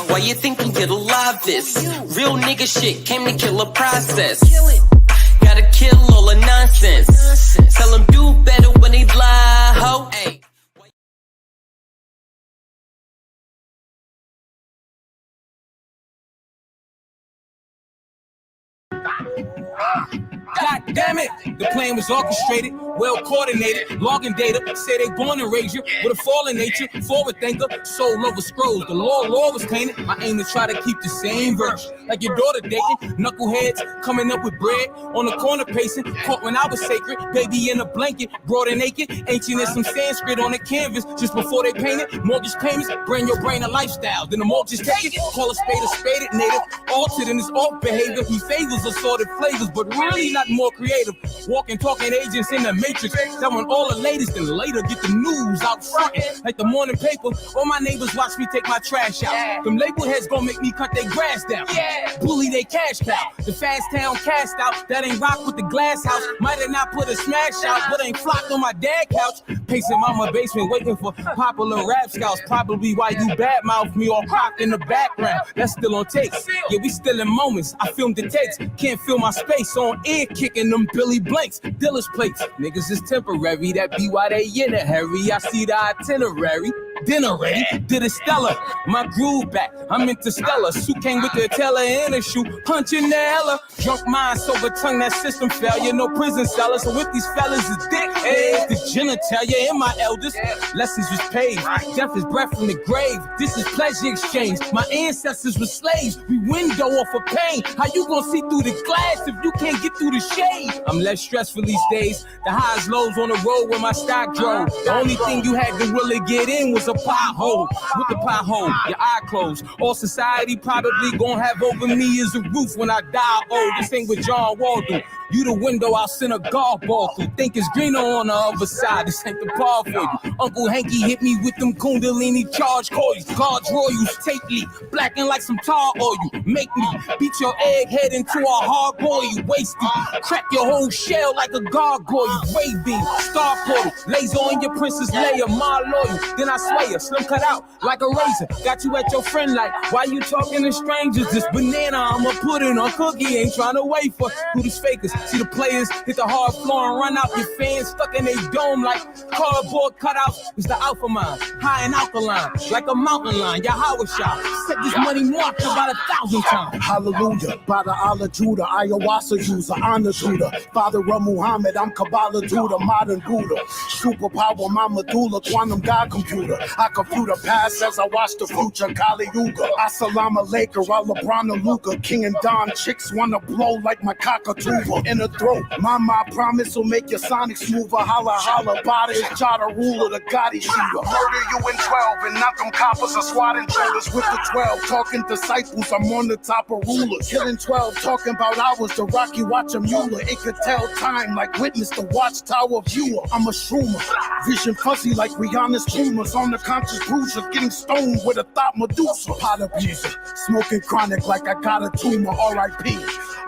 Why you think we get alive this? Real nigga shit came to kill a process. Gotta kill all the nonsense. Tell them do better when they lie, ho. Ay. God damn it! The plan was orchestrated, well coordinated, logging data, say they born and raised you with a fallen nature, forward thinker, soul over scrolls. The law was tainted. I aim to try to keep the same verse. Like your daughter dating, knuckleheads coming up with bread on the corner pacing. Caught when I was sacred, baby in a blanket, broad and naked, ancient as some Sanskrit on the canvas. Just before they painted, mortgage payments, bring your brain a lifestyle. Then the mortgage take it, call a spade native, altered in his alt behavior. He favors assorted flavors, but really not more creative. Walking, talking agents in the matrix, telling all the latest, and later get the news out front like the morning paper. All my neighbors watch me take my trash out. Them label heads gon' make me cut their grass down. Bully they cash cow. The fast town cast out, that ain't rock with the glass house. Might have not put a smash out, but ain't flocked on my dad couch. Pacing mama basement, waiting for popular rap scouts. Probably why you badmouth me or rock in the background. That's still on tape. Yeah, we still in moments. I filmed the takes, can't feel my space on ear kicking them Billy Blanks, dealer's plates. Niggas is temporary, that be why they in a hurry. I see the itinerary. Dinner ready, did it stellar. My groove back, I'm interstellar. Suit came with the teller in a shoe, punching the hella. Drunk mind, sober tongue, that system failure. No prison cellar, so with these fellas is dick. Hey, the genitalia and my elders. Lessons was paid, death is breath from the grave. This is pleasure exchange. My ancestors were slaves. We window off of pain. How you gonna see through the glass if you can't get through the shade? I'm less stressful these days. The highs, lows on the road where my stock drove. The only thing you had to really get in was a pothole. With the pothole, your eye closed. All society probably gonna have over me is a roof when I die old. This ain't with John Waldo. You the window, I'll send a golf ball through. Think it's greener on the other side. This ain't the bar for you. Uncle Hanky hit me with them Kundalini charge coils. Guards royals, take me, blacking like some tar oil. Make me beat your egghead into a hard boil. You wasted. Crack your whole shell like a gargoyle. Wave beam, star portal, laser on your princess layer. My loyal, then I sway her, slim cut out like a razor. Got you at your friend like, why you talking to strangers? This banana I'ma put in a cookie. Ain't trying to wait for who these fakers. See the players hit the hard floor and run out. Your fans stuck in their dome like cardboard cutouts. It's the alpha mind, high and alkaline, like a mountain lion. Yahweh shot, set this money marked about 1,000 times. Hallelujah, by the Allah Judah, ayahuasca user, honor Judah. Father of Muhammad, I'm Kabbalah Judah, modern Buddha. Superpower, my medulla, quantum God computer. I compute the past as I watch the future. Kali Yuga, Assalamu alaikum, LeBron and Luka. King and Don chicks wanna blow like my cockatoo in the throat. My promise will make your sonic smoother. Holla holla, body is Jada ruler, the Gotti shooter. Murder you in 12 and not them coppers are swat intruders with the 12. Talking disciples, I'm on the top of rulers. Killing 12, talking about hours. The Rocky watch a mule. It could tell time like witness the watchtower viewer. I'm a shroomer, vision fuzzy like Rihanna's tumors. On the conscious bruiser, getting stoned with a thought Medusa. Pot abuser, smoking chronic like I got a tumor. R.I.P.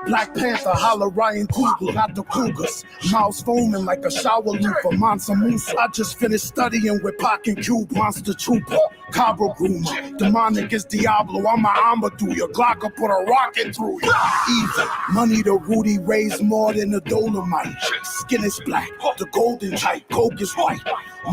Black Panther, holla Ryan Coogler, got the Cougars. Mouths foaming like a shower loofah, Mansa Musa. I just finished studying with Pac and Cube, Monster Trooper, Cabra Groomer. Demonic is Diablo, I'm a Amadou. Your Glock will put a rocket through you. Evil, money to Rudy raised more than the Dolomite. Skin is black, the golden type, coke is white.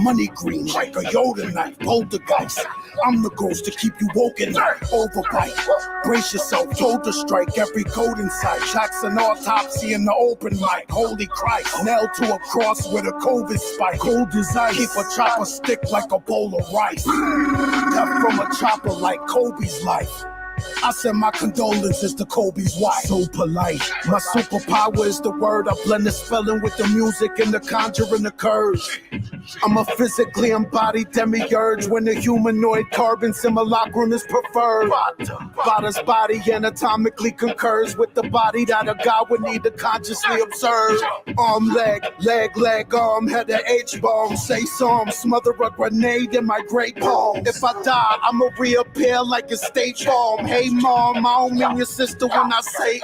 Money green like a Yoda knife, poltergeist. I'm the ghost to keep you woke at night. Overbite, brace yourself, told to strike every code inside. Jackson autopsy in the open mic. Holy Christ, nailed to a cross with a COVID spike. Cold as ice, keep a chopper stick like a bowl of rice. Death from a chopper like Kobe's life. I send my condolences to Kobe's wife. So polite. My superpower is the word. I blend the spelling with the music and the conjuring occurs. I'm a physically embodied demiurge when the humanoid carbon simulacrum is preferred. Bada's body anatomically concurs with the body that a god would need to consciously observe. Arm, leg, arm, head of H-bomb. Say some, smother a grenade in my great palm. If I die, I'ma reappear like a State Farm. Hey mom, I don't mean your sister when I say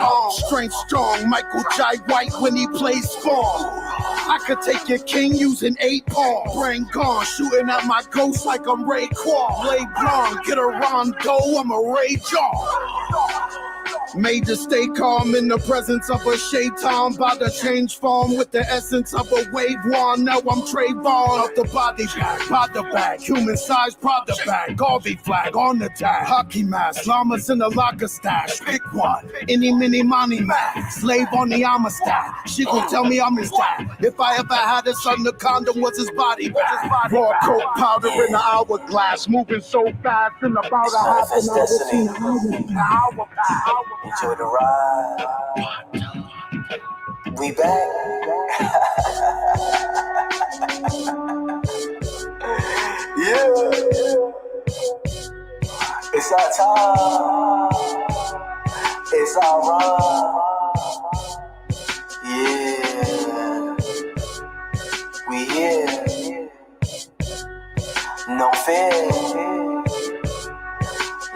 strength strong, Michael Jai White when he plays Spawn. I could take your king using 8 paws. Brain gone, shooting at my ghost like I'm Ray Kwar. Lay blonde, get a rondo, I'm a Ray Jaw. Made to stay calm in the presence of a shaitan. By the change form with the essence of a wave wand. Now I'm Trayvon off the body bag, by the bag. Human size, Prada bag, Garvey flag on the tag. Hockey mask, llamas in the locker stash. Pick one, any mini money mask. Slave on the Amistad. She gon' tell me I'm his dad. If I ever had a son, the condom was his body bag. Raw coke powder in the hourglass. Moving so fast in about a half an hour. Enjoy the ride. We back. Yeah. It's our time. It's our run. Yeah. We here. No fear.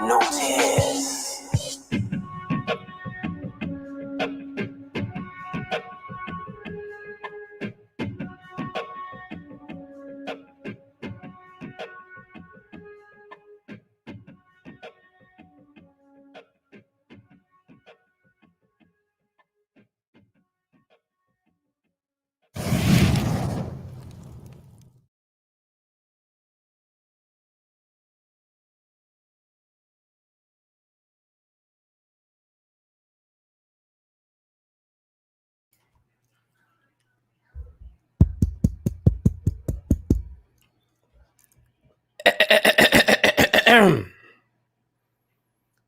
No tears.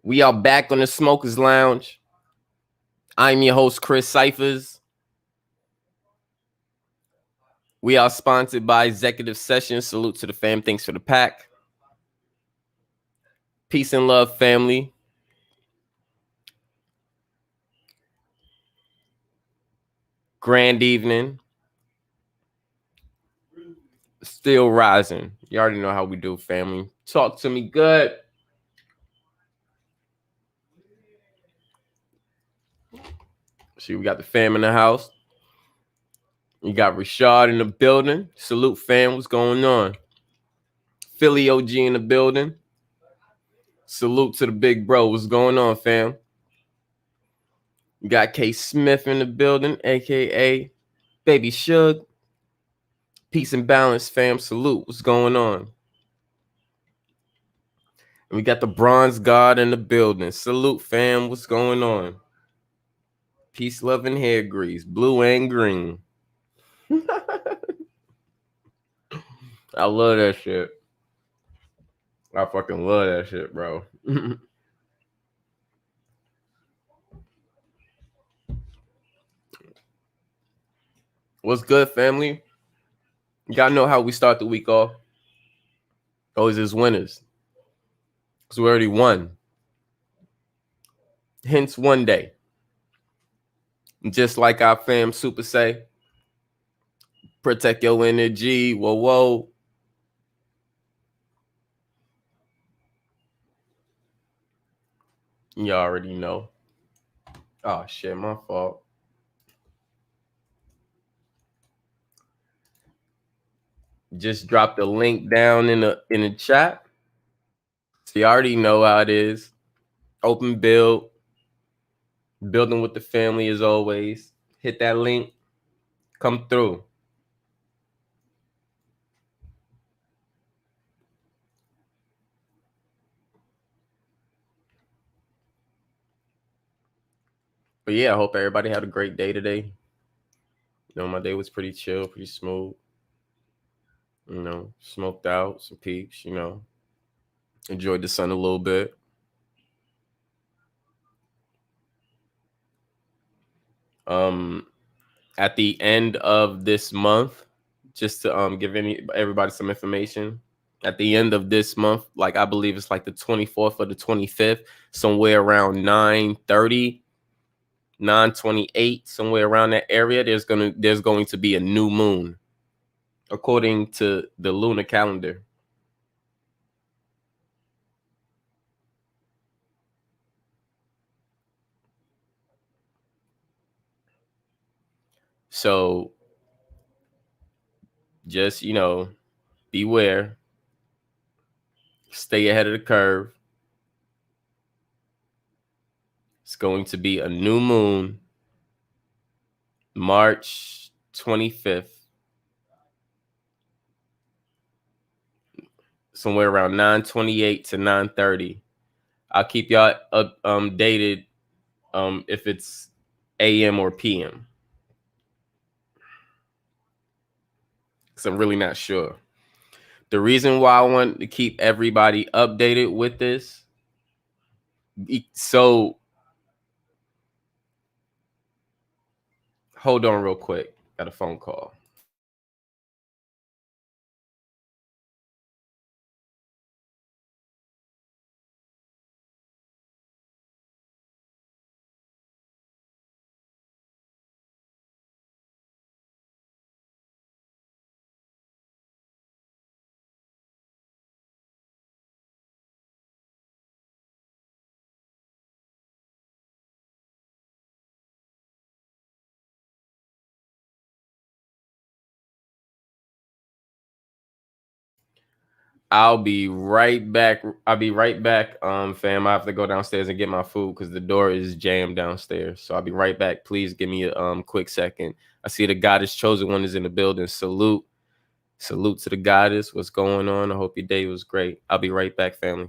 We are back on the Smokers Lounge. I'm your host, Chris Cyphers. We are sponsored by Executive Sessions. Salute to the fam. Thanks for the pack. Peace and love, family. Grand evening. Still rising. You already know how we do, family. Talk to me good. See, we got the fam in the house. You got Rashad in the building. Salute, fam. What's going on? Philly OG in the building. Salute to the big bro. What's going on, fam? You got K Smith in the building, a.k.a. Baby Shug. Peace and balance, fam. Salute. What's going on? And we got the Bronze God in the building. Salute, fam. What's going on? Peace, love, and hair grease. Blue and green. I love that shit. I fucking love that shit, bro. What's good, family? You gotta know how we start the week off. Always is winners. Because we already won. Hence one day. Just like our fam super say, protect your energy. Whoa, whoa. You already know. Oh shit, my fault. Just drop the link down in the chat. So you already know how it is. Open build. Building with the family as always. Hit that link. Come through. But yeah, I hope everybody had a great day today. You know, my day was pretty chill, pretty smooth. You know, smoked out some peeps, you know. Enjoyed the sun a little bit. At the end of this month, just to give everybody some information. At the end of this month, like I believe it's like the 24th or the 25th, somewhere around 9:30, 9:28, somewhere around that area, there's going to be a new moon, according to the lunar calendar. So just, beware, stay ahead of the curve. It's going to be a new moon, March 25th, somewhere around 9:28 to 9:30. I'll keep y'all updated if it's AM or PM, because I'm really not sure. The reason why I want to keep everybody updated with this, so hold on real quick. Got a phone call. I'll be right back. Fam. I have to go downstairs and get my food because the door is jammed downstairs. So I'll be right back. Please give me a quick second. I see the goddess chosen one is in the building. Salute to the goddess. What's going on? I hope your day was great. I'll be right back, family.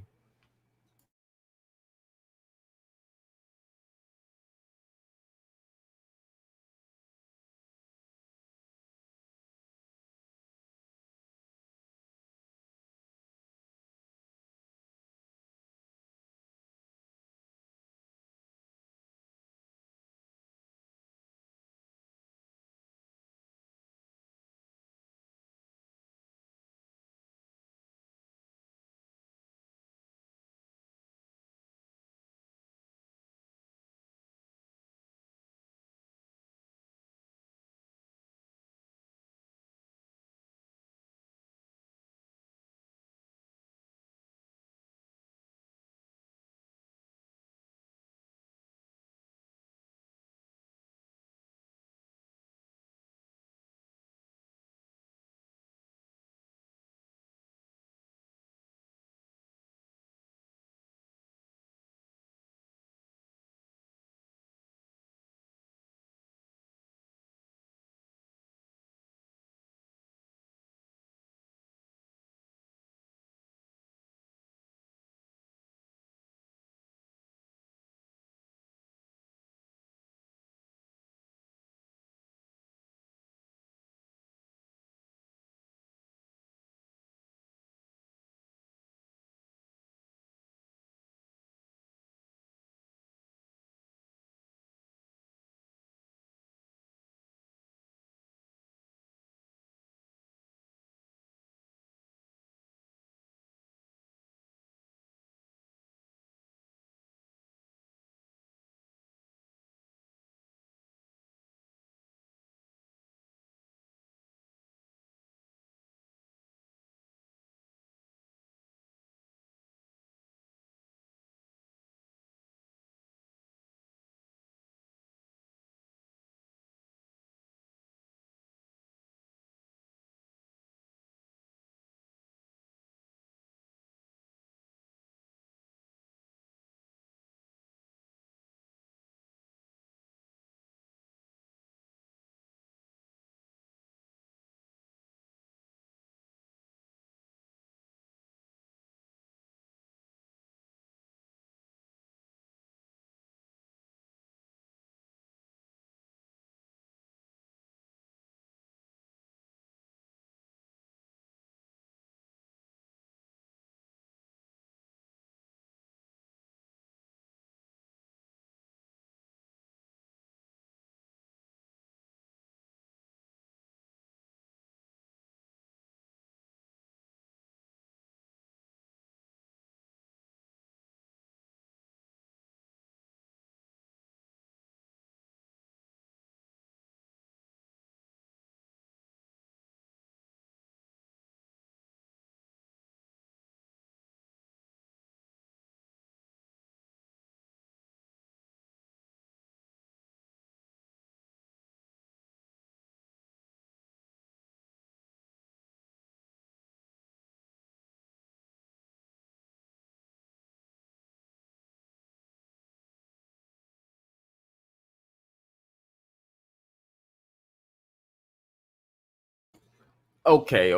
Okay.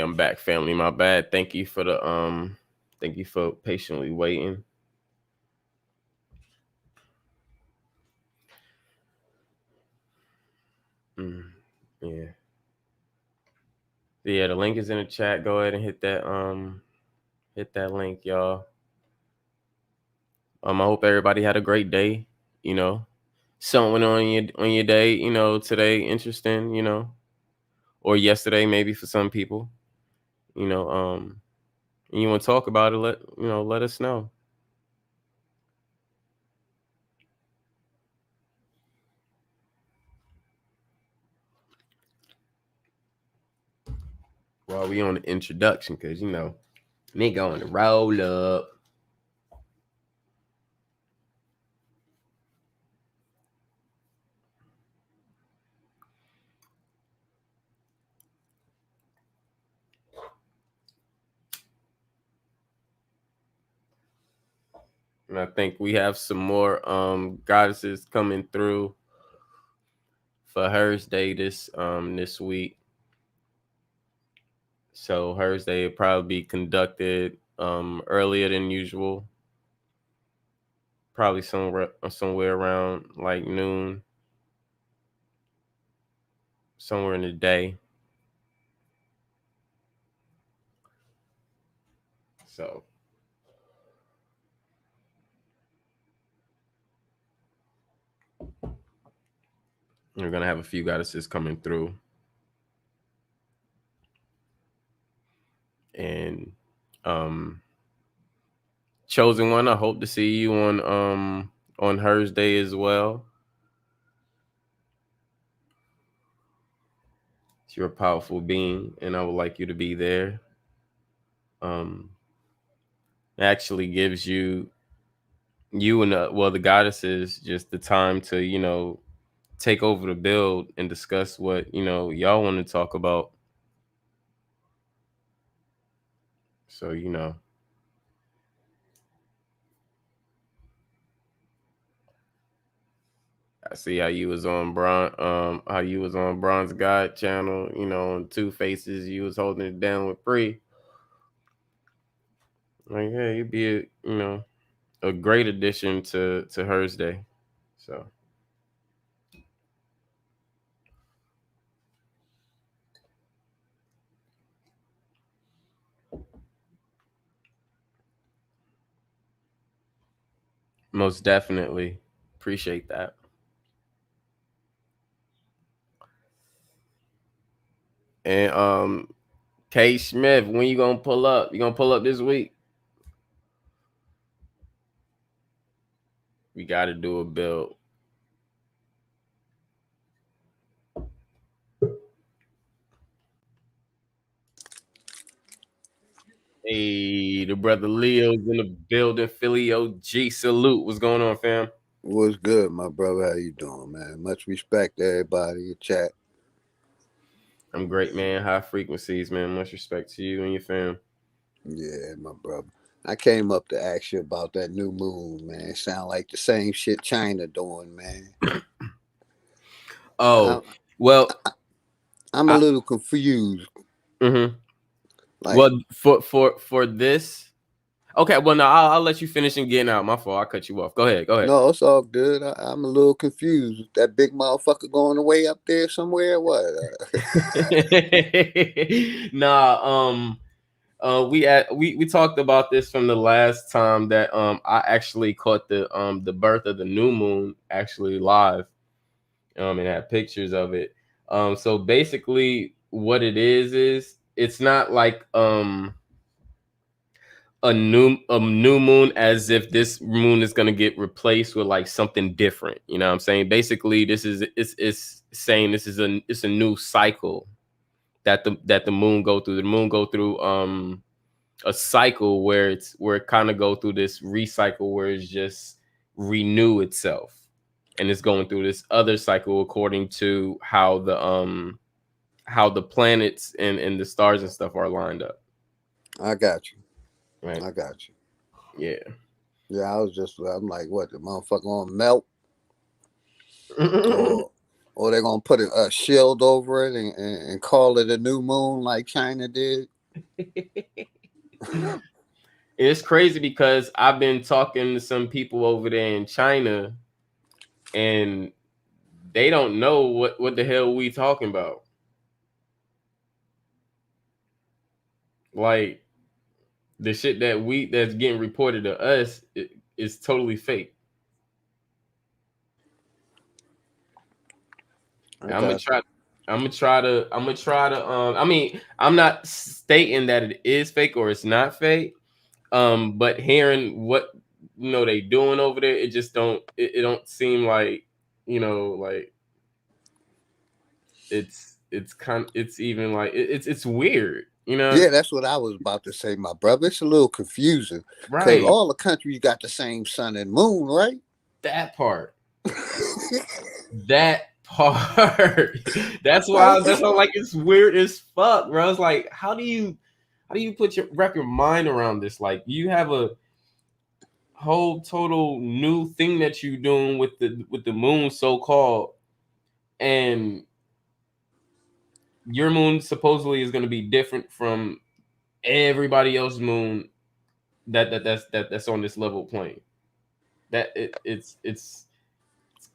I'm back, family. My bad. Thank you for patiently waiting. Yeah. Yeah, the link is in the chat. Go ahead and hit that link, y'all. I hope everybody had a great day. You know, something on your day. You know, today interesting. You know, or yesterday maybe for some people. You know, and you want to talk about it? Let us know. While we on the introduction, because nigga on the roll up. And I think we have some more goddesses coming through for Hers Day this week. So Hers Day will probably be conducted earlier than usual. Probably somewhere around like noon. Somewhere in the day. So we're gonna have a few goddesses coming through. And Chosen One, I hope to see you on Hers Day as well. You're a powerful being, and I would like you to be there. It actually gives you and the goddesses just the time to take over the build and discuss what y'all want to talk about. So I see how you was on Bronze God channel, on Two Faces. You was holding it down with Free. Like, yeah, you'd be a great addition to Hers Day. So most definitely appreciate that. And K Smith, when you gonna pull up? You gonna pull up this week? We got to do a build. Hey, the brother Leo's in the building. Philly OG, salute. What's going on, fam? What's good, my brother? How you doing, man? Much respect to everybody in chat. I'm great, man. High frequencies, man. Much respect to you and your fam. Yeah, my brother. I came up to ask you about that new moon, man. It sound like the same shit China doing, man. Oh, well, I'm a little confused. Mm-hmm. Like, well, for this, okay. Well, no, I'll let you finish and get out. My fault. I cut you off. Go ahead. no, it's all good. I'm a little confused. That big motherfucker going away up there somewhere? What? Nah. We talked about this from the last time that I actually caught the birth of the new moon actually live, and had pictures of it. So basically what it is it's not like a new moon as if this moon is gonna get replaced with like something different. You know what I'm saying? Basically, it's saying it's a new cycle that the moon go through. The moon go through a cycle where it kind of go through this recycle where it's just renew itself, and it's going through this other cycle according to how the planets and the stars and stuff are lined up. I got you. Right. I got you. Yeah. Yeah, I'm like, what? The motherfucker gonna melt? Or Or they're gonna put a shield over it and call it a new moon like China did. It's crazy because I've been talking to some people over there in China, and they don't know what the hell we talking about. Like the shit that's getting reported to us is totally fake. I And I'm gonna got you. try. I'm gonna try to. I'm gonna try to. I mean, I'm not stating that it is fake or it's not fake. But hearing what they doing over there, it just don't. It don't seem like like it's kind. It's even like it's weird. Yeah, that's what I was about to say, my brother. It's a little confusing because Right? all the countries got the same sun and moon, right? That part. That part. That's Like, why. That's why. Like it's weird as fuck, bro. It's like how do you wrap your mind around this? Like you have a whole total new thing that you're doing with the moon, so called, and your moon supposedly is going to be different from everybody else's moon that's on this level plane. That it's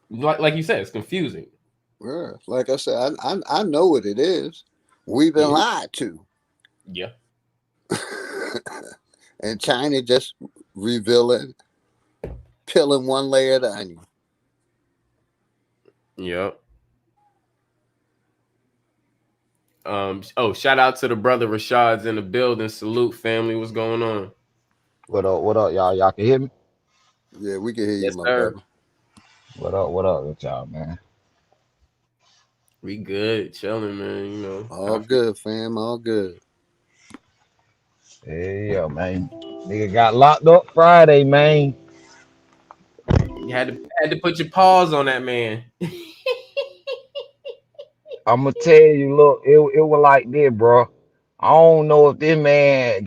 like you said, it's confusing. yeah, like I said, I know what it is. We've been Mhm. lied to, Yeah. and China just revealing, peeling one layer of the onion. Yep. Oh, shout out to the brother Rashad's in the building. Salute, family. What's going on? What up, y'all? Y'all can hear me? Yeah, we can hear you, Yes, my sir. brother. What up with y'all, man? We good, chilling, man. All good, fam. All good. Yeah, man. Nigga got locked up Friday, man. you had to put your paws on that man. I'ma tell you, look, it was like this, bro. I don't know if this man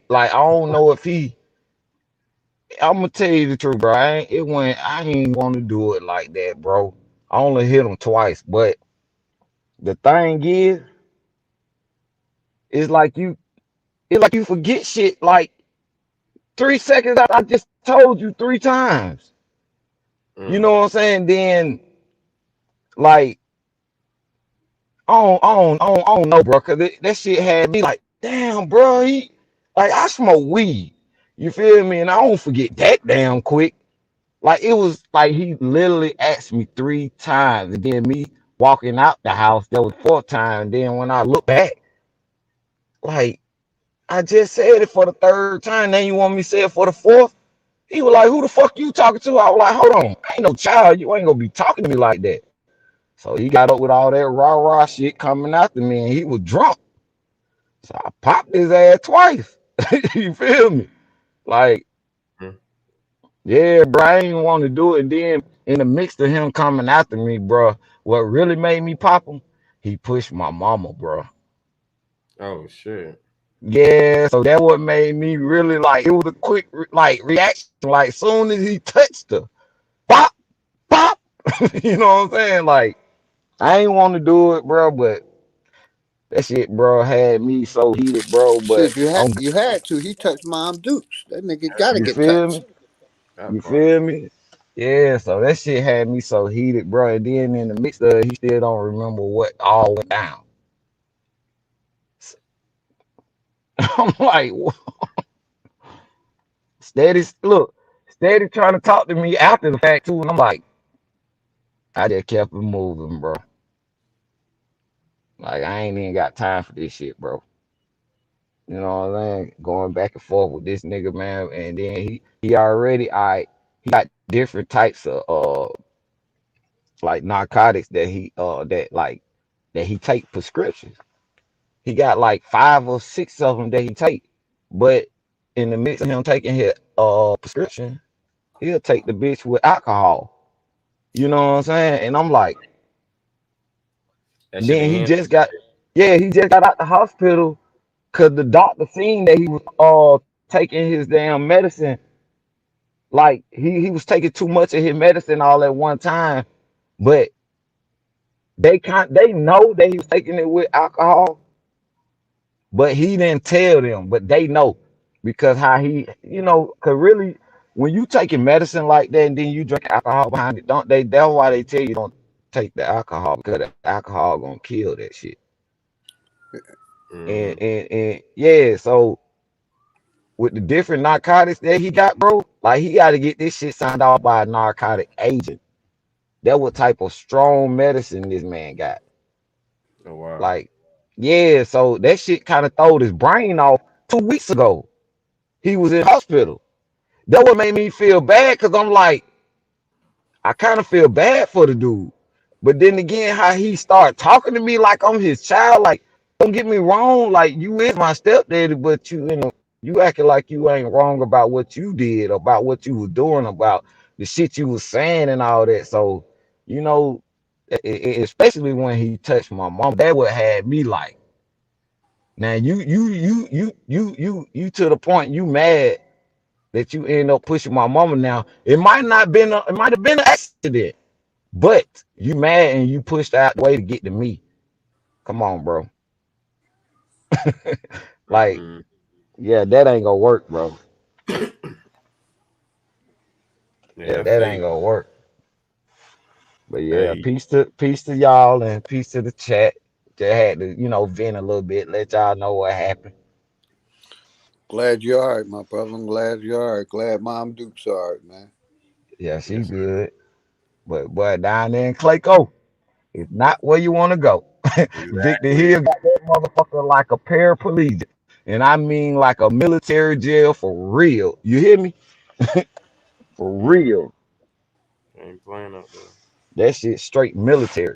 like I don't know if he. I'ma tell you the truth, bro. I ain't want to do it like that, bro. I only hit him twice, but the thing is, it's like you, it's like you forget shit. Like 3 seconds after I just told you 3 times. You Mm, know what I'm saying? Then like I don't know, bro, cause that shit had me like, damn, bro, like I smoke weed. You feel me? And I don't forget that damn quick. Like it was like he literally asked me 3 times, and then me walking out the house, that was 4th time. Then when I look back, like I just said it for the 3rd time. Then you want me to say it for the 4th? He was like, "Who the fuck you talking to?" I was like, "Hold on, I ain't no child. You ain't gonna be talking to me like that." So he got up with all that rah shit coming after me, and he was drunk. So I popped his ass twice. You feel me? Like, mm. yeah, bro, I ain't want to do it. And then in the mix of him coming after me, bro, what really made me pop him, he pushed my mama, bro. Oh shit. Yeah, so that what made me really like. It was a quick like reaction. Like, soon as he touched her, pop, pop. You know what I'm saying? Like, I ain't want to do it, bro, but that shit, bro, had me so heated, bro. But Shit, you had to. He touched Mom Dukes. That nigga gotta you get feel touched. me? That You part. feel me? Yeah, so that shit had me so heated, bro. And then in the mix of it, he still don't remember what all went down. I'm like, steady, look, steady trying to talk to me after the fact too. And I'm like, I just kept it moving, bro. Like, I ain't even got time for this shit, bro. You know what I'm saying? Going back and forth with this nigga, man. And then he already, he got different types of like narcotics that he take prescriptions. He got like 5 or 6 of them that he take. But in the midst of him taking his prescription, he'll take the bitch with alcohol. You know what I'm saying? And I'm like, That should then he enhance. just got, yeah, he just got out the hospital because the doctor seen that he was taking his damn medicine. Like he was taking too much of his medicine all at one time. But they know that he was taking it with alcohol, but he didn't tell them, but they know because how he, cause really when you taking medicine like that and then you drink alcohol behind it, don't they? That's why they tell you don't take the alcohol because the alcohol gonna kill that shit. Mm-hmm. And yeah, so with the different narcotics that he got, bro, like he got to get this shit signed off by a narcotic agent. That what type of strong medicine this man got. Oh wow. Like, yeah, so that shit kind of throwed his brain off 2 weeks ago. He was in hospital. That what made me feel bad because I'm like, I kind of feel bad for the dude. But then again, how he started talking to me like I'm his child, like, don't get me wrong, like you is my stepdaddy, but you acting like you ain't wrong about what you did, about what you was doing, about the shit you was saying and all that. So, you know, especially when he touched my mom, that what had me like, now you to the point you mad that you end up pushing my mama. Now it might have been an accident, but you mad and you pushed out the way to get to me. Come on, bro. Like, Mm-mm. yeah, that ain't gonna work, bro. Yeah, Yeah, I that feel ain't you. gonna work. But yeah, Hey, peace to y'all and peace to the chat. Just had to, vent a little bit, let y'all know what happened. Glad you're all right, my brother. I'm glad you're all right. Glad Mom Duke's all right, man. Yeah, she yes, sir. good. But down there in Clayco, it's not where you want to go. Victor Exactly. Hill got that motherfucker like a paraplegic. And I mean like a military jail for real. You hear me? For Mm. real. Ain't playing up there. That shit straight military.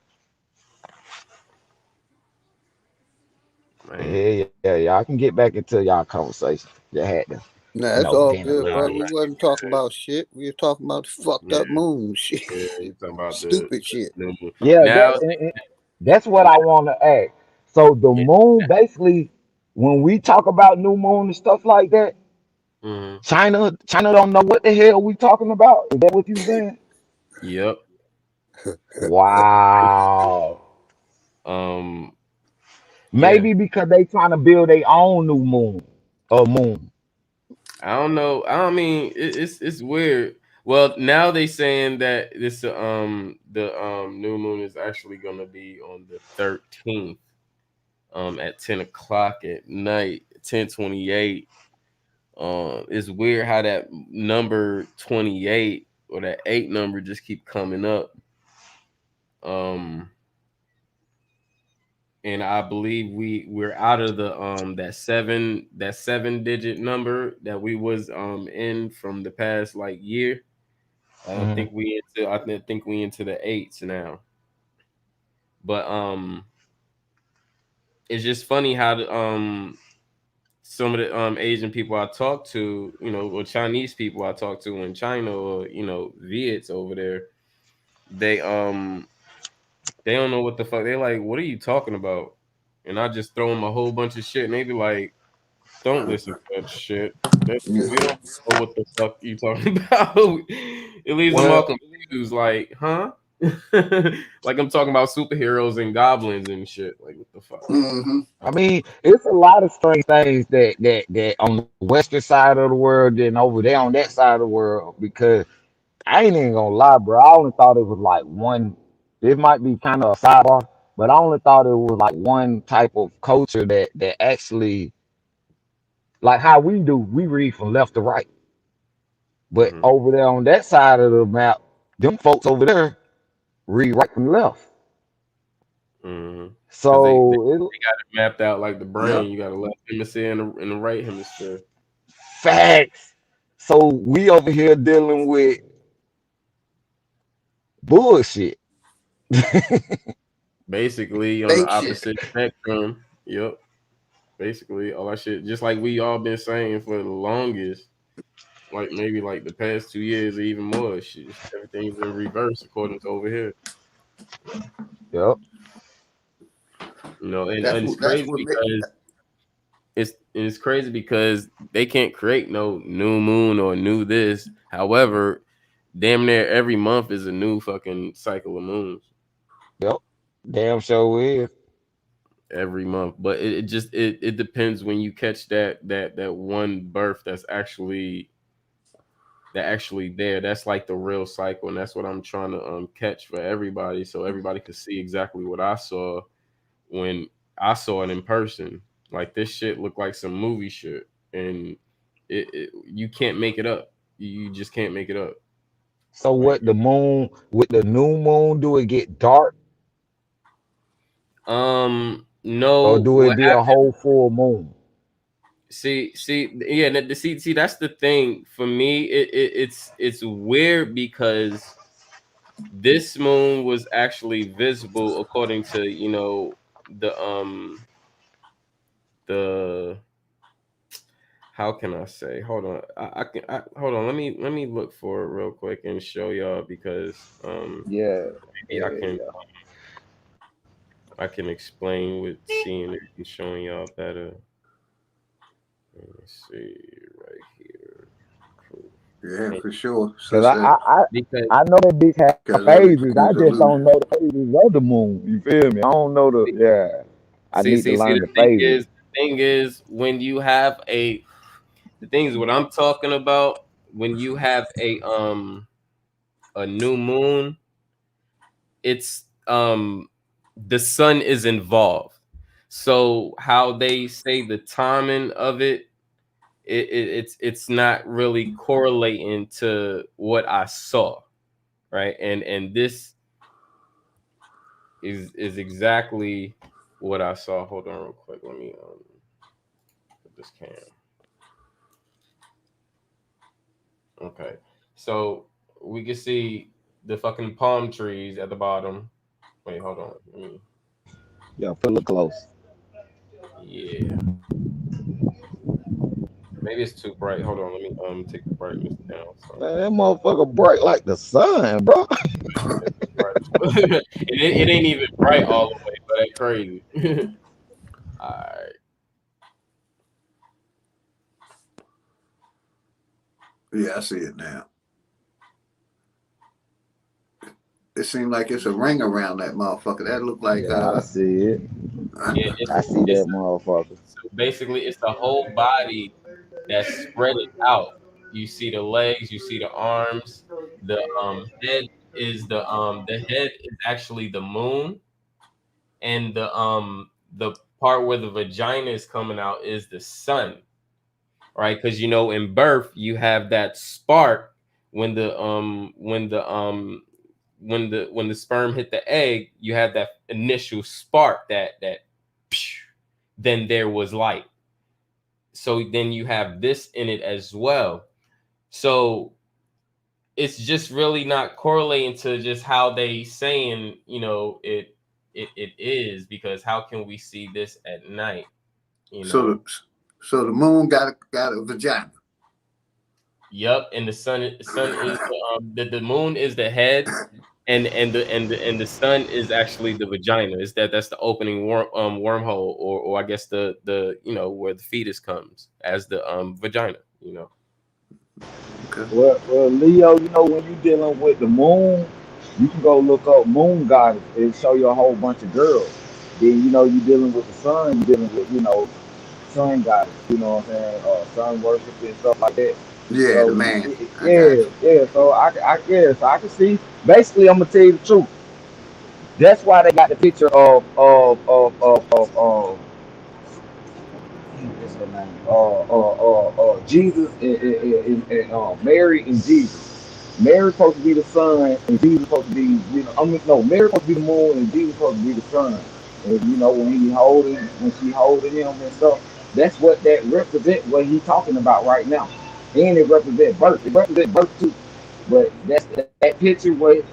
Man. Yeah. Y'all can get back into y'all conversation. You had to, Nah, it's all vent a good, little Nah, brother. bit. We right. wasn't talking about shit. We were talking about the fucked Yeah, up moon shit. yeah. You talking about Stupid the shit. new moon. Yeah, Now, that's what I want to ask. So the yeah. moon, basically, when we talk about new moon and stuff like that, Mm-hmm. China don't know what the hell we talking about. Is that what you saying? Yep. Wow. Um, yeah. Maybe because they trying to build their own new moon or moon. I don't know. I don't mean it's weird. Well, now they saying that this the new moon is actually gonna be on the 13th at 10 o'clock at night, 10:28. It's weird how that number 28 or that 8 number just keep coming up. Um and I believe we're out of the that seven digit number that we was in from the past like year. I Mhm. think we into the eights now. But it's just funny how some of the Asian people I talk to, or Chinese people I talk to in China, or Viets over there, they they don't know what the fuck. They're like, what are you talking about? And I just throw them a whole bunch of shit, and they be like, don't listen to that shit. We don't know what the fuck you talking about. It leaves them all Well, confused. Like, huh? Like I'm talking about superheroes and goblins and shit. Like, what the fuck? hmm I mean, it's a lot of strange things that on the western side of the world and over there on that side of the world. Because I ain't even gonna lie, bro. I only thought it was like one. This might be kind of a sidebar, but I only thought it was like one type of culture that actually like how we do. We read from left to right, but Hmm. over there on that side of the map, them folks over there read right from left. Hmm. Because they So got it mapped out like the Yep. brain. You got a left hemisphere and the right hemisphere. facts. So we over here dealing with bullshit. Basically on the Fake shit. opposite spectrum. Yep. Basically all that shit. Just like we all been saying for the longest. Like maybe like the past 2 years or even more. Shit, everything's in reverse according to over here. Yep. And it's That's crazy what make because it's crazy because they can't create no new moon or new this. However, damn near every month is a new fucking cycle of moons. Yep. Damn sure is. every month. But it just it depends when you catch that one birth that actually there. That's like the real cycle, and that's what I'm trying to catch for everybody, so everybody could see exactly what I saw when I saw it in person. Like this shit looked like some movie shit, and it you can't make it up. You just can't make it up. So Like, what the moon with the new moon do it get dark or no, do what it be a happened? whole full moon? Yeah, see, that's the thing for me. It's weird because this moon was actually visible according to the how can I say? Hold on, hold on. Let me look for it real quick and show y'all because Yeah, maybe yeah, yeah. I can explain with seeing it and showing y'all better. Let me see right here. Proof. Yeah, And for sure. Cause Such a because I know that bitch have because of phases. I his just don't illusion. know the phases of the moon. You feel me? I don't know the yeah. I need to see learn the the thing phases. is when you have a the thing is what I'm talking about when you have a new moon, it's the sun is involved. So how they say the timing of it's not really correlating to what I saw, right? And this is exactly what I saw. Hold on real quick. Let me put this cam. Okay. So we can see the fucking palm trees at the bottom. Wait, hold on. Let me, Yeah, put a little close. yeah. Maybe it's too bright. Hold on. Let me take the brightness down. So Man, that motherfucker bright like the sun, bro. bright. It ain't even bright all the way, but that's crazy. All right. Yeah, I see it now. It seemed like it's a ring around that motherfucker. That look like Yeah, I see it. Yeah, I see it's that motherfucker. so basically it's the whole body that's spread it out. You see the legs, you see the arms, the head the head is actually the moon, and the part where the vagina is coming out is the sun, right? Because in birth you have that spark when the sperm hit the egg, you have that initial spark that then there was light. So then you have this in it as well. So it's just really not correlating to just how they saying, it is, because how can we see this at night, you so know? the so the moon got a vagina. Yep, and the sun is the moon is the head, and the sun is actually the vagina. Is that's the opening wormhole, or I guess the where the fetus comes as the vagina. Okay. Well, Leo, when you dealing with the moon, you can go look up moon goddess and show you a whole bunch of girls. Then you dealing with the sun, you dealing with sun goddess. You know what I'm saying? Sun worship and stuff like that. Yeah, the So man. I got yeah, you. yeah. So I can see. Basically, I'm gonna tell you the truth. That's why they got the picture of what's her name? Jesus and Mary and Jesus. Mary supposed to be the sun, and Jesus supposed to be, I mean, no, Mary supposed to be the moon, and Jesus supposed to be the sun. And when she holding him and stuff, that's what that represent. What he talking about right now, and it represent birth. It represent birth too. But that picture, what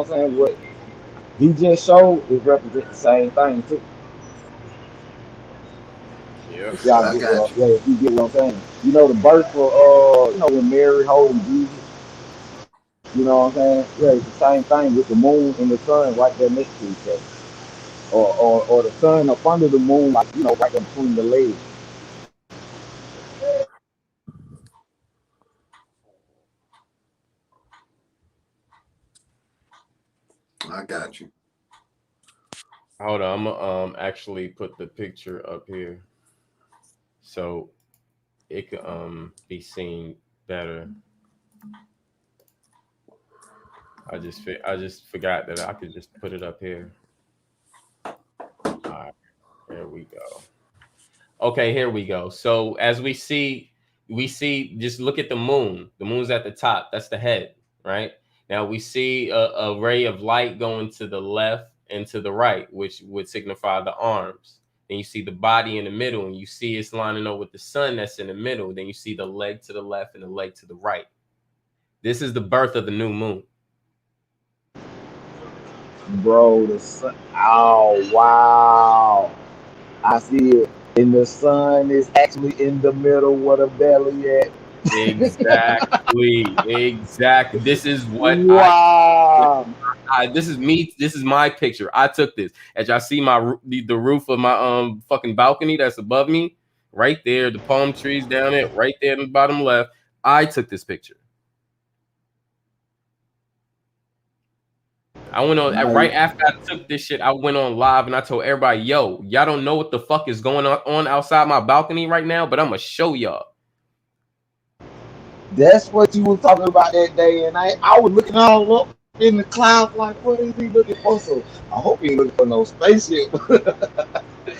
I'm saying, what he just showed, it represent the same thing too. Yep. If y'all I get got you. yeah, if you get what I'm saying. The birth for when Mary holding Jesus, what I'm saying? Yeah, it's the same thing with the moon and the sun right there next to each other. Or the sun up under the moon, like right there between the legs. I got you. Hold on, I'm gonna actually put the picture up here so it could be seen better. I just forgot that I could just put it up here. All right, there we go. Okay, here we go. So as we see, just look at the moon. The moon's at the top. That's the head, right? Now we see a ray of light going to the left and to the right, which would signify the arms. Then you see the body in the middle, and you see it's lining up with the sun that's in the middle. Then you see the leg to the left and the leg to the right. This is the birth of the new moon. Bro, the sun. Oh, wow. I see it. And the sun is actually in the middle where the belly at. Exactly, exactly. This is what Wow. this is me. This is my picture. I took this. As y'all see the roof of my fucking balcony that's above me, right there. The palm trees down there, right there in the bottom left. I took this picture. I went on Nice. right after I took this shit. I went on live and I told everybody, "Yo, y'all don't know what the fuck is going on outside my balcony right now, but I'm gonna show y'all." That's what you was talking about that day, and I was looking all up in the clouds like, what is he looking for? So I hope he ain't looking for no spaceship. But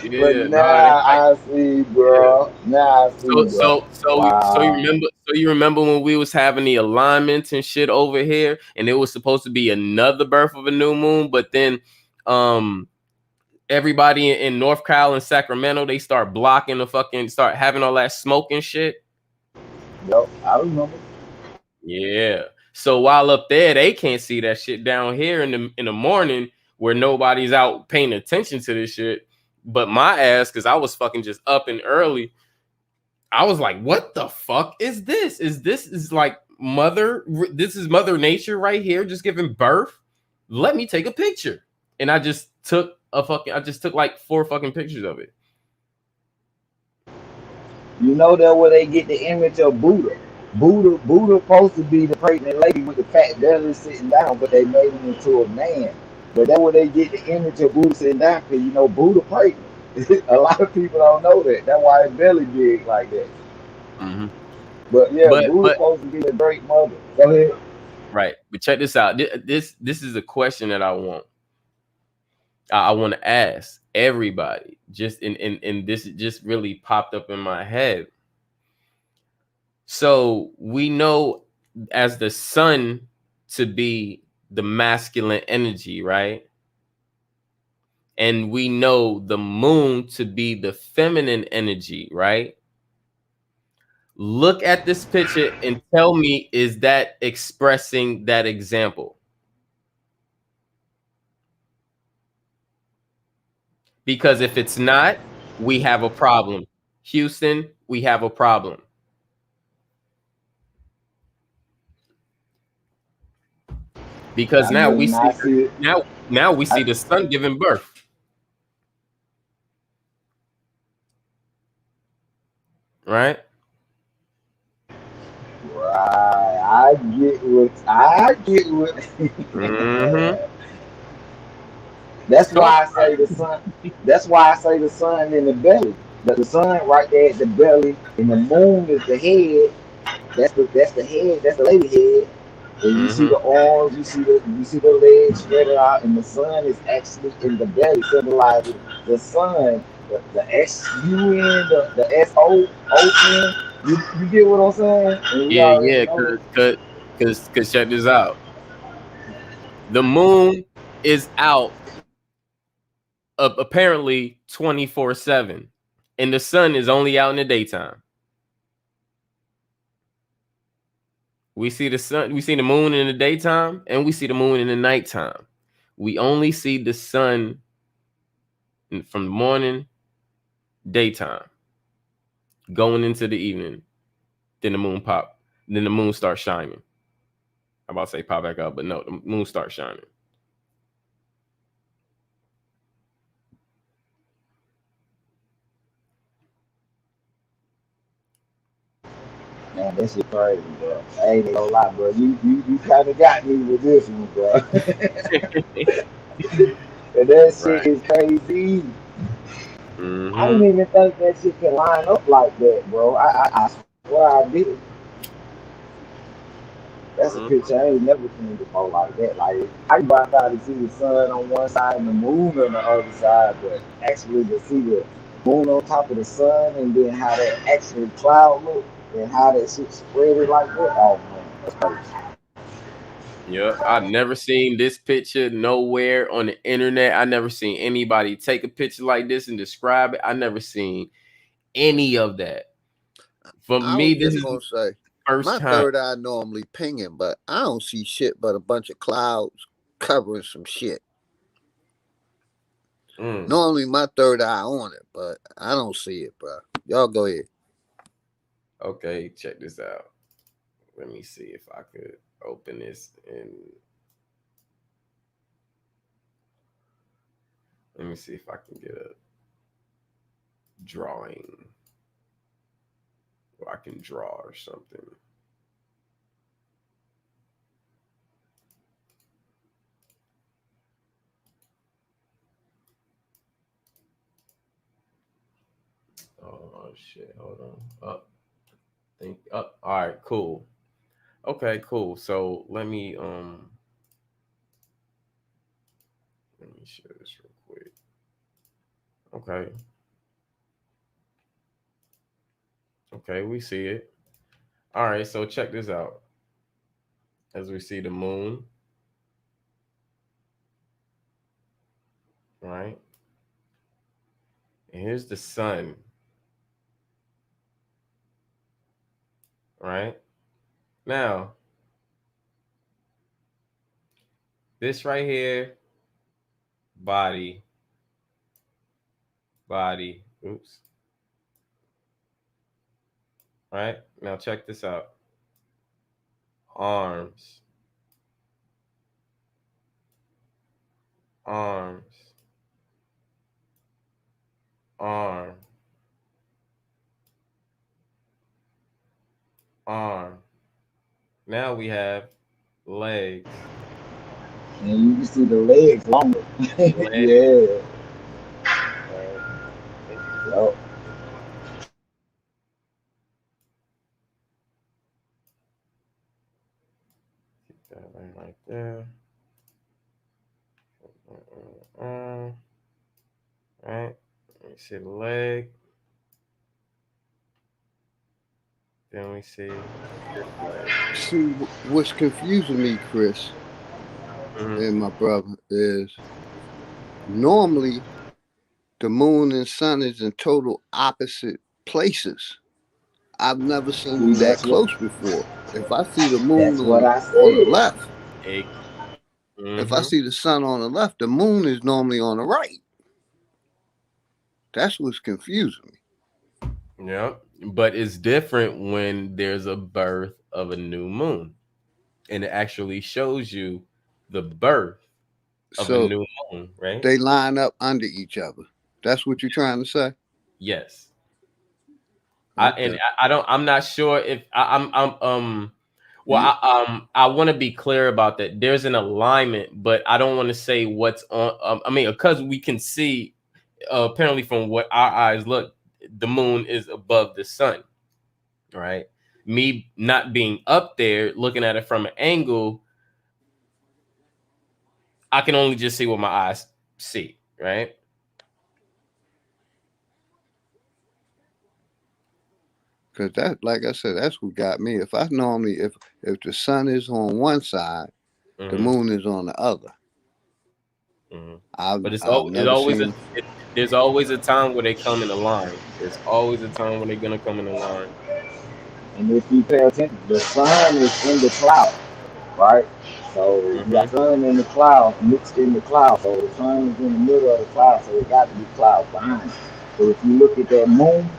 Yeah, no, it now ain't like I see, yeah. bro. Now I see, bro. Wow. You remember when we was having the alignments and shit over here, and it was supposed to be another birth of a new moon, but then um everybody in North Cal and Sacramento, they start blocking the fucking start having all that smoke and shit. Yep, I remember. Yeah. So while up there, they can't see that shit down here in the morning where nobody's out paying attention to this shit. But my ass, because I was fucking just up and early, I was like, what the fuck is this? Is like this is Mother Nature right here just giving birth? Let me take a picture. And I just took like 4 fucking pictures of it. You know that where they get the image of Buddha. Buddha supposed to be the pregnant lady with the fat belly sitting down, but they made him into a man. But that's where they get the image of Buddha sitting down, because you know Buddha pregnant. A lot of people don't know that. That's why his belly big like that. Mm-hmm. But yeah, Buddha's But supposed to be a great mother. Go ahead. right. But check this out. This is a question that I want to ask everybody. Just in this just really popped up in my head. So we know as the sun to be the masculine energy, right? And we know the moon to be the feminine energy, right? Look at this picture and tell me, is that expressing that example? Because if it's not, we have a problem. Houston, we have a problem. Because I now we mean, see I see it. now we see I, the sun giving birth. Right? right. I get what. Mm-hmm. That's Talk why I about say the sun. That's why I say the sun in the belly. But the sun right there at the belly, and the moon is the head. That's the head. That's the lady head. it. And you see Mm-hmm. the arms, you see the legs spread out, and the sun is actually in the belly, symbolizing the sun, the SUN, the SOON. You get what I'm saying? And we Yeah, already yeah, know. cause check this out. The moon is out apparently 24/7, and the sun is only out in the daytime. We see the sun, we see the moon in the daytime, and we see the moon in the nighttime. We only see the sun from the morning, daytime, going into the evening. Then the moon pop. Then the moon starts shining. I'm about to say pop back up, but no, the moon starts shining. Man, that shit crazy, bro. I ain't gonna lie, bro. You kind of got me with this one, bro. And And that Right. shit is crazy. I Mm-hmm. didn't even think that shit could line up like that, bro. I swear I did. That's a Mm-hmm. picture I ain't never seen before like that. Like I can about to see the sun on one side and the moon on the other side, but actually to see the moon on top of the sun and then how that actual cloud look and how that shit spread it like that. Oh man, that's crazy. Yep. I've never seen this picture nowhere on the internet. I never seen anybody take a picture like this and describe it. I never seen any of that. For I me, was this just is the gonna say, first my time. third eye normally pinging, but I don't see shit but a bunch of clouds covering some shit. Mm. Normally my third eye on it, but I don't see it, bro. Y'all go ahead. Okay, check this out. Let me see if I could open this and let me see if I can get a drawing or I can draw or something. Oh shit, hold on. Up. Think up. All right, cool. Okay, cool. So let me share this real quick. Okay. Okay, we see it. All right, so check this out. As we see the moon, right? And here's the sun, right? Now, this right here, body, body, oops, right? Now check this out. Arms, arms, arm, arm. Now we have legs, And you can see the legs longer. leg, Yeah. right? Yup. Keep that right there. Uh, right? Let me see the leg. Then we see this leg. See, what's confusing me, Chris Mm-hmm. and my brother, is normally the moon and sun is in total opposite places. I've never seen See, them that close before. If I see the moon that's what I on the said. left, if I Mm-hmm. see the sun on the left, the moon is normally on the right. That's what's confusing me. Yeah. But it's different when there's a birth of a new moon. And it actually shows you the birth of a So new moon, right? they line up under each other. That's what you're trying to say? Yes. Okay. I'm not sure if I'm well You I want to be clear about that. There's an alignment, but I don't want to say what's on I mean because we can see apparently from what our eyes look, the moon is above the sun, right? Me not being up there looking at it from an angle, I can only just see what my eyes see, right? because that, like I said, that's what got me. If I normally, if the sun is on one side, the Hmm. moon is on the other. Hmm. I've But I've it's never always seen. there's always a time where they come in a line. There's always a time when they're gonna come in a line. And if you pay attention, the sun is in the cloud, right? So you Hmm. got sun in the cloud, mixed in the cloud. So the sun is in the middle of the cloud, so it got to be clouds behind it. So if you look at that moon,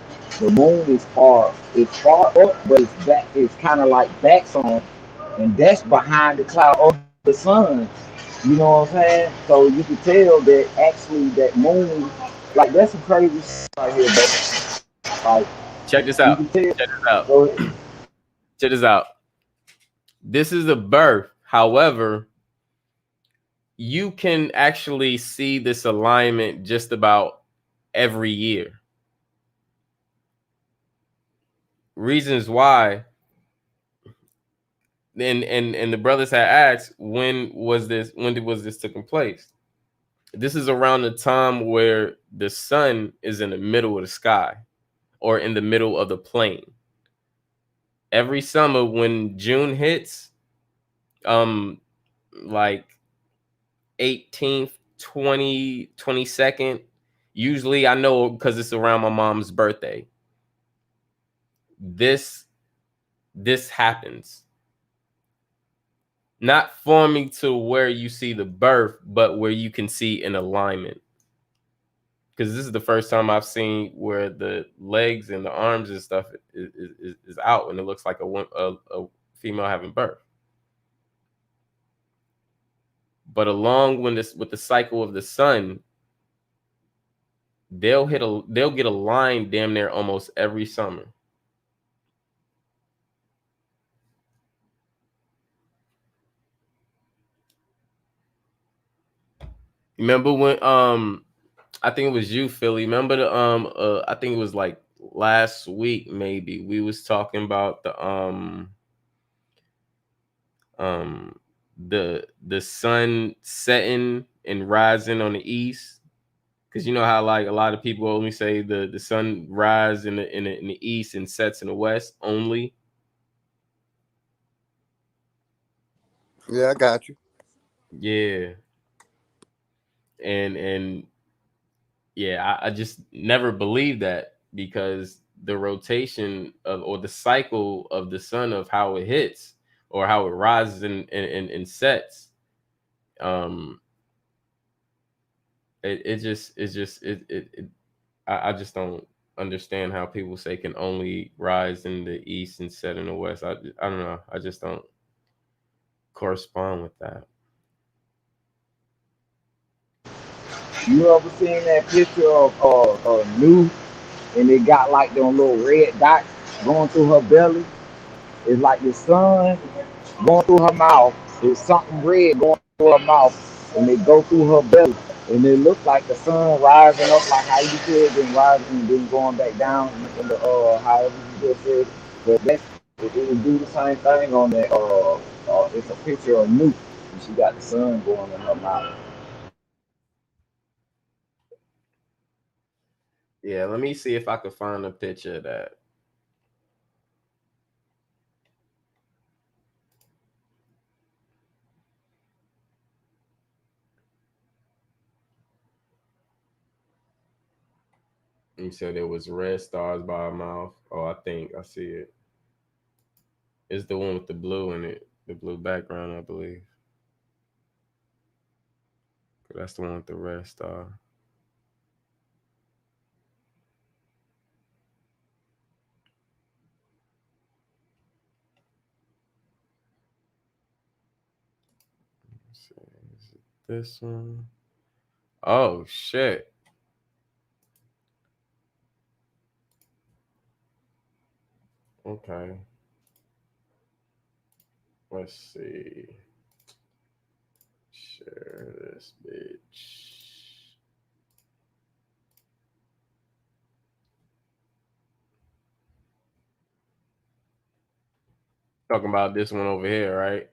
the moon is it's far up, but it's back, it's kind of like backs on, and that's behind the cloud of the sun. You know what I'm saying? So you can tell that actually that moon, like that's some crazy shit right here, but like Check this you out. can tell. Check this out. So Check this out. This is a birth. However, you can actually see this alignment just about every year. Reasons why, and the brothers had asked, when was this taking place? This is around the time where the sun is in the middle of the sky or in the middle of the plane. Every summer when June hits, um like 18th, 22nd, usually I know because it's around my mom's birthday. This this happens. Not forming to where you see the birth, but where you can see an alignment. Because this is the first time I've seen where the legs and the arms and stuff is out, and it looks like a female having birth. But along with the cycle of the sun, they'll get a line damn near almost every summer. Remember when I think it was you, Philly. Remember the I think it was like last week maybe we was talking about um the sun setting and rising on the east, because you know how like a lot of people only say the sun rise in the east and sets in the west only. Yeah, I got you. Yeah, and yeah, I just never believed that, because the rotation of, or the cycle of the sun, of how it hits or how it rises and sets, um it just it's just it I just don't understand how people say can only rise in the east and set in the west. I don't know, I just don't correspond with that. You ever seen that picture of New, and it got like them little red dots going through her belly? It's like the sun going through her mouth. There's something red going through her mouth, and they go through her belly, and it looks like the sun rising up, like how you said, then rising and then going back down in the however you just said. But it will do the same thing on that. It's a picture of Nuke, and she got the sun going in her mouth. Yeah, let me see if I can find a picture of that. You said there was red stars by her mouth. Oh, I think I see it. It's the one with the blue in it, the blue background, I believe. That's the one with the red star. Let's see, is it this one? Oh shit. Okay. Let's see. Share this bitch. Talking about this one over here, right?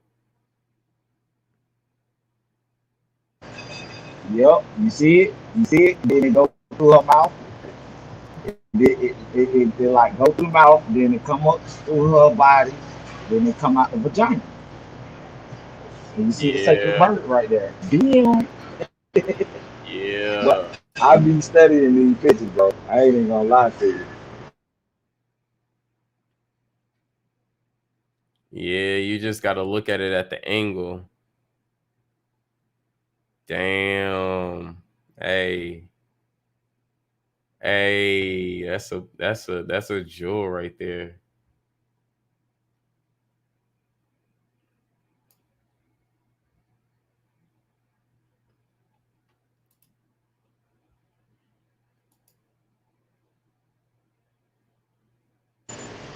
Yep, you see it? You see it? Then it go through her mouth. It like go through the mouth, then it come up through her body, then it come out the vagina. And you see the sacred Yeah. bird right there. Damn. But Yeah. I be studying these pictures, bro. I ain't even gonna lie to you. Yeah, you just got to look at it at the angle. Damn. Hey. Hey, that's a jewel right there.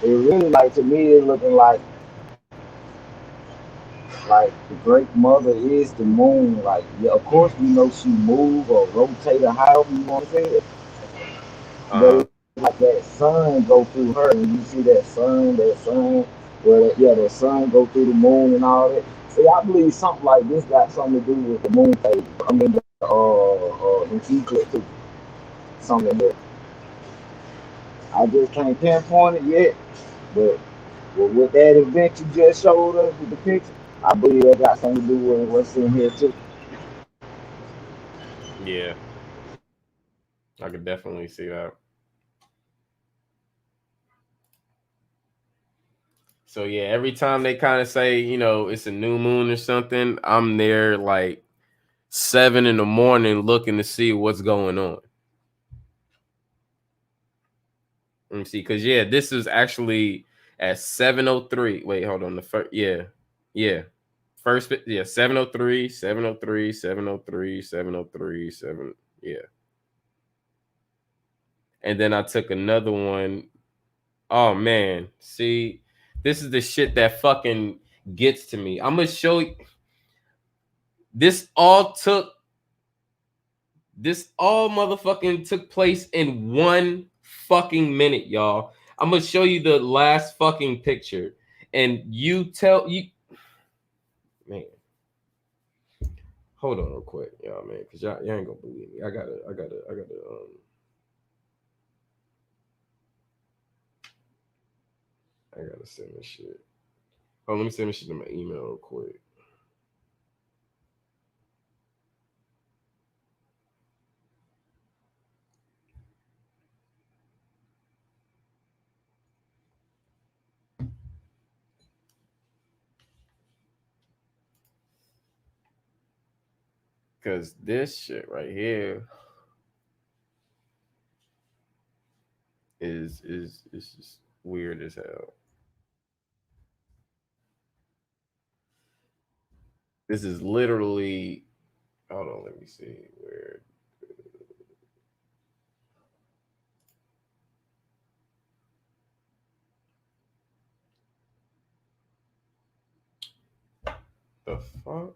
It really like to me it's looking like like the great mother is the moon. Like, yeah, of course we know she move or rotate or however you want to say it, but Uh-huh. it's like that sun go through her, and you see that sun, well, yeah, that sun go through the moon and all that. See, I believe something like this got something to do with the moon phase. I mean, the eclipse too. Something that I just can't pinpoint it yet, but with that event you just showed us with the picture, I believe that got something to do with what's in here too. Yeah, I could definitely see that. So yeah, every time they kind of say, it's a new moon or something, I'm there like 7 in the morning looking to see what's going on. Let me see, because yeah, this is actually at 7:03. Wait, hold on. The first, yeah. First, yeah, 7:03, 7:03, 7:03, 7:03, 7. Yeah. And then I took another one. Oh man, see, this is the shit that fucking gets to me. I'm gonna show you. This all took. This all motherfucking took place in 1 fucking minute, y'all. I'm gonna show you the last fucking picture, and you tell you, man. Hold on real quick, y'all, man, because y'all ain't gonna believe me. I gotta send this shit. Oh, let me send this shit to my email real quick. Cause this shit right here is just weird as hell. This is literally. Hold on, let me see where the fuck.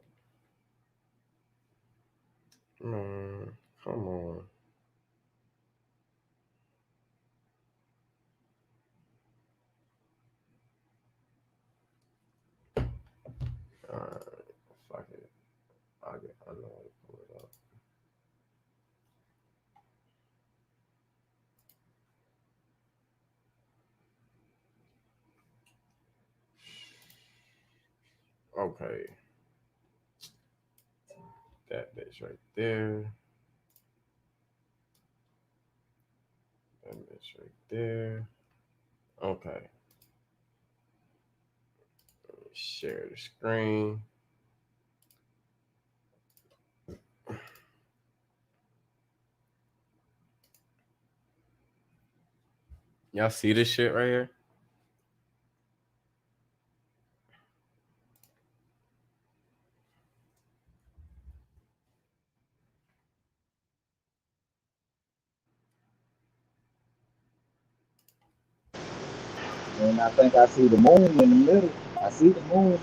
Man, come on. All right, fuck it. I know how to pull it up. Okay, that bitch right there. That bitch right there. Okay, share the screen. Y'all see this shit right here? And I think I see the moon in the middle. I see the moon.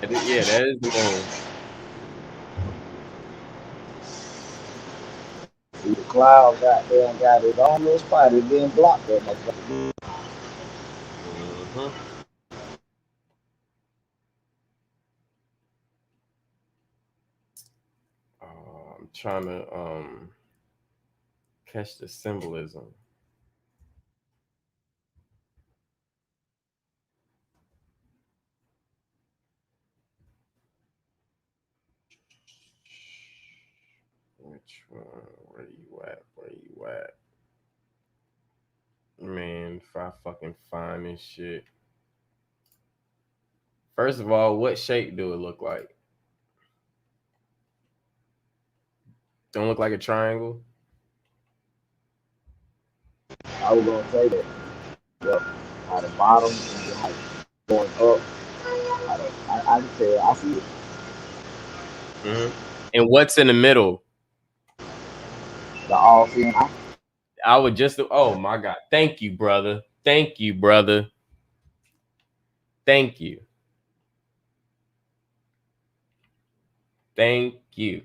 Yeah, that is the moon. See the cloud got there and got it on little spot. It didn't block that much. Mm-hmm. I'm trying to catch the symbolism. Which one? Where you at? Where you at? Man, if I fucking find this shit. First of all, what shape do it look like? Don't look like a triangle? I was gonna say that. Yep. At the bottom and then like going up. I just said I see it. Mm-hmm. And what's in the middle? The all seeing eye. I would just, oh my God. Thank you, brother. Thank you, brother. Thank you. Thank you.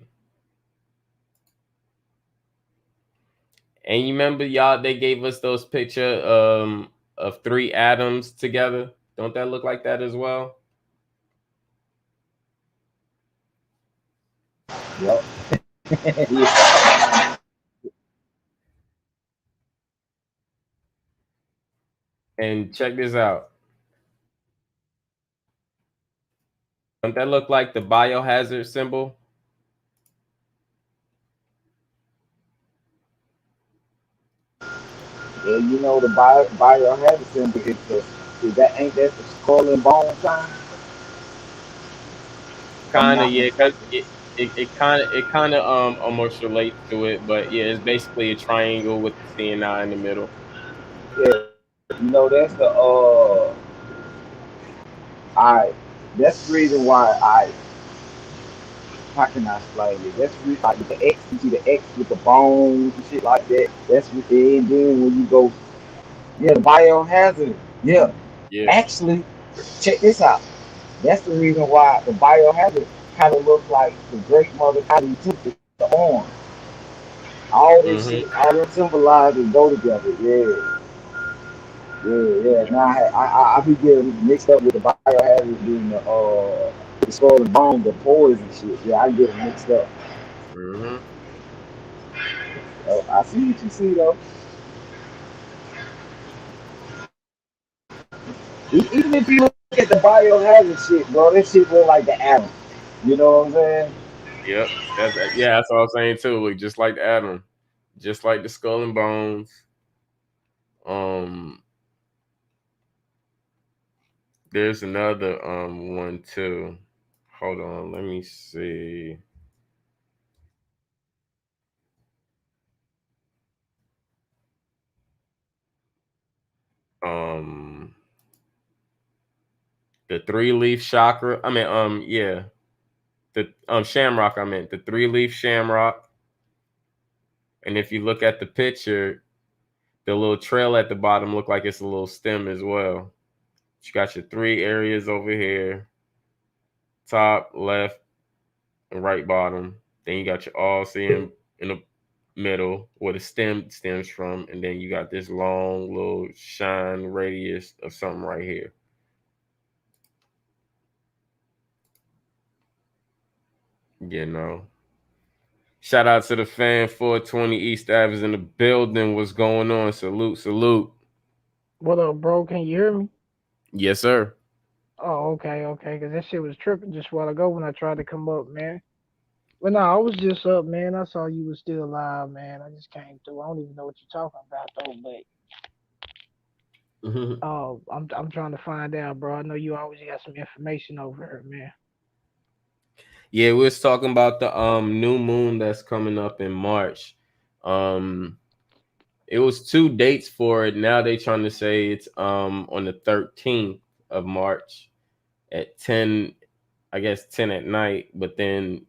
And you remember y'all they gave us those picture of three atoms together. Don't that look like that as well? Yep. And check this out. Don't that look like the biohazard symbol? Yeah, you know the biohazard symbol is that ain't that the skull and bone sign? If I'm Kind of, not yeah, because mistaken. it kind of almost relates to it, but yeah, it's basically a triangle with the CNI in the middle. Yeah, you know that's the I that's the reason why I how can I explain it? That's the reason, like with the X, you see the X with the bones and shit like that. That's what they and then when you go, yeah, the biohazard. Yeah. Yeah. Actually, check this out. That's the reason why the biohazard kind of looks like the great mother kind of took the arm. All this shit, Mm-hmm. all them symbolize and go together. Yeah, yeah. Yeah. Now I be getting mixed up with the biohazard being the skull and bone, the poison shit. Yeah, I get them mixed up. Mm-hmm. I see what you see though. Even if you look at the biohazard shit, bro, that shit look like the atom. You know what I'm saying? Yep. That's what I was saying too. Look, just like the atom, just like the skull and bones. Um, there's another one too. Hold on, let me see. Um, the three leaf chakra. I mean, yeah, the shamrock. I meant the three leaf shamrock. And if you look at the picture, the little trail at the bottom look like it's a little stem as well. You got your three areas over here: top, left, and right bottom. Then you got your all seeing in the middle where the stem stems from, and then you got this long little shine radius of something right here. You know. Shout out to the fan 420 East Ave is in the building. What's going on? Salute, salute. What up, bro? Can you hear me? Yes, sir. Oh, okay, okay. Cause that shit was tripping just a while ago when I tried to come up, man. But no, I was just up, man. I saw you was still alive, man. I just came through. I don't even know what you're talking about though, but I'm trying to find out, bro. I know you always got some information over here, man. Yeah, we was talking about the new moon that's coming up in March. Um it was two dates for it. Now they trying to say it's on the 13th of March at 10, I guess 10 at night, but then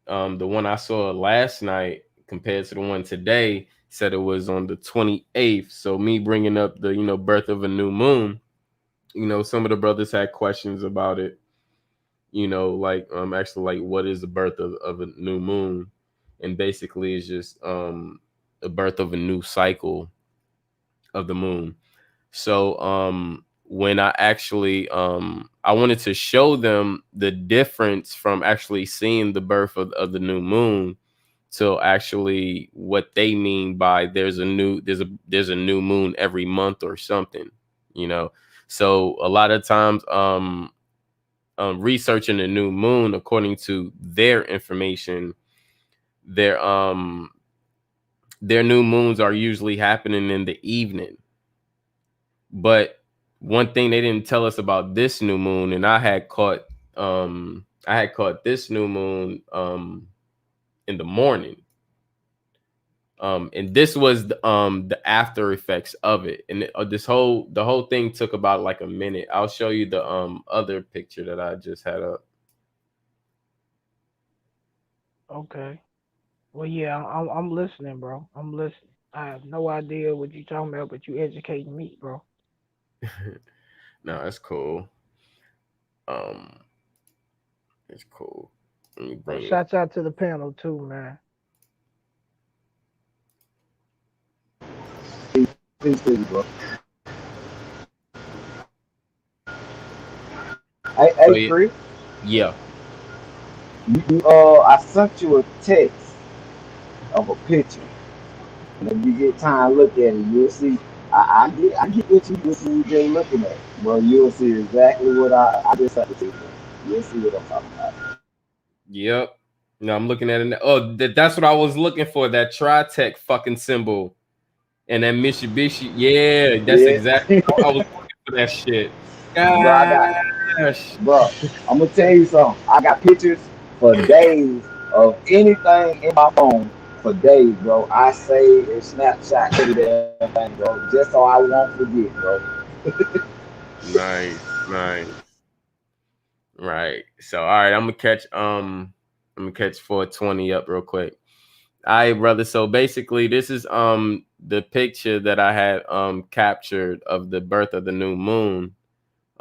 the one I saw last night compared to the one today said it was on the 28th. So me bringing up the, birth of a new moon, some of the brothers had questions about it, like actually like what is the birth of a new moon? And basically it's just the birth of a new cycle of the moon. So when I actually I wanted to show them the difference from actually seeing the birth of the new moon to actually what they mean by there's a new moon every month or something, you know. So a lot of times researching the new moon according to their information, their their new moons are usually happening in the evening. But one thing they didn't tell us about this new moon, and I had caught this new moon in the morning. And this was the after effects of it. And the whole thing took about like a minute. I'll show you the other picture that I just had up. Okay. Well, yeah, I'm listening, bro. I'm listening. I have no idea what you talking about, but you educating me, bro. No, that's cool. Um, it's cool. Let me Well, bring it. shouts out to the panel too, man. Peace to you, bro. Hey, So yeah, Chris, yeah, I sent you a text of a picture. And if you get time, to look at it. You'll see. I get what you been looking at, bro. You'll see exactly what I just sent it to you. You'll see what I'm talking about. yep. No, I'm looking at it. Now. Oh, that's what I was looking for. That Tritech fucking symbol and that Mitsubishi. Yeah, that's Yeah, exactly. I was looking for that shit. bro. I got, Gosh. bro. I'm gonna tell you something. I got pictures for days of anything in my phone for days, bro. I save and snapshot every damn thing, bro, just so I won't forget, bro. Nice, nice. Right. So all right, I'm gonna catch 420 up real quick. All right, brother. So basically this is the picture that I had captured of the birth of the new moon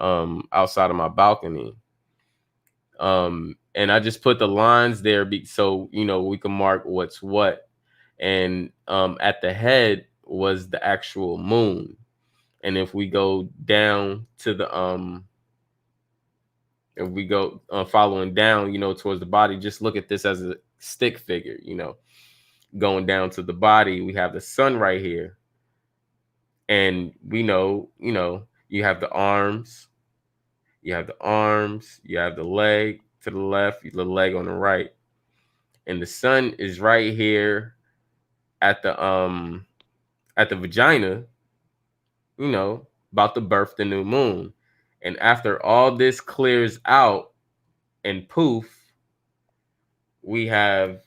outside of my balcony. And I just put the lines there so you know we can mark what's what. And at the head was the actual moon. And if we go down to the if we go following down, you know, towards the body, just look at this as a stick figure, you know, going down to the body, we have the sun right here. And we know, you know, you have the arms, you have the leg to the left, the leg on the right. And the sun is right here at the vagina, you know, about to birth the new moon. And after all this clears out and poof, we have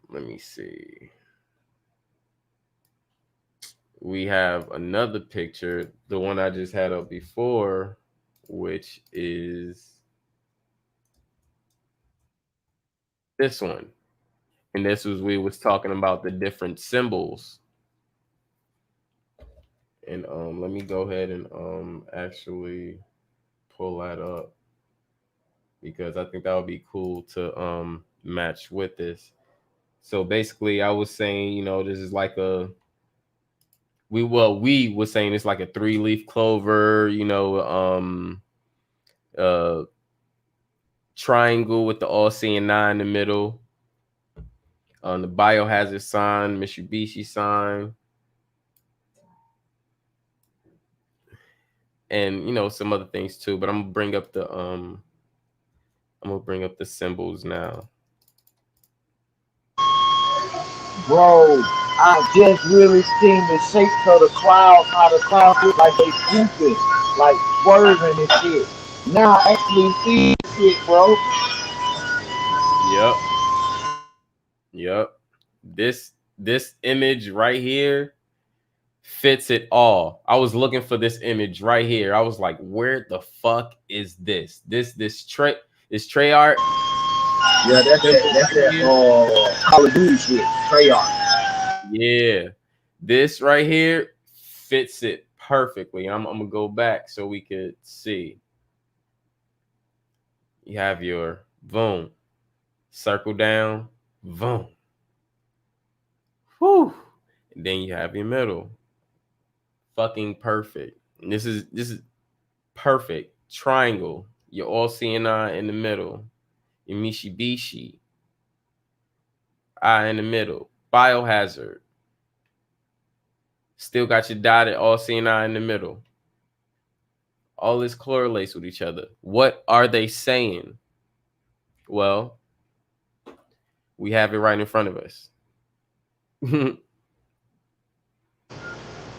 let me see. We have another picture, the one I just had up before, which is this one. And this was we was talking about the different symbols. And let me go ahead and actually pull that up because I think that would be cool to match with this. So basically I was saying, you know, this is like a we were saying it's like a three-leaf clover, you know, uh triangle with the all-seeing eye in the middle, the biohazard sign, Mitsubishi sign, and you know some other things too. But I'm gonna bring up the symbols now. Bro, I just really seen the shapes of the clouds, how the clouds look like they swooping, like swerving and shit. Now I actually see shit, bro. Yep, yep. This image right here fits it all. I was looking for this image right here. I was like, where the fuck is this? This tray art Yeah, that's that. symbol That's right that. here. Call of Duty shit. Treyarch. Yeah. This right here fits it perfectly. I'm gonna go back so we could see. You have your boom, circle down, boom, whew. And then you have your middle. Fucking perfect. And this is perfect. Triangle. Your all seeing eye in the middle. Your Mishibishi eye in the middle. Biohazard. Still got your dotted all seeing eye in the middle. All this correlates with each other. What are they saying? Well, we have it right in front of us.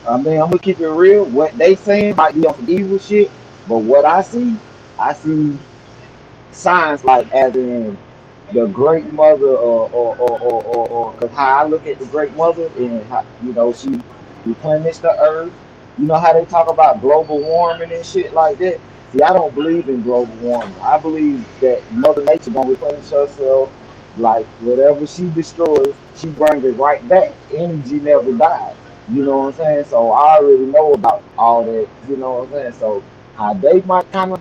I mean, I'm gonna keep it real. What they saying might be on some evil shit, but what I see signs like as in the great mother or cause how I look at the great mother and how, you know, she replenished the earth. You know how they talk about global warming and shit like that. See, I don't believe in global warming. I believe that Mother Nature gonna replenish herself. Like whatever she destroys, she brings it right back. Energy never dies. You know what I'm saying? So I already know about all that. You know what I'm saying? So how they might kind of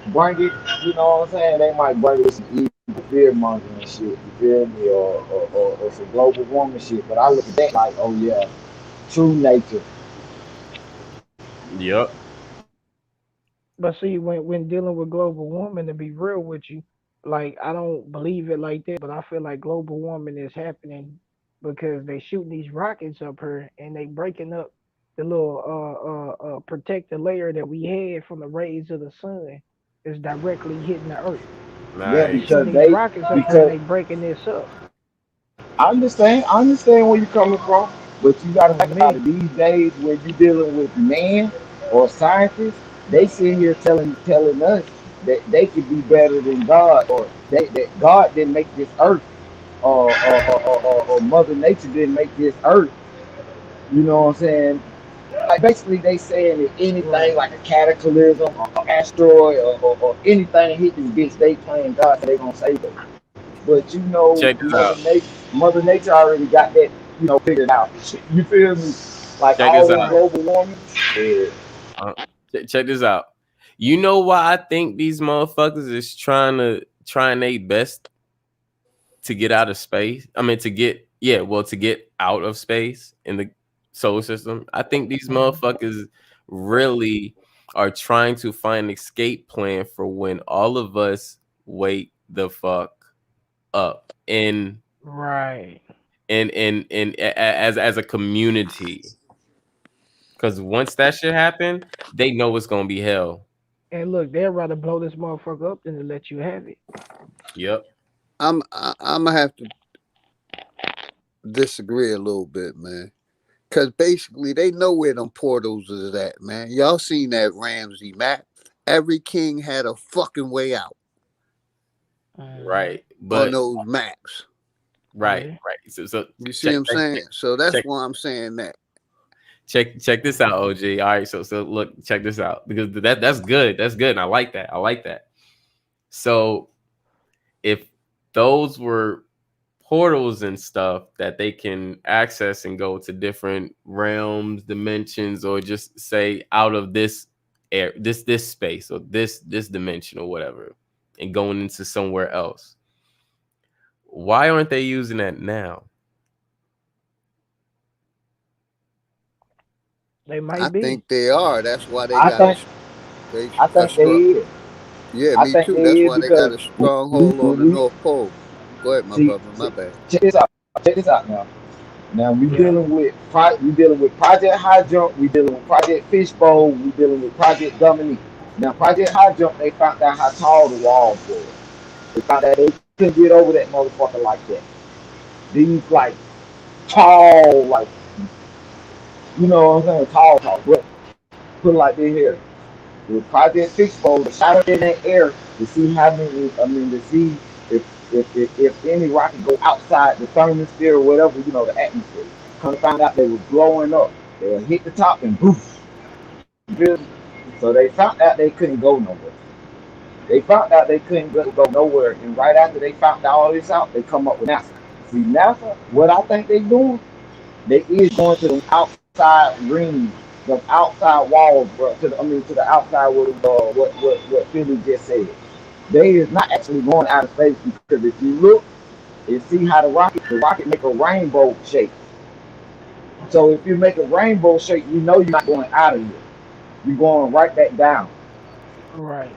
bring it, you know what I'm saying? They might bring it some evil fear mongering shit, you feel me? Or some global warming shit. But I look at that like, oh yeah, true nature. Yep. But see, when dealing with global warming, to be real with you, like I don't believe it like that, but I feel like global warming is happening because they shooting these rockets up here and they breaking up the little protective layer that we had from the rays of the sun is directly hitting the earth. Yeah, They shooting Nice. because these they rockets up here and because they breaking this up. I understand where you're coming from, but you gotta You think know about me? it. These days when you're dealing with man or scientists, they sit here telling us that they could be better than God, or that God didn't make this earth, or Mother Nature didn't make this earth. You know what I'm saying? Like basically they saying that anything Right. like a cataclysm or asteroid or anything hit this bitch, they claim God, so they gonna save us. But you know, Check this out. Mother Nature already got that, figured out. You feel me? Like Check all this this out. Right. global warming. Yeah. Uh, check this out. You know why I think these motherfuckers is trying their best to get out of space? I mean, to get out of space in the solar system. I think these Mhm. motherfuckers really are trying to find an escape plan for when all of us wake the fuck up Right. as a community. Because once that shit happen, they know it's gonna be hell. And look, they'd rather blow this motherfucker up than to let you have it. Yep. I'm gonna have to disagree a little bit, man. Cause basically they know where them portals is at, man. Y'all seen that Ramsey map? Every king had a fucking way out Mhm. Right. on But those maps. right, Yeah. right. So You see check what I'm check saying? So that's check why I'm saying that. check this out, OG. All right, so look, check this out because that's good. That's good. And I like that. I like that. So if those were portals and stuff that they can access and go to different realms, dimensions, or just say out of this air, this space or this dimension or whatever, and going into somewhere else. Why aren't they using that now? They I might be. think they are. That's why they I got a think they I a think they strong. is. Yeah, I me think too. they That's is why they got because a when we, stronghold on when the we North Pole. Go ahead, my see, brother. My see bad. check this out. Check this out now. Now Yeah. we dealing with Project High Jump, we dealing with Project Fishbowl, we dealing with Project Dominique. Now Project High Jump, they found out how tall the walls were. They found out they couldn't get over that motherfucker like that. These like tall, like you know what I'm saying, tall. But put it like this here. With Project Fishbowl, they shot up in that air to see how many. I mean, to see if any rocket go outside the thermosphere or whatever, the atmosphere. Come to find out they was blowing up. They'll hit the top and boof. So they found out they couldn't go nowhere. They found out they couldn't go nowhere, and right after they found all this out, they come up with NASA. See, NASA, what I think they doing, they is going to the outside rings, the outside walls, bro. To the outside what Philly just said. They is not actually going out of space because if you look and see how the rocket make a rainbow shape. So if you make a rainbow shape, you know you're not going out of here. You're going right back down. Right.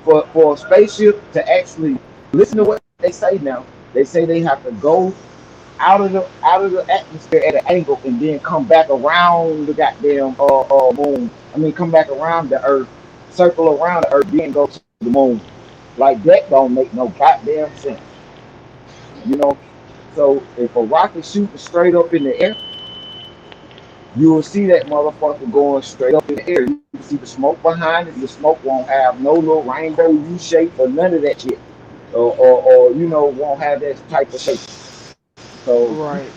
For a spaceship to actually listen to what they say now, they say they have to go out of the atmosphere at an angle and then come back around the goddamn moon. I mean, come back around the Earth, circle around the Earth, then go to the moon. Like that don't make no goddamn sense, you know. So if a rocket shooting straight up in the air, you will see that motherfucker going straight up in the air. You can see the smoke behind it. The smoke won't have no little rainbow U shape or none of that shit, or won't have that type of shape. So Right.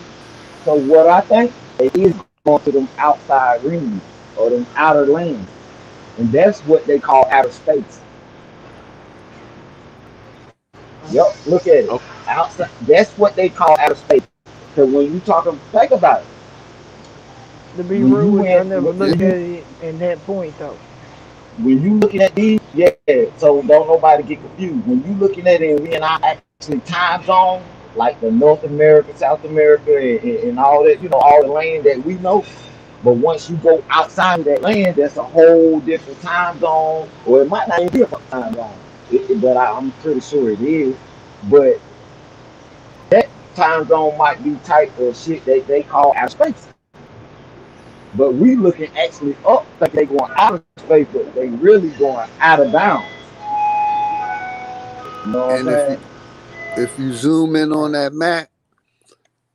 what I think it is going to them outside rings or them outer lanes, and that's what they call outer space. Yep, look at it. Oh, Outside. That's what they call outer space. Because when you talking, think about it. To be When real you with you, I went, never when looked you at it in that point though. when you looking at these, yeah. So don't nobody get confused. When you looking at it, we in our actually time zone, like the North America, South America, and all that. You know, all the land that we know. But once you go outside of that land, that's a whole different time zone, or it might not even be a fucking time zone. But I'm pretty sure it is. But that time zone might be type of shit that they call outer space. But we looking actually up, think they going out of space, but they really going out of bounds. You know what I'm And saying? if you zoom in on that map,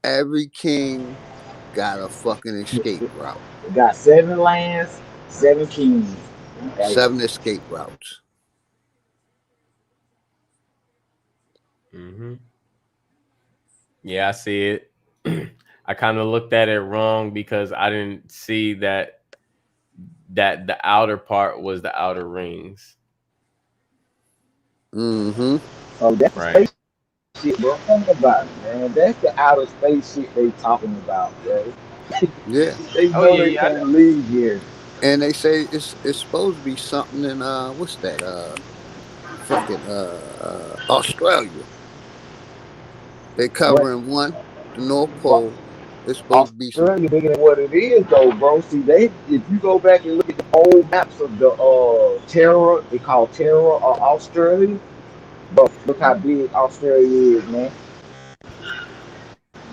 every king got a fucking escape route. It got 7 lands, 7 kings. Hey, 7 escape routes. Mm-hmm. Yeah, I see it. I kind of looked at it wrong because I didn't see that the outer part was the outer rings. Mm-hmm. so that's the Right. space shit, bro. Think about it, man. That's the outer space shit they talking about, bro. Yeah. They Oh know yeah, they yeah. can't leave here. And they say it's supposed to be something in what's that? Fucking Australia. They But covering one, the North but Pole. It's supposed to be some. Australia bigger than what it is, though, bro. See, they if you go back and look at the old maps of the Terra, they call Terra of Australia. But look how big Australia is, man.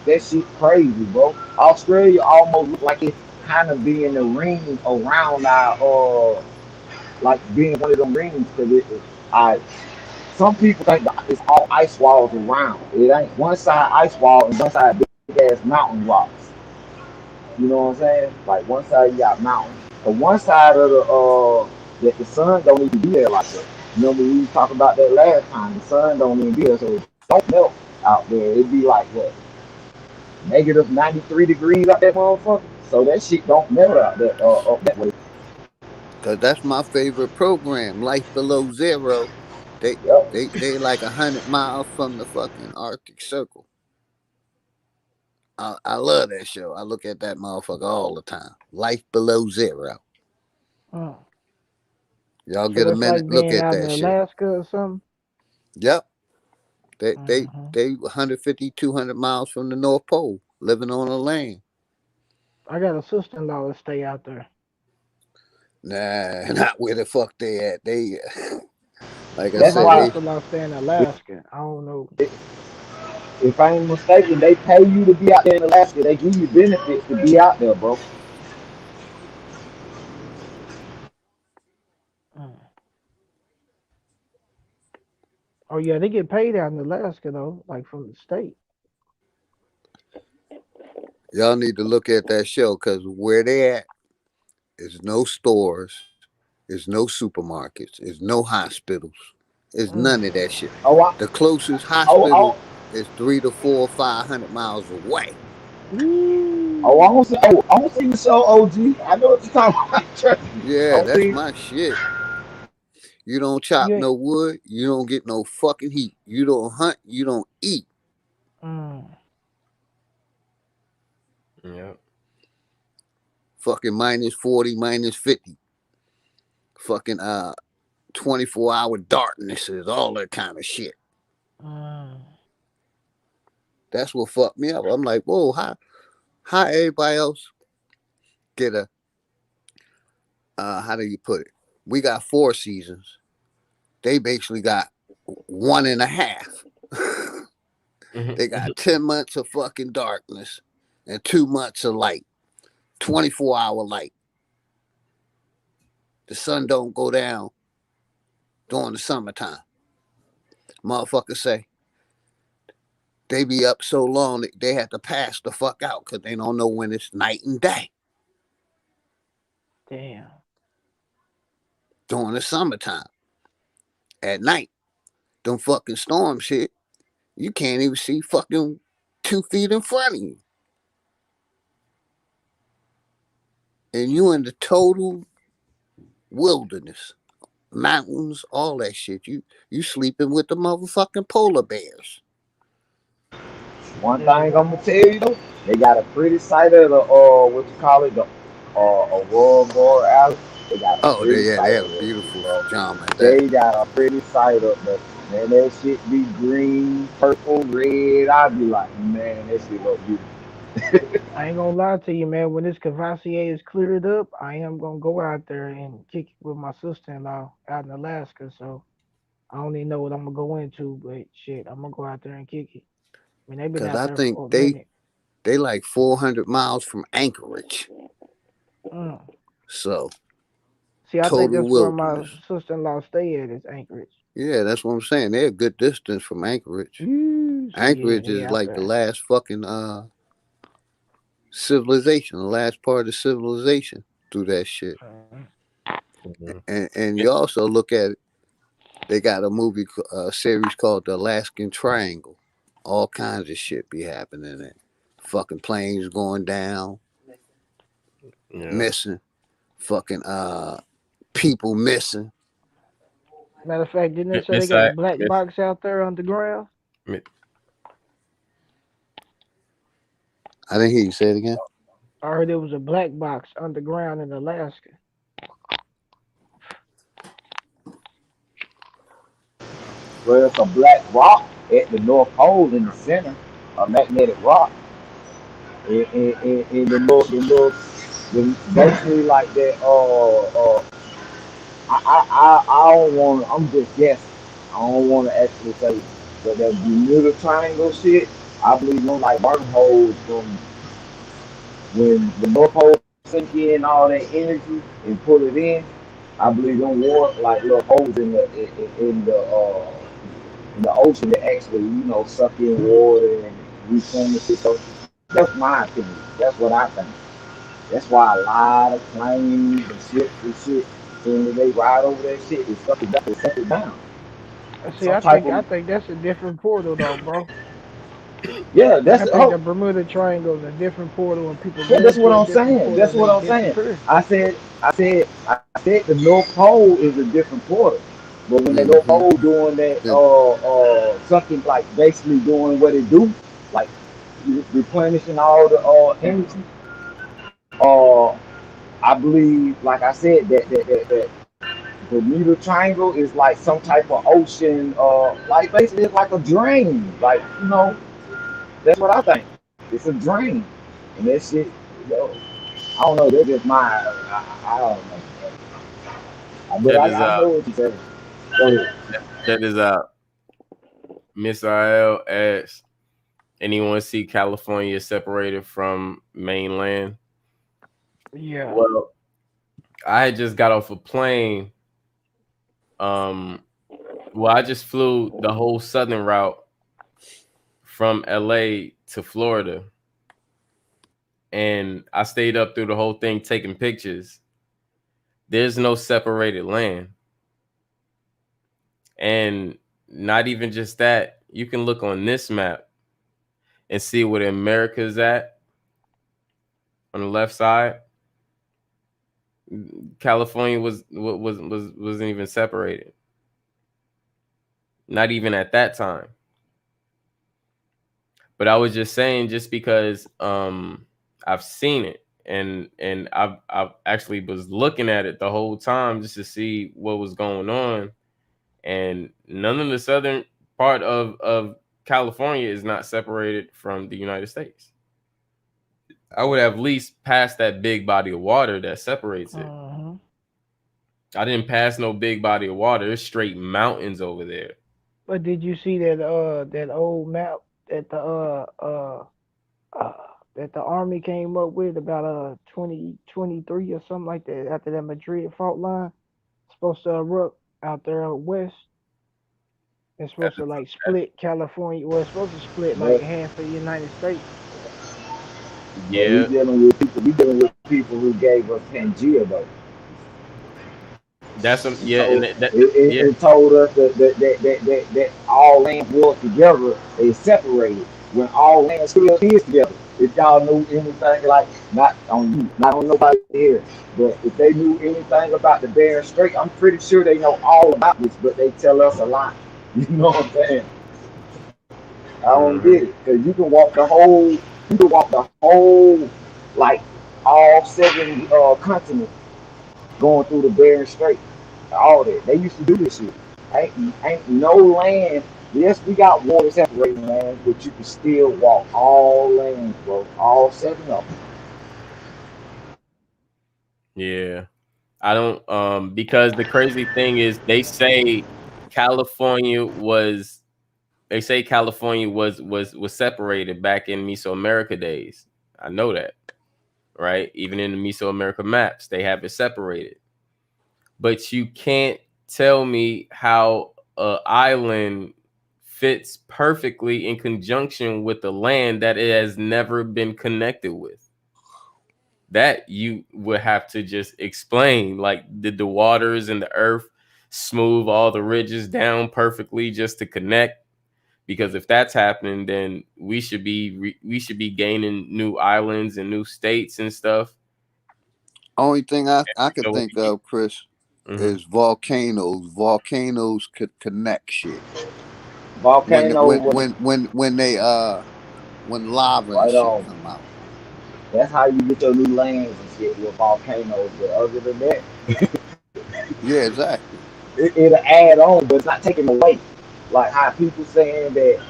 That shit crazy, bro. Australia almost look like it's kind of being the ring around our like being one of them rings because I some people think that it's all ice walls around. It ain't one side ice wall and one side big ass mountain rocks. You know what I'm saying? Like one side you got mountains. But one side of the that the sun don't even be there like that. Remember we was talking about that last time. The sun don't even be there, so it don't melt out there. It'd be like what negative 93 degrees out that motherfucker. So that shit don't melt out that up that way. Cause that's my favorite program, Life Below Zero. They Yep. they like 100 miles from the fucking Arctic Circle. I love that show. I look at that motherfucker all the time. Life Below Zero. Mm. Y'all So get a that's minute, like look being at out in that shit. Alaska or something. Yep. They they Hmm. they 150, 200 miles from the North Pole, living on the land. I got a sister-in-law that stay out there. Nah, not where the fuck they at. They like I No, That's my said, why they sister-in-law stay in Alaska. I don't know. if I ain't mistaken, they pay you to be out there in Alaska. They give you benefits to be out there, bro. Mm. Oh yeah, they get paid out in Alaska though, like from the state. y'all need to look at that show because where they at is no stores, is no supermarkets, is no hospitals, is none Mm. of that shit. Oh, I, The closest oh, hospital oh, is 3 to 4, 500 miles away. I Ooh. want to see. Oh, I want to see the show. OG. I know what you're talking about. Trust me. I Yeah, want to that's see. my shit. You don't chop You ain't. no wood, you don't get no fucking heat. You don't hunt, you don't eat. Mm. Yep. Fucking minus 40, minus 50. Fucking 24-hour darknesses, all that kind of shit. Mm. That's what fucked me up. I'm like, whoa, how everybody else get a how do you put it? We got 4 seasons. They basically got one and a half. They got 10 months of fucking darkness and 2 months of light. 24-hour light. The sun don't go down during the summertime. Motherfuckers say they be up so long that they have to pass the fuck out because they don't know when it's night and day Damn. during the summertime. At night, them fucking storms hit. You can't even see fucking 2 feet in front of you. And you in the total wilderness. Mountains, all that shit. You sleeping with the motherfucking polar bears. One thing Yeah. I'm gonna tell you though, they got a pretty sight of the what you call it, the Aurora Borealis. They got a Oh, pretty yeah, they sight have a up there, beautiful bro. John at that. They got a pretty sight up there. Man, that shit be green, purple, red. I'd be like, man, that shit look beautiful. I ain't gonna lie to you, man. When this Cavassier is cleared up, I am gonna go out there and kick it with my sister-in-law out in Alaska. So I don't even know what I'm gonna go into, but shit, I'm gonna go out there and kick it. I mean, they've been Because out I there think for a minute. they like 400 miles from Anchorage. Mm. So, See, I think total that's where my wilderness. sister-in-law stay at is Anchorage. Yeah, that's what I'm saying. They're a good distance from Anchorage. Ooh, so yeah, Anchorage they is out like the there. last fucking civilization, the last part of civilization through that shit. Mhm. Mhm. And you also look at it, they got a movie series called The Alaskan Triangle. All kinds of shit be happening there. Fucking planes going down, Yeah. missing, fucking people missing. Matter of fact, didn't they say they Miss got a I black miss, box out there underground? mi- I didn't hear you say it again. I heard there was a black box underground in Alaska. Well, it's a black rock at the North Pole in the center, a magnetic rock. In basically like that. I don't want. I'm just guessing. I don't want to actually say, but that Bermuda Triangle shit. I believe them like wormholes from when the North Pole sink in all that energy and pull it in. I believe them warp like little holes in the ocean that actually suck in water and replenish it. So that's my opinion. That's what I think. That's why a lot of planes and ships and shit, soon as they ride over that shit, it's suck it down. See, Some type I of think that's a different portal though, bro. yeah. Like I That's think the Bermuda Triangle is a different portal, and people yeah, go that's what into a I'm different saying. portal That's and what they I'm saying. disappear. I said the North Pole is a different portal. But when the North Mm-hmm. Pole doing that, The, something like basically doing what it do, like replenishing all the energy, uh, I believe, like I said, that Bermuda Triangle is like some type of ocean, like basically it's like a drain. Like, that's what I think. It's a drain. And that shit, you know, I don't know, that's just my, I don't know. But check this I out. know what you're saying. Go ahead. Check this out. Miss IL asks, anyone see California separated from mainland? Yeah, Well, I had just got off a plane. Um, well, I just flew the whole southern route from LA to Florida, and I stayed up through the whole thing taking pictures. There's no separated land, and not even just that. You can look on this map and see where America's at on the left side. California wasn't even separated. Not even at that time. But I was just saying, just because I've seen it, and I've actually was looking at it the whole time just to see what was going on, and none of the southern part of California is not separated from the United States. I would have at least passed that big body of water that separates it. hmm I didn't pass no big body of water. There's straight mountains over there. but did you see that that old map that uh that the army came up with about 2023 or something like that after that Madrid fault line supposed to erupt out there out west? It's At supposed the, to like split California. Well, it's supposed to split like But, half of the United States. but we yeah, dealing with people who gave us Pangea though. that's what, It yeah, told and that it, yeah, it told us that all lands was together, they separated. When all lands still is together. If y'all knew anything like not on nobody here, but if they knew anything about the Bering Strait, I'm pretty sure they know all about this, but they tell us a lot. You know what I'm saying? I don't hmm get it. Cause you can walk the whole like all seven continents going through the Bering Strait, all that. They used to do this shit. Ain't no land. Yes, we got water separating land, but you can still walk all lanes, bro. All seven of them. Yeah. I don't because the crazy thing is California was California was separated back in Mesoamerica days. I know that, right? Even in the Mesoamerica maps, they have it separated. But you can't tell me how a island fits perfectly in conjunction with the land that it has never been connected with. That you would have to just explain. Like, did the waters and the earth smooth all the ridges down perfectly just to connect? Because if that's happening, then we should be gaining new islands and new states and stuff. Only thing I could So what think we of, Chris, mm-hmm. is volcanoes. Volcanoes could connect shit Volcano was when lava and right shit on. come out. That's how you get your new lands and shit with volcanoes. But other than that, Yeah, exactly. it'll add on, but it's not taking away. Like how people saying that,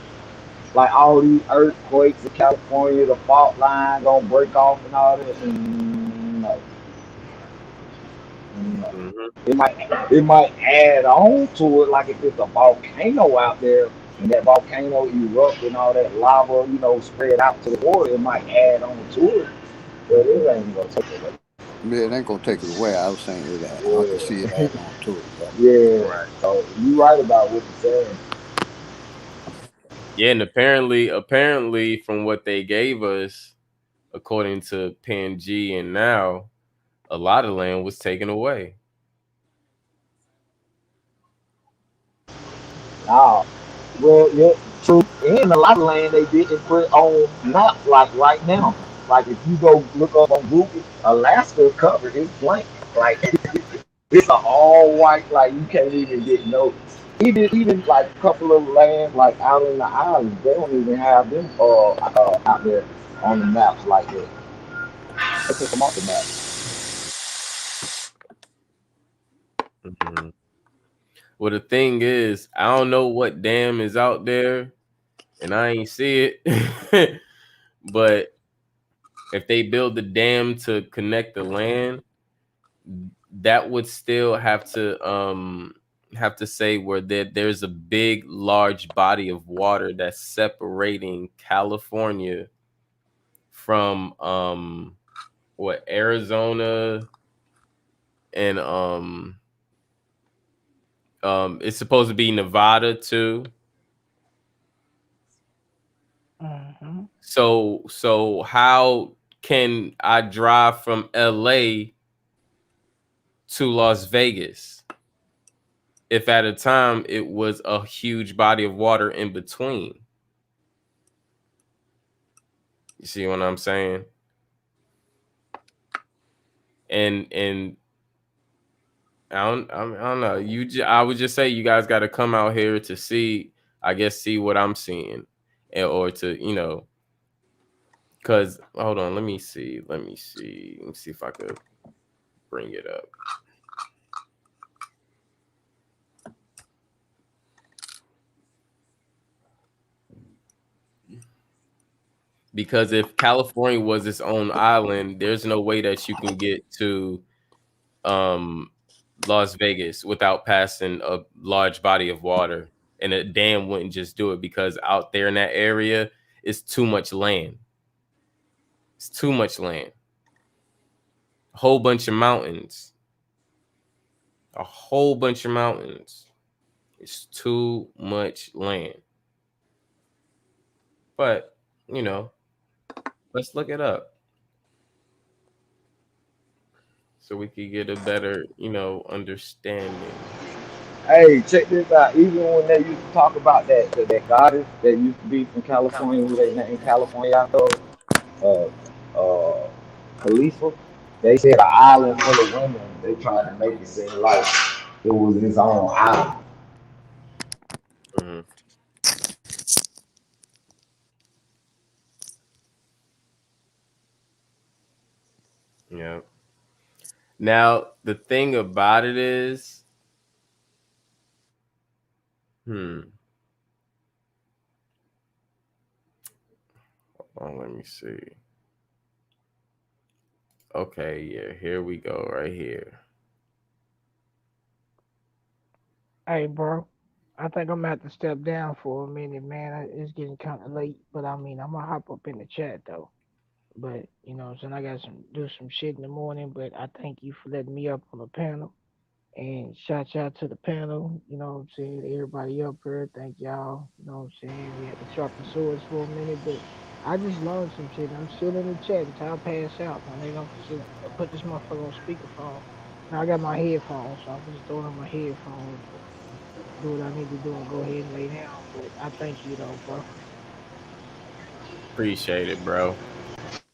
like all these earthquakes in California, the fault line gonna break off and all that. No, no. Mm-hmm. It might add on to it, like if it's a volcano out there and that volcano erupt and all that lava, spread out to the water, it might add on to it, but it ain't gonna take it away. Yeah, it ain't gonna take it away. I was saying it. I could see it Yeah, adding on to it. Yeah. yeah. Right. So you right about what you're saying. Yeah, and apparently, from what they gave us, according to PNG and now, a lot of land was taken away. Nah, well, yeah, true. And a lot of land they didn't put on maps like right now. Like if you go look up on Google, Alaska covered, it's blank. Like it's an all white, like you can't even get noticed. Even like a couple of lands like out in the islands, they don't even have them out there on the maps like that. They took them off the map. Mhm. Well, the thing is, I don't know what dam is out there, and I ain't see it. But if they build the dam to connect the land, that would still have to say where there's a big, large body of water that's separating California from what Arizona and it's supposed to be Nevada too. Mm-hmm. So how can I drive from LA to Las Vegas if at a time it was a huge body of water in between? You see what I'm saying? And I don't know. I would just say you guys got to come out here to see, I guess, see what I'm seeing, or to because hold on, let me see if I could bring it up. Because if California was its own island, there's no way that you can get to um Las Vegas without passing a large body of water. And a dam wouldn't just do it because out there in that area is too much land. It's too much land. A whole bunch of mountains. A whole bunch of mountains. It's too much land. But, you know, let's look it up so we could get a better, understanding. Hey, check this out. Even when they used to talk about that goddess that used to be from California, who they named California after, uh, uh, Khalifa, they said an island full of women. They tried to make it seem like it was its own island. Mhm. Yeah. Now the thing about it is, let me see. Okay, yeah, here we go, right here. Hey, bro. I think I'm gonna have to step down for a minute, man. It's getting kind of late, but I mean, I'm gonna hop up in the chat though. But so I got some do some shit in the morning. But I thank you for letting me up on the panel. And shout out to the panel, what I'm saying? Everybody up here, thank y'all. You know what I'm saying? We had to sharpen swords for a minute, but I just learned some shit. I'm still in the chat until I pass out. My nigga, I'm just put this motherfucker on speakerphone. Now I got my headphones, so I'm just throwing on my headphones and do what I need to do and go ahead and lay down. But I thank you though, bro. Appreciate it, bro.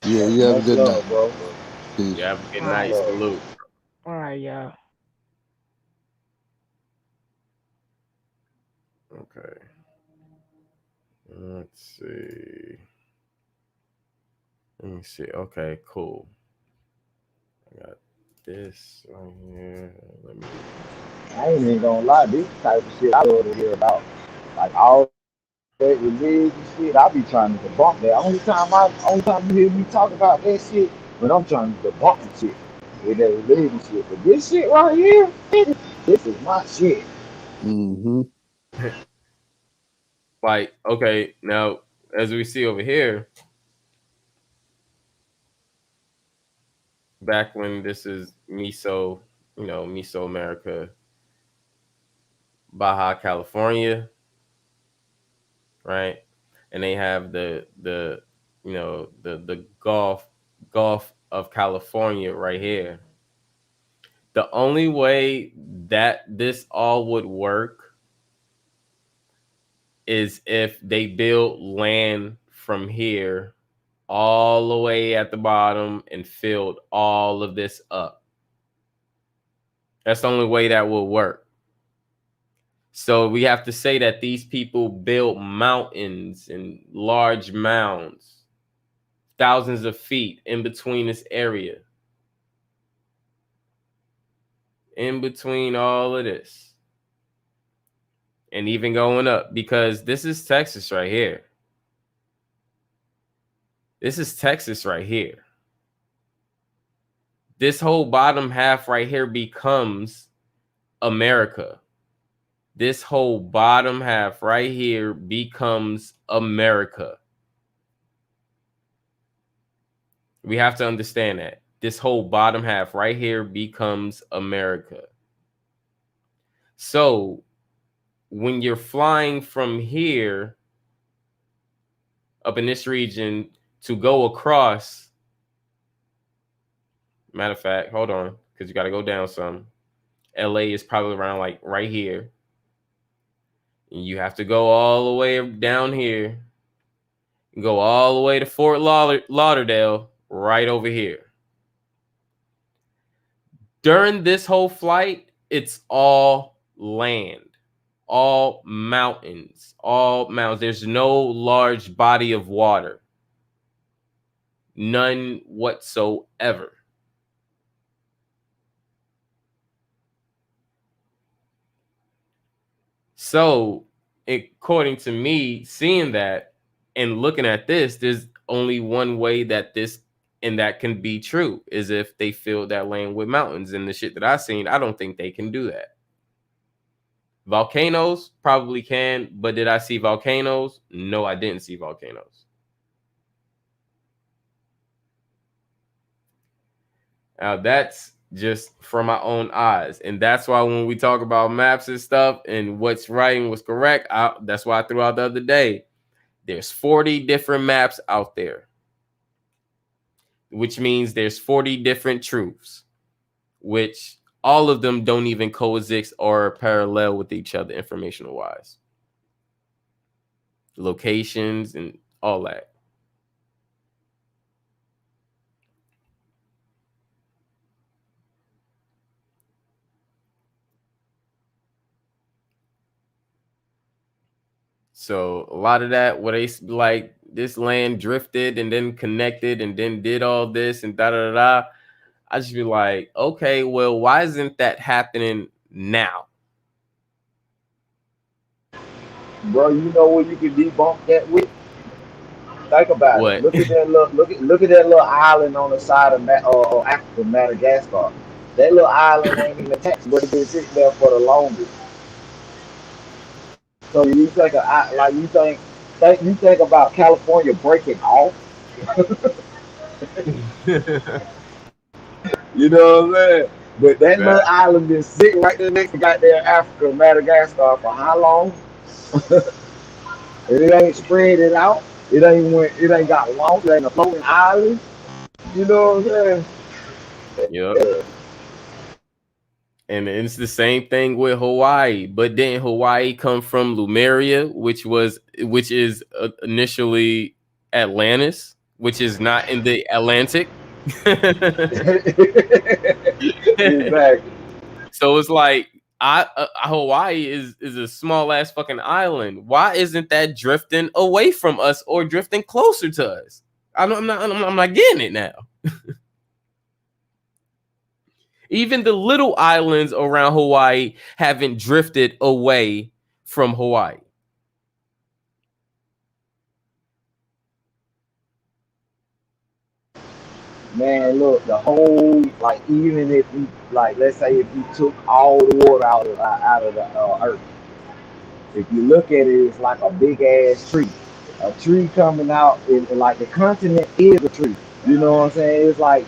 Yeah, you have a Much good night. love, bro. You Peace. have a good All Much night. right, love. Salute. all right, y'all. Okay. Let's see. Let me see. Okay, cool. I got this right here. Let me. I ain't even gonna lie, this type of shit I love to hear about. Like all that religion shit, I be trying to debunk that. Only time you hear me talk about that shit when I'm trying to debunk the shit with that religion shit. But this shit right here, this is my shit. Mm-hmm. Like, okay, now as we see over here, back when this is Mesoamerica, Baja California, right? And they have the Gulf of California right here. The only way that this all would work is if they build land from here all the way at the bottom and filled all of this up. That's the only way that will work. So we have to say that these people built mountains and large mounds, thousands of feet in between this area, in between all of this, and even going up, because this is Texas right here. This is Texas right here. This whole bottom half right here becomes America. This whole bottom half right here becomes America. We have to understand that. This whole bottom half right here becomes America. So when you're flying from here up in this region to go across, matter of fact, hold on, because you got to go down some. LA is probably around like right here. And you have to go all the way down here and go all the way to Fort Lauderdale right over here. During this whole flight, it's all land, all mountains, all mountains. There's no large body of water, none whatsoever. So, according to me, seeing that and looking at this, there's only one way that this and that can be true is if they fill that land with mountains. And the shit that I've seen, I don't think they can do that. Volcanoes probably can, but did I see volcanoes? No, I didn't see volcanoes. Now that's just from my own eyes, and that's why when we talk about maps and stuff and what's right and what's correct, that's why I threw out the other day. There's 40 different maps out there, which means there's 40 different truths, which all of them don't even coexist or parallel with each other informational wise. Locations and all that. So a lot of that, where they like this land drifted and then connected and then did all this and da da da. I just be like, okay, well, why isn't that happening now? Bro, you know what you can debunk that with? Think about it. What? Look at that little look at that little island on the side of Africa, Madagascar. That little island ain't even attached, but it's been sitting there for the longest. So you think like you think about California breaking off. You know what I'm saying? But that little Fact. island been sitting right there next to goddamn Africa, Madagascar for how long? And it ain't spread it out. It ain't got long. It ain't a floating island. You know what I'm saying? Yep. And it's the same thing with Hawaii, but then Hawaii come from Lemuria, which is initially Atlantis, which is not in the Atlantic. Exactly. So it's like Hawaii is a small ass fucking island. Why isn't that drifting away from us or drifting closer to us? I'm not getting it now. Even the little islands around Hawaii haven't drifted away from Hawaii. Man, look, the whole like even if you like, let's say if you took all the water out of the earth, if you look at it, it's like a big ass tree. A tree coming out, like the continent is a tree. You know what I'm saying? It's like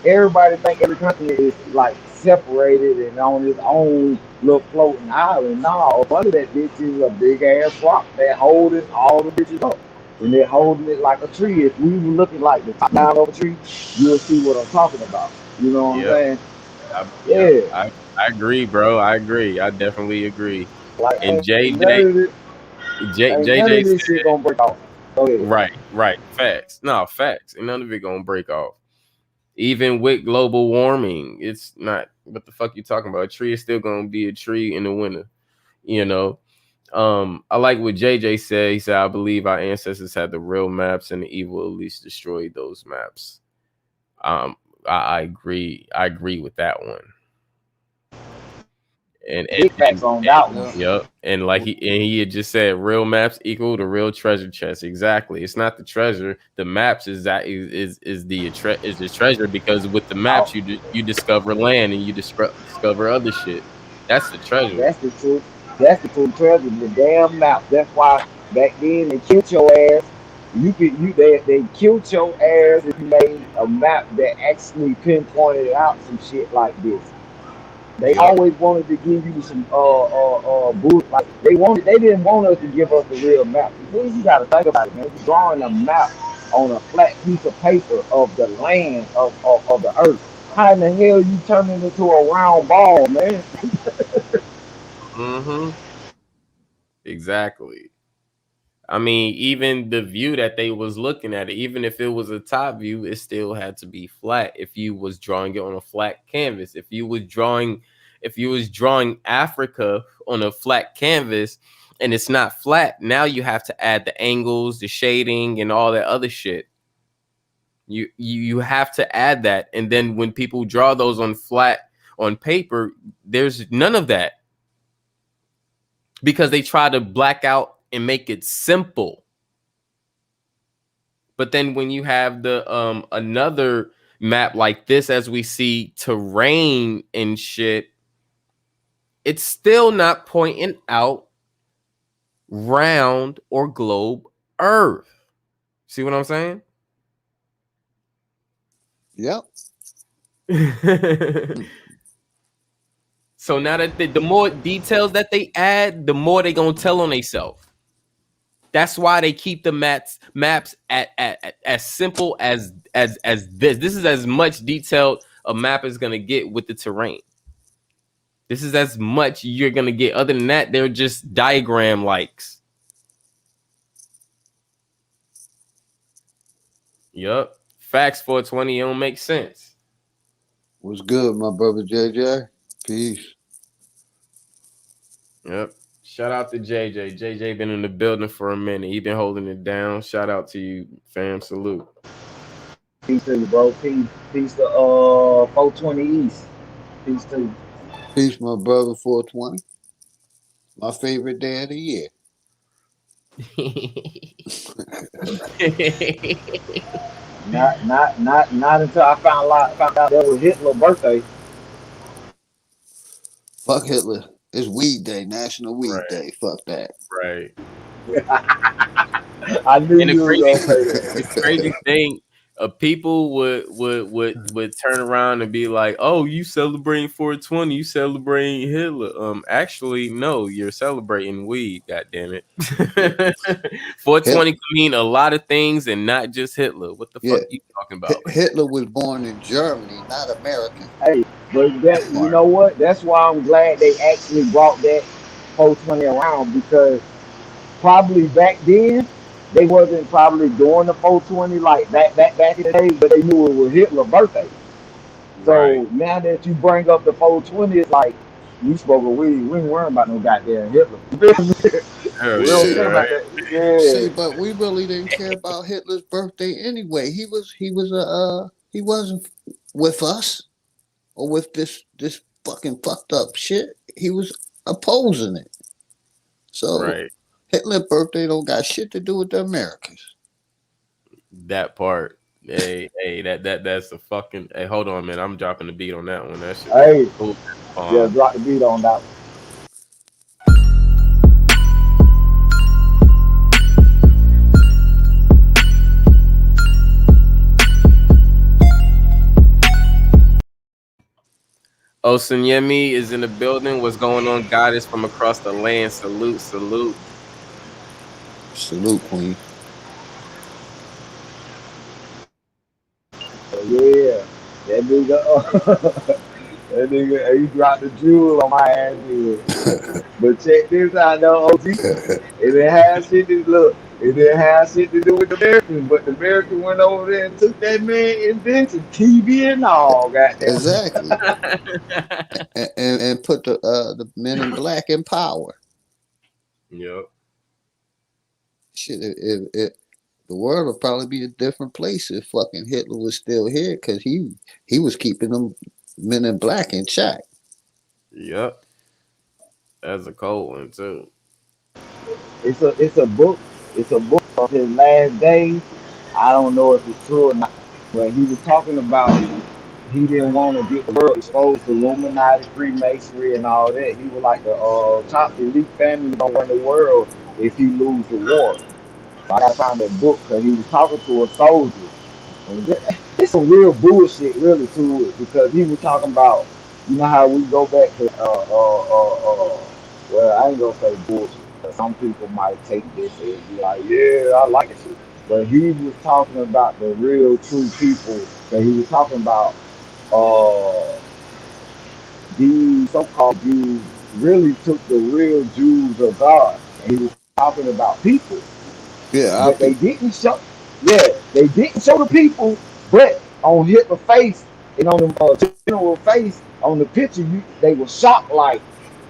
everybody think every continent is like separated and on its own little floating island. No, under that bitch is a big ass rock that holding all the bitches up. And they're holding it like a tree. If we were looking like the top down of a tree, you'll see what I'm talking about. You know what I'm Yep. saying? Yep. Yeah. I agree, bro. I agree. I definitely agree. Like And ain't none of this, ain't none JJ of this shit gonna break off. Go ahead. right. Facts. No, facts. And none of it gonna break off. Even with global warming, it's not what the fuck you talking about. A tree is still gonna be a tree in the winter, you know. I like what JJ said. He said, I believe our ancestors had the real maps and the evil at least destroyed those maps. Um, I agree. I agree with that one. And Big facts on that one. Yeah. yep. And like he had just said, real maps equal to real treasure chest. Exactly. It's not the treasure. The maps is the treasure, because with the maps you discover land and you discover other shit. That's the treasure. That's the truth. That's the true treasure. The damn map. That's why back then they killed your ass. They killed your ass if you made a map that actually pinpointed out some shit like this. They Yep. always wanted to give you some boost. Like they didn't want us to give us the real map. You gotta think about it, man. You're drawing a map on a flat piece of paper of the land of the earth. How in the hell you turn it into a round ball, man? Mm-hmm. Exactly. I mean, even the view that they was looking at it, even if it was a top view, it still had to be flat. If you was drawing it on a flat canvas, if you was drawing Africa on a flat canvas and it's not flat, now you have to add the angles, the shading, and all that other shit. You have to add that, and then when people draw those on paper, there's none of that because they try to black out and make it simple. But then when you have the another map like this, as we see terrain and shit, it's still not pointing out round or globe Earth. See what I'm saying? Yep. So now that the more details that they add, the more they gonna tell on themselves. That's why they keep the maps at as simple as this. This is as much detailed a map is gonna get with the terrain. This is as much you're gonna get. Other than that, they're just diagram likes. Yup. Facts 420 don't make sense. What's good, my brother JJ? Peace. Yep. Shout out to JJ. JJ been in the building for a minute. He been holding it down. Shout out to you, fam. Salute. Peace to you, bro. Peace to 420 East. Peace to you. Peace, my brother. 420. My favorite day of the year. Not until I found out that was Hitler's birthday. Fuck Hitler. It's Weed Day, National Weed Right, Day. Fuck that. right. I knew And the you was crazy, gonna say that. the crazy thing, people would turn around and be like, "Oh, you celebrating 420? You celebrating Hitler?" Actually, no, you're celebrating weed. God damn it. Yeah. 420 Hit, can mean a lot of things and not just Hitler. What the yeah. fuck you talking about, man? Hitler was born in Germany, not America. Hey, but That that you part. know what? That's why I'm glad they actually brought that 420 around because probably back then they wasn't probably doing the 420 like back in the day, but they knew it was Hitler's birthday. Right. So now that you bring up the 420, it's like we spoke of weed. We ain't worrying about no goddamn Hitler. Hell We don't yeah, See, care right. about that. see, Yeah. but we really didn't care about Hitler's birthday anyway. He wasn't with us or with this fucking fucked up shit. He was opposing it. So Right. Hitler's birthday don't got shit to do with the Americans. That part. Hey, that's a fucking. Hey, hold on, man. I'm dropping the beat on that one. That shit was Hey, cool. yeah, drop the beat on that. Osunyemi is in the building. What's going on, goddess from across the land? Salute, salute. Salute, Queen. Yeah, that nigga, that nigga, he dropped the jewel on my ass, dude. But check this out, though, OG. It didn't have shit to look. It didn't have shit to do with the Americans, but the Americans went over there and took that man invention, TV and all, goddamn. Exactly. And put the men in black in power. Yep, Shit, the world would probably be a different place if fucking Hitler was still here because he was keeping them men in black in check. yep. That's a cold one too. It's a book. It's a book of his last days. I don't know if it's true or not, but he was talking about he didn't want to get the world exposed to Illuminati, Freemasonry, and all that. He was like the top elite family gonna run the world if he lose the war. So I gotta find that book because he was talking to a soldier. And it's some real bullshit really to it because he was talking about you know how we go back to well I ain't gonna say bullshit. Some people might take this and be like, yeah, I like it. But he was talking about the real true people that he was talking about uh these so-called Jews really took the real Jews of God. And he was talking about people. Yeah, our But they people. didn't show yeah, they didn't show the people, but on Hitler's face and on the general face on the picture they were shocked like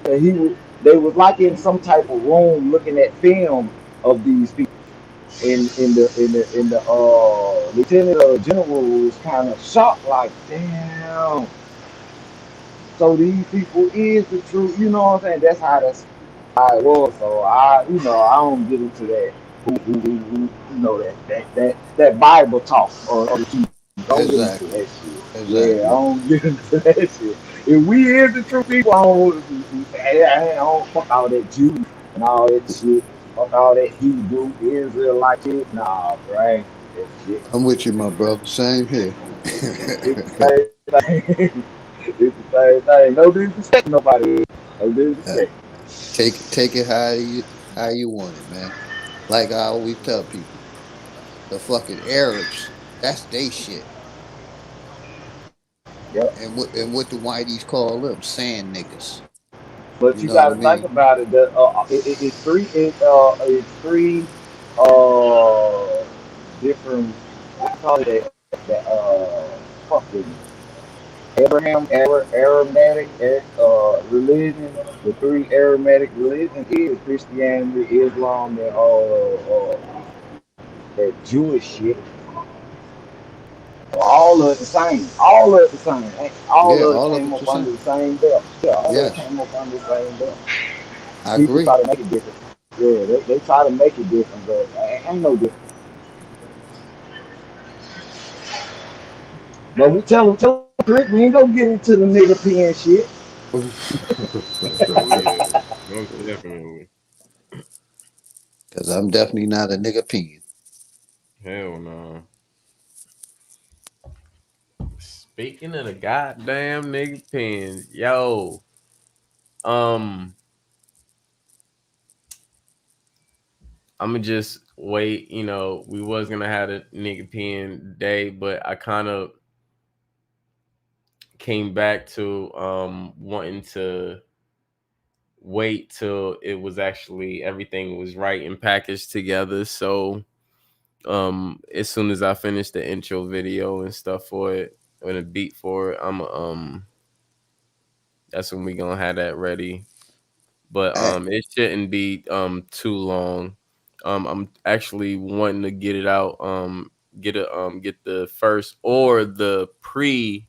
that they was like in some type of room looking at film of these people in the lieutenant or general was kind of shocked like damn so these people is the truth you know what I'm saying that's how it was so I don't get into that that Bible talk or the truth. Don't get into Exactly. that shit. Yeah, I Exactly. don't get into that shit. If we is the true people, I don't fuck all that Jew and all that shit. Fuck all that Hebrew, Israelite shit. Nah, bro, I ain't that shit. I'm with you, my brother. Same here. It's the same thing. It's the same thing. No disrespect to nobody. No disrespect. Take it how you want it, man. Like I always tell people, the fucking Arabs, that's they shit. Yep. And what the whiteys call them, sand niggas. But You you know what I got to think mean? about it. It's three uh different. What you call it? Fucking Aromatic religion. The three aromatic religions is Christianity, Islam, and that Jewish shit. All of it the same. All of it the same. All Yeah, of it all of came it the up under same. the same belt. Yeah, all of it Yes, came up under the same belt. I People agree. try to make it different. Yeah, they try to make it different, but ain't no different. But we tell them, Chris, we ain't gonna get into the nigga peeing shit. Oh yeah, most definitely. Because I'm definitely not a nigga peon. Hell no. Speaking of the goddamn nigga pins, yo, um, I'ma just wait. You know, we was gonna have a nigga pin day, but I kind of came back to wanting to wait till it was actually everything was right and packaged together. So as soon as I finish the intro video and stuff for it and a beat for it, I'm that's when we gonna have that ready. But Eh, it shouldn't be too long. I'm actually wanting to get it out, get the first or the pre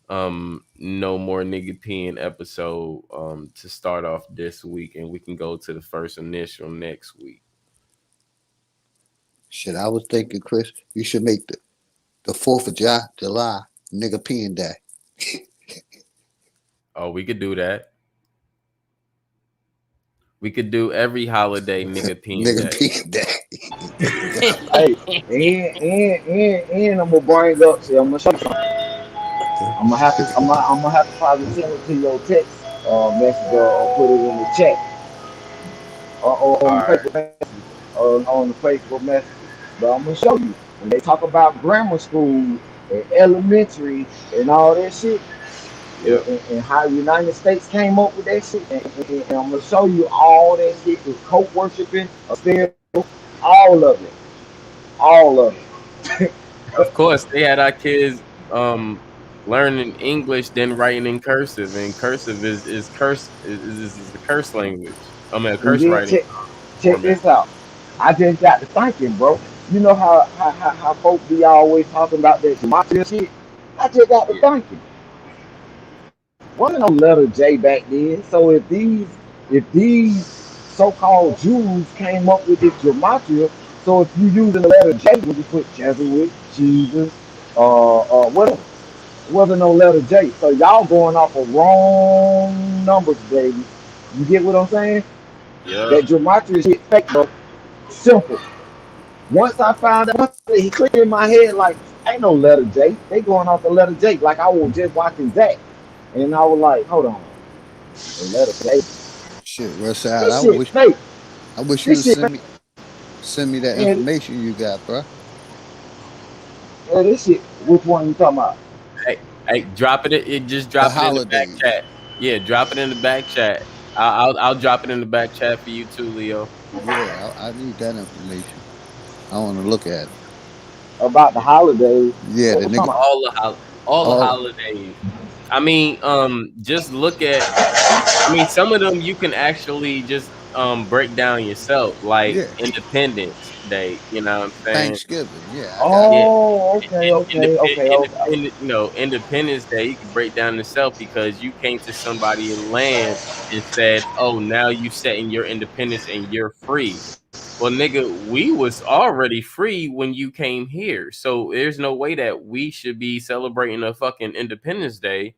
no more nigga peeing episode to start off this week, and we can go to the first initial next week. shit, I was thinking, Chris, you should make the 4th of July nigga peon day. Oh, we could do that. We could do every holiday nigga peeing Nigga day. peon day. There you go. Hey, and I'm gonna bring up. See, I'm gonna show you something. I'm gonna have to probably send it to your text message or put it in the chat or All on the right. Facebook message on the Facebook message. But I'm gonna show you when they talk about grammar school and elementary and all that shit, Yep. and how the United States came up with that shit. And I'm gonna show you all that shit is coke worshiping, a stereo, all of it, all of it. Of course, they had our kids um learning English, then writing in cursive, and cursive is curse is the curse language. I mean, a And curse then writing check format. this out. I just got to thinking, bro. You know how folks be always talking about that gematria shit? I just got to Yeah. thinking. Wasn't no letter J back then. So if these so-called Jews came up with this gematria, so if you using the letter J, would you put Jesuit, Jesus, whatever? Wasn't no letter J. So y'all going off of wrong numbers, baby. You get what I'm saying? Yep. That gematria shit fake, bro. Simple. Once I found out, he cleared in my head like, ain't no letter J. They going off the letter J. Like I was just watching Zach. And I was like, hold on. The letter J. Shit, Westside, This shit fake. I wish you This would shit fake. send me that And information you got, bro. this shit, which one you talking about? Hey, drop it. Just The drop it in the back holidays. chat. Yeah, drop it in the back chat. I'll drop it in the back chat for you too, Leo. Yeah, I need that information. I want to look at it. About the holidays. Yeah, What the we nigga talking about? All the all holidays. I mean, just look at. I mean, some of them you can actually just break down yourself, like yeah. Independence Day. You know what I'm saying? Thanksgiving. Yeah, I got Yeah, Oh, okay, okay, okay, okay. Independence Day, you can break down yourself because you came to somebody in land and said, "Oh, now you setting your independence and you're free." Well, nigga, we was already free when you came here, so there's no way that we should be celebrating a fucking Independence Day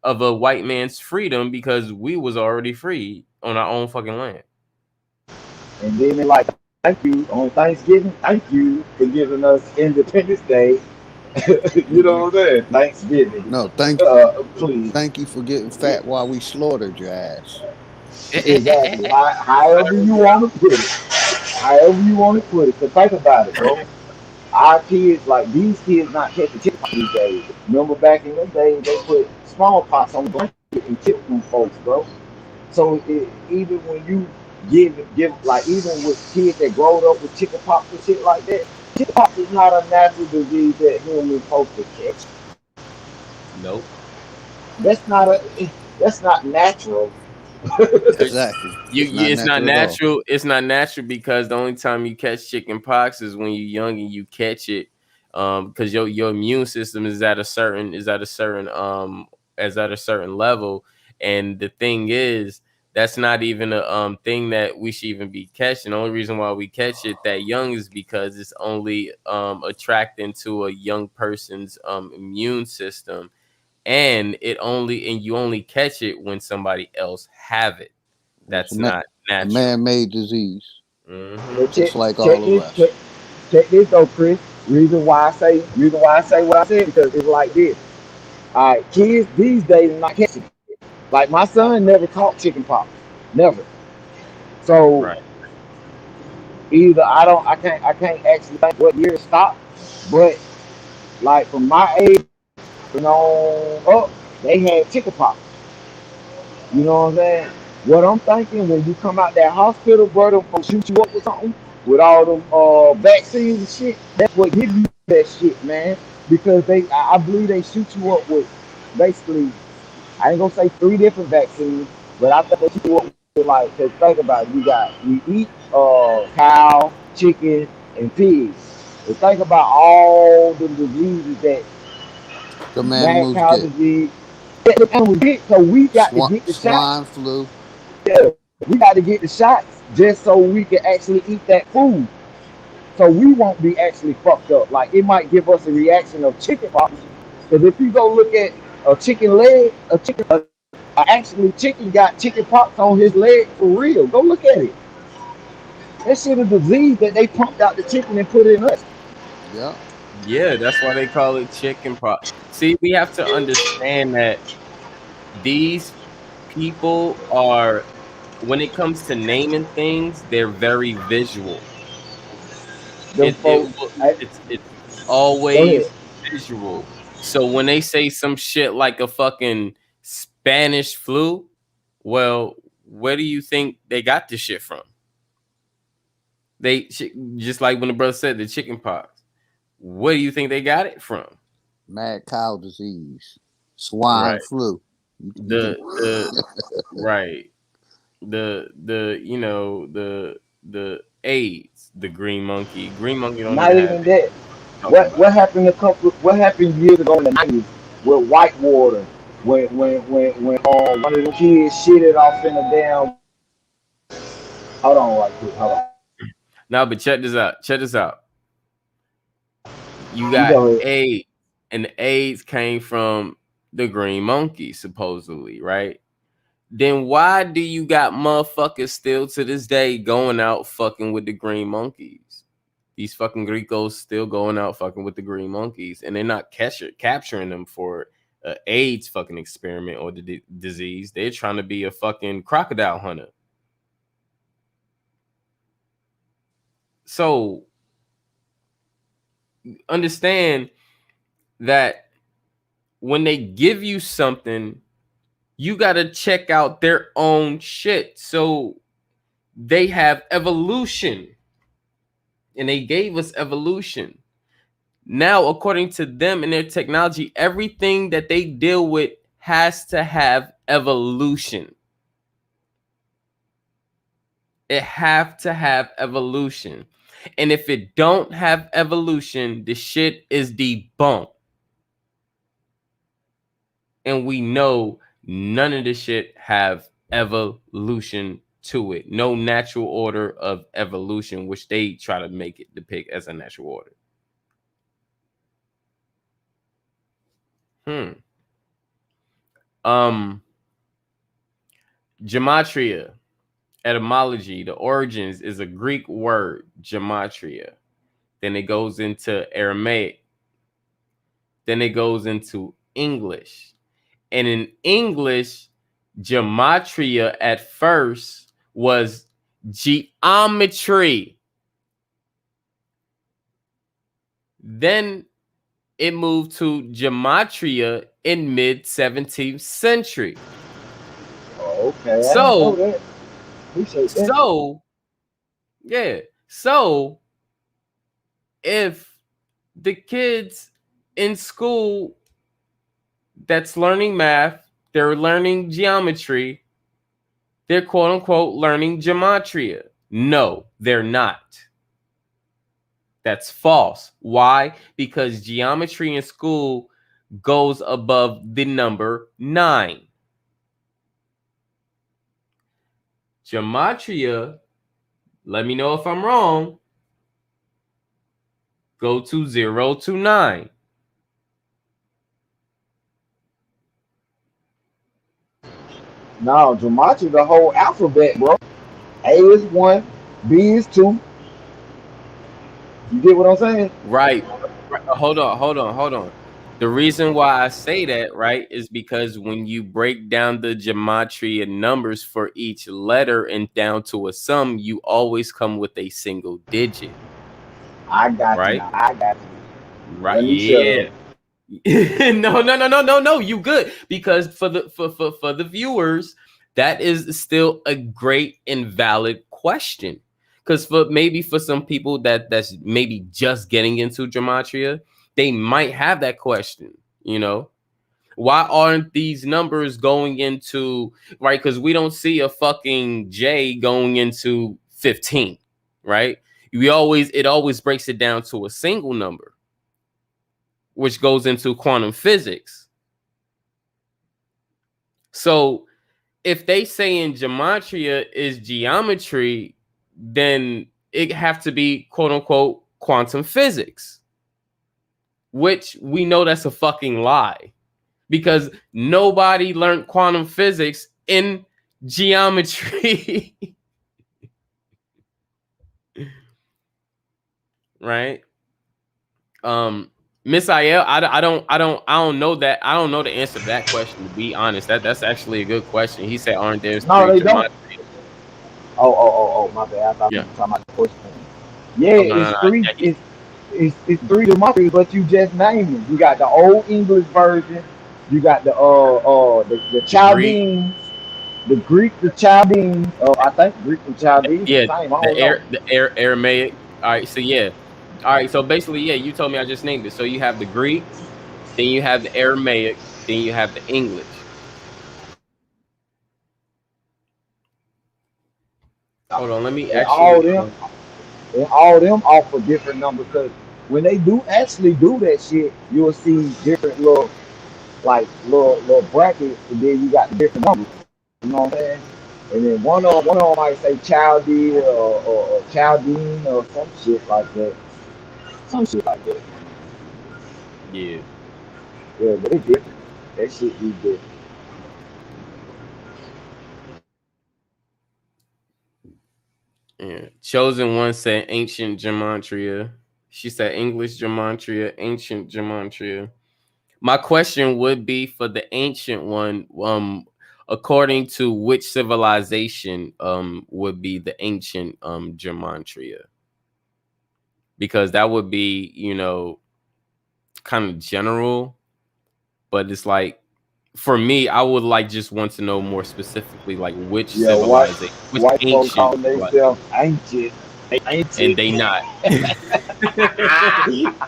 of a white man's freedom because we was already free on our own fucking land. And then they like, thank you on Thanksgiving. Thank you for giving us Independence Day. You know what I'm saying? Thanksgiving. no. Please. Thank you for getting Yeah, fat while we slaughtered your ass. exactly. However you want to put it. However you want to put it. So think about it, bro. Our kids, like these kids, not catching chickenpox these days. Remember back in the day, they put smallpox on the blanket and killed them folks, bro. So even when you give like even with kids that growed up with chickenpox and shit like that, chickenpox is not a natural disease that humans supposed to catch. Nope. That's not a that's not natural. Exactly. It's not It's not natural at all. natural. It's not natural because the only time you catch chicken pox is when you're young and you catch it, because your immune system is at a certain level. And the thing is, that's not even a thing that we should even be catching. The only reason why we catch it that young is because it's only attracting to a young person's immune system, and you only catch it when somebody else have it. It's That's not a natural. man-made disease, Hmm. But just like check all the this, rest. check this though, Chris. Reason why I say what I said because it's like this. All right, kids these days are not catching it. Like my son never caught chicken pox, never. So Right. either I can't actually think what year it stopped, but like from my age and on up, they had chicken pox. You know what I'm saying? What I'm thinking when you come out that hospital, brother, gonna shoot you up with something with all them vaccines and shit. That's what give you that shit, man. Because I believe they shoot you up with basically, I ain't gonna say three different vaccines, but I think they shoot you up with like, cause think about it, you eat cow, chicken, and pigs. And think about all the diseases that The mad animals cow get disease. That the animals get, so we got to get the shot. swine flu. Yeah, we got to get the shots just so we can actually eat that food. So we won't be actually fucked up. Like it might give us a reaction of chicken pox. Because if you go look at a chicken leg, actually chicken got chicken pox on his leg for real. Go look at it. That shit is a disease that they pumped out the chicken and put in us. Yep. Yeah, that's why they call it chicken pox. See, we have to understand that these people are, when it comes to naming things, they're very visual. Them folks, It's go ahead. always visual. So when they say some shit like a fucking Spanish flu, well, where do you think they got this shit from? Just like when the brother said the chicken pox. Where do you think they got it from? Mad cow disease, swine Right. flu. You can The right. The AIDS, the green monkey. Green monkey don't Not even have even it. that. Talking about. What happened years ago in the 90s with Whitewater when one of the kids shitted off in a damn. Hold on, right quick. Hold on. Now, but check this out. Check this out. You You got go ahead. AIDS, and the AIDS came from the green monkey, supposedly, right? Then why do you got motherfuckers still to this day going out fucking with the green monkeys? These fucking Gricos still going out fucking with the green monkeys, and they're not capturing them for a AIDS fucking experiment or the disease. They're trying to be a fucking crocodile hunter. So understand that when they give you something, you got to check out their own shit. So they have evolution, and they gave us evolution. Now, according to them and their technology, everything that they deal with has to have evolution. It have to have evolution. And if it don't have evolution, the shit is debunked. And we know none of this shit have evolution to it. No natural order of evolution, which they try to make it depict as a natural order. Hmm. Um, Gematria, etymology, the origins is a Greek word, gematria. Then it goes into Aramaic. Then it goes into English. And in English, gematria at first was geometry. Then it moved to gematria in mid 17th century. Oh, okay, I didn't know So, that. Appreciate that. so yeah. So if the kids in school that's learning math, they're learning geometry, they're quote unquote learning gematria. No, they're not. That's false. Why? Because geometry in school goes above the number 9. Gematria, let me know if I'm wrong, go to 0 to 9. No, gematria the whole alphabet, bro. A is 1, B is 2. You get what I'm saying? Right. Hold on. The reason why I say that, right, is because when you break down the gematria numbers for each letter and down to a sum, you always come with a single digit, I got you right? now. I got you. Right. Let me shut Yeah. up. No. You good because for the viewers, that is still a great and valid question. Because for some people that's maybe just getting into gematria, they might have that question. You know, why aren't these numbers going into right? Because we don't see a fucking J going into 15, right? It always breaks it down to a single number, which goes into quantum physics. So if they say in gematria is geometry, then it have to be quote unquote quantum physics, which we know that's a fucking lie because nobody learned quantum physics in geometry. Right? Miss Ayel, I don't know that. I don't know the answer to that question. To be honest, that's actually a good question. He said, "Aren't there No, three they gematria?" don't. Oh, my bad. I thought you Yeah. were talking about the question. Yeah, Oh no. Yeah, it's three gematria, but you just named them. You got the old English version, you got the the Greek. Chaldeans, the Greek, the Chaldeans. I think Greek and Chaldeans the Yeah, same. I don't know. the Aramaic. All right, so yeah. All right, so basically, yeah, you told me I just named it. So you have the Greek, then you have the Aramaic, then you have the English. Hold on, let me And all actually them and all them offer different numbers because when they do actually do that shit, you'll see different little brackets, and then you got the different numbers. You know what I'm saying? And then one of them might say Chaldee or Chaldean or some shit like that. Some shit like that. yeah. Yeah, but it's different. That shit be different. Yeah. Chosen one said ancient gematria. She said English gematria, ancient gematria. My question would be for the ancient one, according to which civilization would be the ancient gematria? Because that would be, kind of general, but it's like for me, I would like just want to know more specifically like which Yeah, white civilization, which white folks ancient calling civilization, themselves ancient. They and ancient. they not.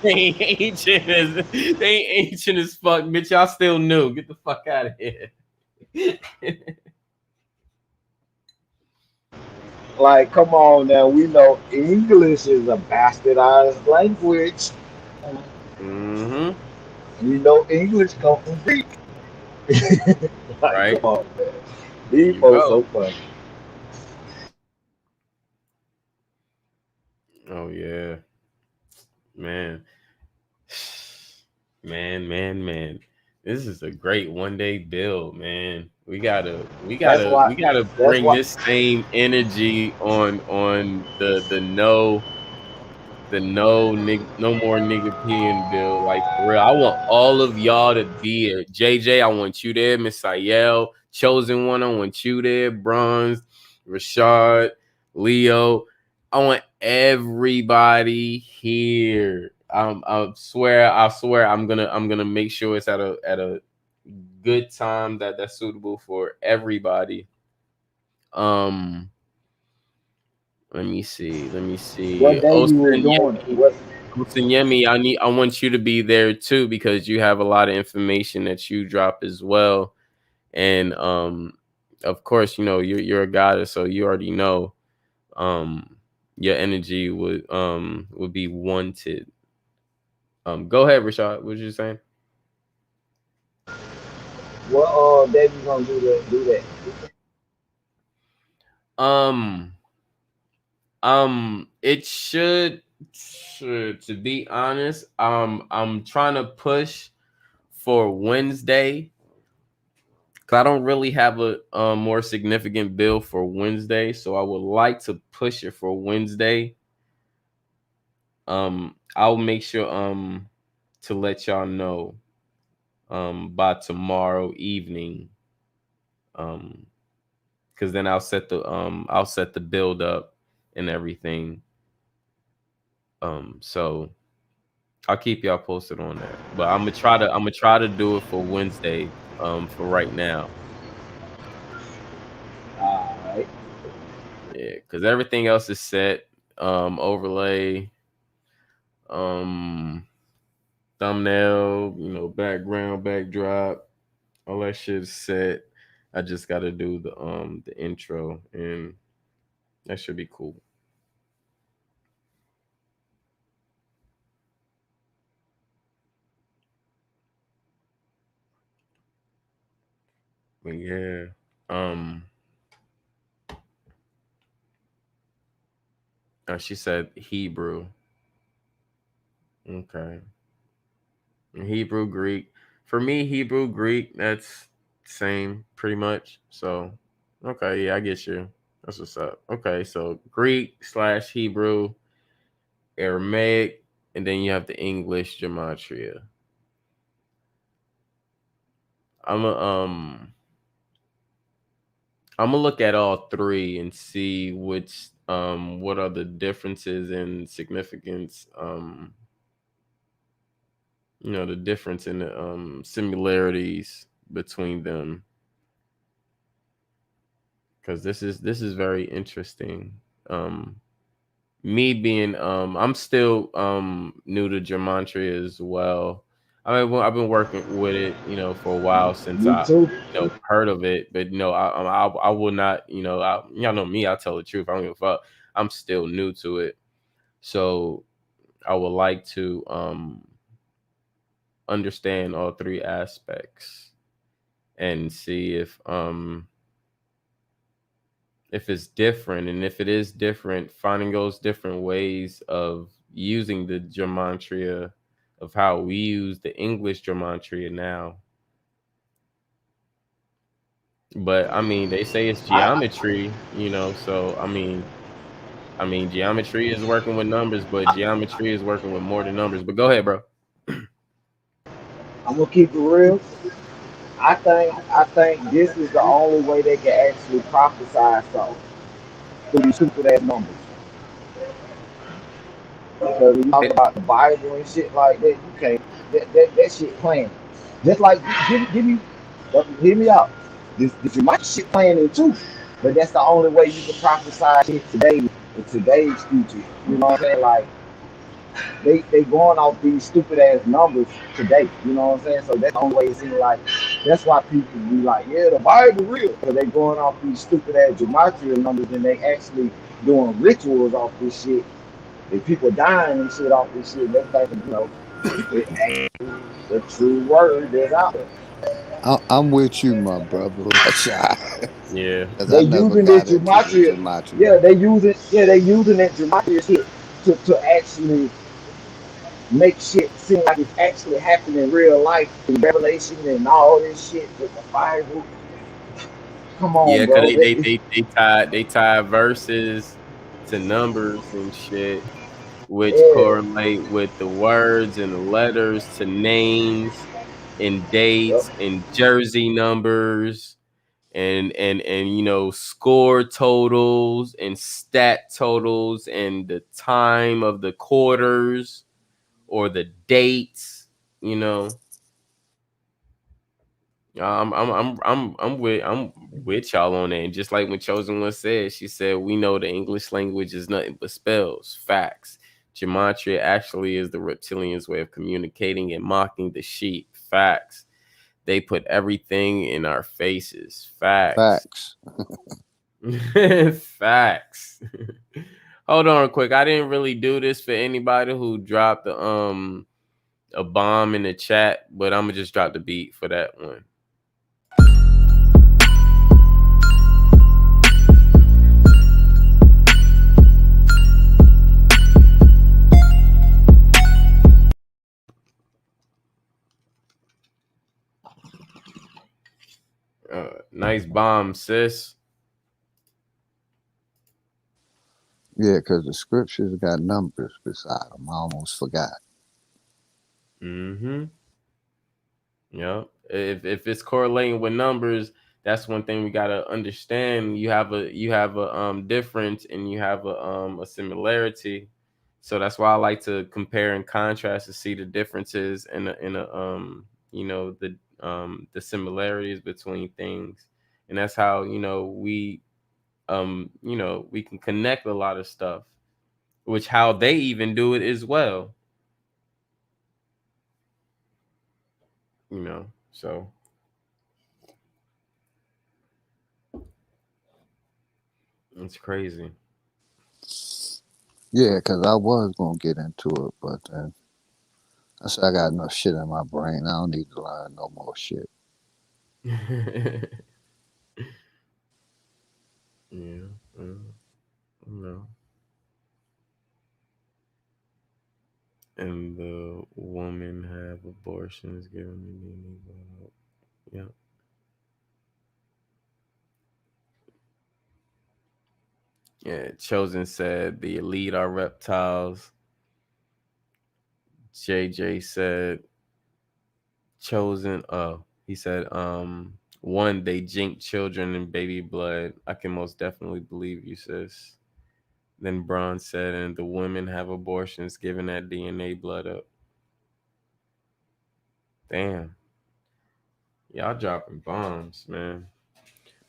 they ancient as fuck, bitch. Y'all still new. Get the fuck out of here. Like, come on now. We know English is a bastardized language. Mm-hmm. We know English come from Greek. Like, Right. come on, man. There These you folks so go. funny. Oh yeah, man. Man. This is a great one day build, man. We gotta we That's gotta why. we gotta That's bring why. this same energy on the no more nigga peeing bill. Like for real. I want all of y'all to be there. JJ, I want you there. Miss Ayel, chosen one, I want you there. Bronze, Rashad, Leo. I want everybody here. I swear I'm gonna make sure it's at a good time that's suitable for everybody. Um Let me see. Let me see. What day you was doing it? What? Yemi, I want you to be there too because you have a lot of information that you drop as well. And of course, you're a goddess, so you already know your energy would be wanted. Go ahead, Rashad. What you saying? What day we gonna do that? Um, it should, to be honest, I'm trying to push for Wednesday because I don't really have a more significant bill for Wednesday, so I would like to push it for Wednesday. I'll make sure to let y'all know by tomorrow evening. Um, because then I'll set the build up and everything. So I'll keep y'all posted on that. But I'm gonna try to do it for Wednesday. For right now. All right. Yeah, because everything else is set. Overlay, um, thumbnail, background, backdrop, all that shit is set. I just gotta do the intro, and that should be cool. But yeah. Um she said Hebrew. Okay. Hebrew, Greek. For me, Hebrew, Greek, that's same pretty much. So okay, yeah, I get you. That's what's up. Okay, so Greek slash Hebrew, Aramaic, and then you have the English gematria. I'm a I'm gonna look at all three and see what are the differences in significance. The difference in the similarities between them, because this is very interesting. Um, Me being I'm still new to gematria as well. I mean, well, I've been working with it, for a while since Me I, too. heard of it. But I will not, y'all know me. I tell the truth. I don't give a fuck. I'm still new to it, so I would like to understand all three aspects and see if it's different, and if it is different, finding those different ways of using the gematria of how we use the English gematria now. But I mean, they say it's I geometry, so I mean geometry is working with numbers, but geometry is working with more than numbers. But go ahead, bro. I'm gonna keep it real. I think this is the only way they can actually prophesize something through these stupid ass numbers. Because when you talk It- about the Bible and shit like that, you can't that shit playing. Just like give me hear me out. This might shit playing in too. But that's the only way you can prophesy shit today in today's future. You know what I'm saying? Like they going off these stupid ass numbers today. You know what I'm saying? So that's the only way it seems like. That's why people be like, yeah, the Bible real. Because they going off these stupid ass gematria numbers and they actually doing rituals off this shit. And people dying and shit off this shit. They think, it ain't the true word is out there. I'm with you, my brother Rashad, yeah, because I They never using this got into the gematria. gematria. They using that gematria shit to actually make shit seem like it's actually happening in real life in Revelation and all this shit with the Bible. Come yeah, on, because bro. they tie verses to numbers and shit, which Yeah. correlate with the words and the letters to names and Yep. dates and jersey numbers and score totals and stat totals and the time of the quarters or the dates. you know I'm with y'all on that. And just like when Chosen One said, she said, we know the English language is nothing but spells. Facts. Gematria actually is the reptilians' way of communicating and mocking the sheep. Facts. They put everything in our faces. Facts. Facts. Facts. Hold on quick. I didn't really do this for anybody who dropped a bomb in the chat, but I'm gonna just drop the beat for that one. Nice bomb, sis. Yeah, because the scriptures got numbers beside them. I almost forgot. Mm-hmm. Yeah. If it's correlating with numbers, that's one thing we gotta understand. You have a difference and you have a similarity. So that's why I like to compare and contrast to see the differences in the similarities between things. And that's how, we can connect a lot of stuff, which how they even do it as well. So it's crazy. Yeah, because I was going to get into it, but then I said I got enough shit in my brain. I don't need to learn no more shit. Yeah. No. And the woman have abortions given. Yeah. Yeah. Chosen said the elite are reptiles. JJ said chosen. He said one, they jink children in baby blood. I can most definitely believe you, sis. Then Braun said, and the women have abortions giving that DNA blood up. Damn. Y'all dropping bombs, man.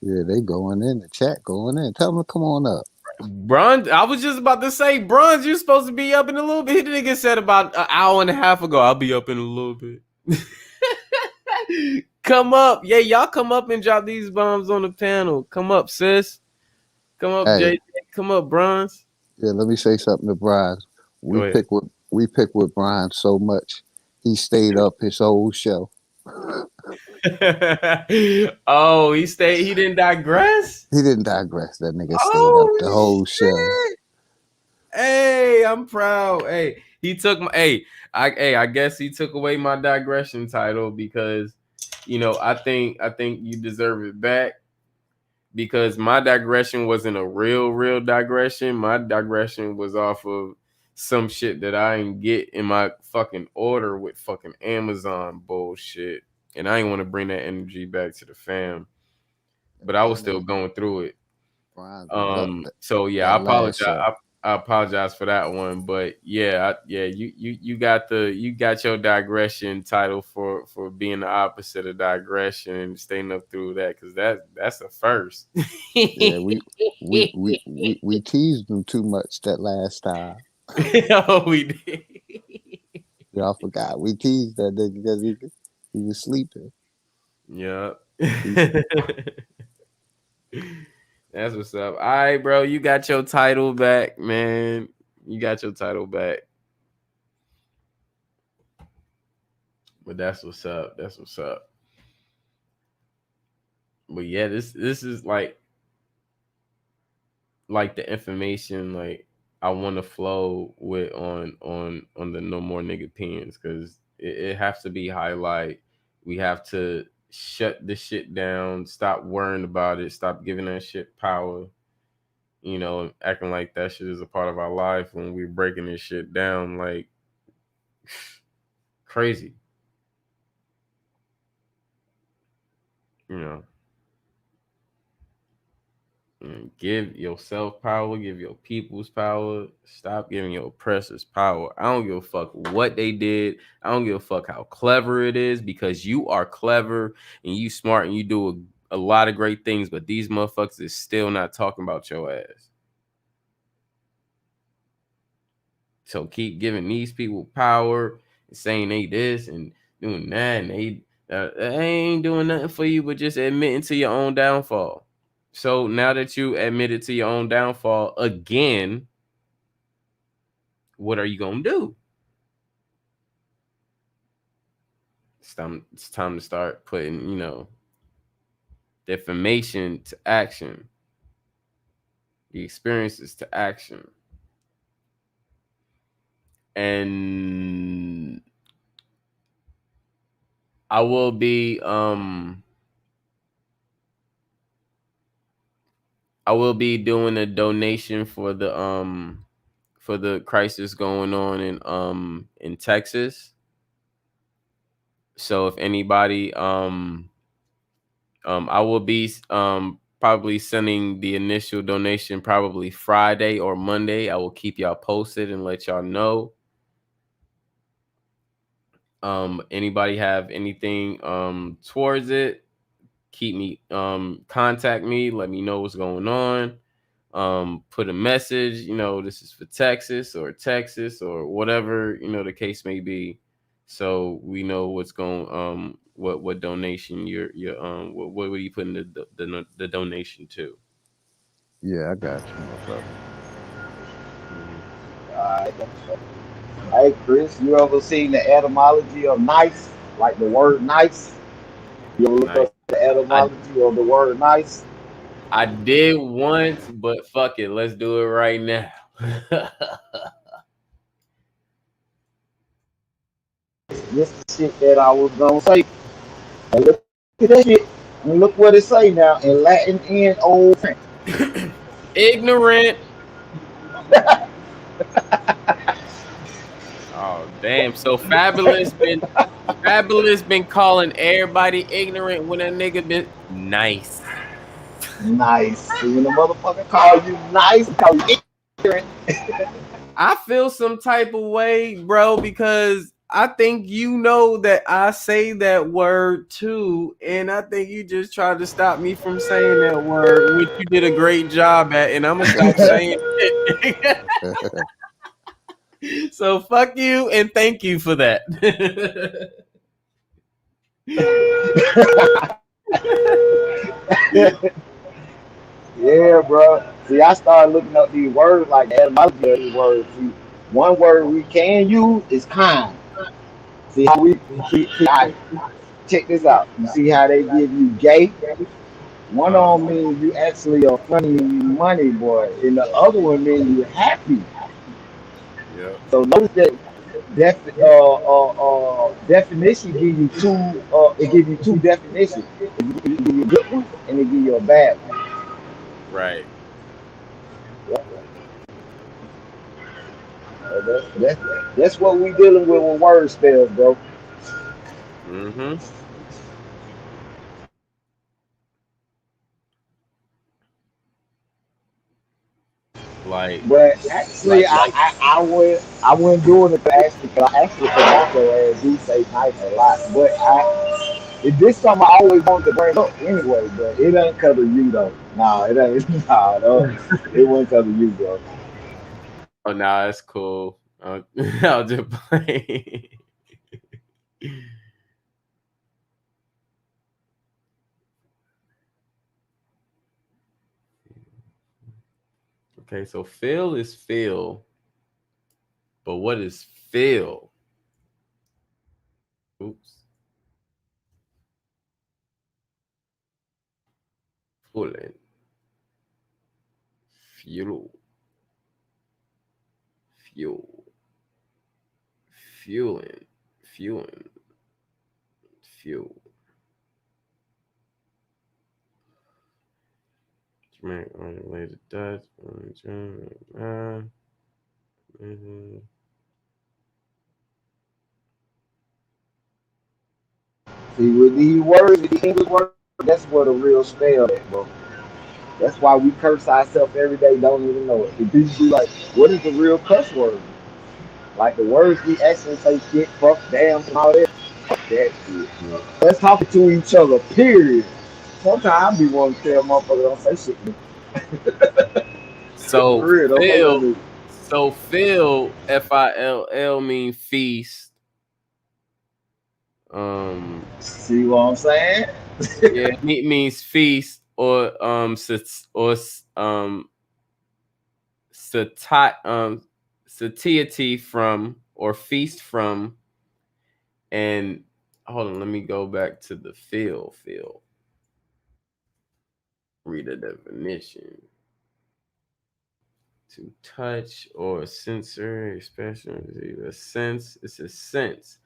Yeah, they going in the chat, going in. Tell them to come on up. Bron, I was just about to say, Bronze, you're supposed to be up in a little bit. The nigga said about an hour and a half ago, I'll be up in a little bit. Come up. Yeah, y'all come up and drop these bombs on the panel. Come up, sis. Come up, Hey, JJ. Come up, Bronze. yeah, let me say something to Brian. Go ahead. We pick with Brian so much, he stayed up his whole show. Oh, he didn't digress? He didn't digress. That nigga stayed up the Oh, whole show. shit. Hey, I'm proud. Hey, he took my I guess he took away my digression title because I think you deserve it back because my digression wasn't a real digression. My digression was off of some shit that I didn't get in my fucking order with fucking Amazon bullshit. And I didn't want to bring that energy back to the fam. But I That was still nigga going through it. Brian was up So yeah, that last show. I apologize for that one, but yeah, you got your digression title for being the opposite of digression and staying up through that because that's a first. Yeah, we teased him too much that last time. Oh, we did. Y'all forgot. We teased that nigga because he was sleeping. Yeah. He, That's what's up. All right, bro. You got your title back, man. You got your title back. But that's what's up. That's what's up. But yeah, this is like the information like I want to flow with on the no more nigga pins because it has to be highlight. We have to shut this shit down. Stop worrying about it. Stop giving that shit power. Acting like that shit is a part of our life when we're breaking this shit down like crazy. You know. Give yourself power, give your people's power. Stop giving your oppressors power. I don't give a fuck what they did. I don't give a fuck how clever it is because you are clever and you smart and you do a lot of great things, but these motherfuckers is still not talking about your ass. So keep giving these people power and saying they this and doing that and they I ain't doing nothing for you but just admitting to your own downfall. So now that you admitted to your own downfall again, what are you gonna do? It's time to start putting, defamation to action, the experiences to action. And I will be doing a donation for the crisis going on in Texas. So if anybody I will be probably sending the initial donation probably Friday or Monday. I will keep y'all posted and let y'all know. Anybody have anything towards it, keep me contact me, let me know what's going on. Put a message, this is for Texas or whatever, the case may be. So we know what's going what donation you're what are you putting the donation to? Yeah, I got you, my brother. Alright. Hey Chris, you ever seen the etymology of nice? Like the word nice? You ever look Nice. up the I etymology of the word nice? I did once, but fuck it, let's do it right now. This the shit that I was gonna say. And look at that shit. And look what it say now in Latin and Old French. Ignorant. Oh damn! So Fabulous been calling everybody ignorant when a nigga been nice. Nice. So when the motherfucker call you nice, call you ignorant. I feel some type of way, bro, because I think that I say that word too, and I think you just tried to stop me from saying that word, which you did a great job at, and I'm gonna stop saying it. So fuck you and thank you for that. Yeah, bro. See, I started looking up these words like the etymology of these words. See, one word we can use is kind. See how I check this out. You see how they give you gay? One uh, of them means you actually are funny and you money, boy, and the other one means you happy. yeah, So notice that definition give you two. It give you two definitions. It give you a good one and it give you a bad one. right. That's what we dealing with word spells, bro. Mm-hmm. Like, But actually, I wouldn't doing it actually because I actually pronounce your ass do say nice a lot. But it this something I always wanted to bring up anyway. But it ain't cause of you though. Nah, it ain't. Nah, no, it wasn't cause of you, bro. oh, nah, that's cool. I'll just play. Okay, so feel is feel, but what is feel? Oops. Fooling. Fuel. Fuel. Fueling. Fueling. Fuel. Dramatic unrelated Dutch. See, with these words, with the English words, that's what a real spell is, bro. That's why we curse ourselves every day, don't even know it. And people be like, what is the real cuss word? Like the words we actually say shit, fuck, damn, and all that. Fuck that shit. Let's talk to each other, period. Sometimes I be wanting to tell motherfuckers don't say shit. So For real, don't fuck with feel. me. So feel. FILL mean feast. See what I'm saying? Yeah, meat means feast or satiety from or feast from. And hold on, let me go back to the field. Read the definition. To touch or sensory expression is either sense. It's a sense.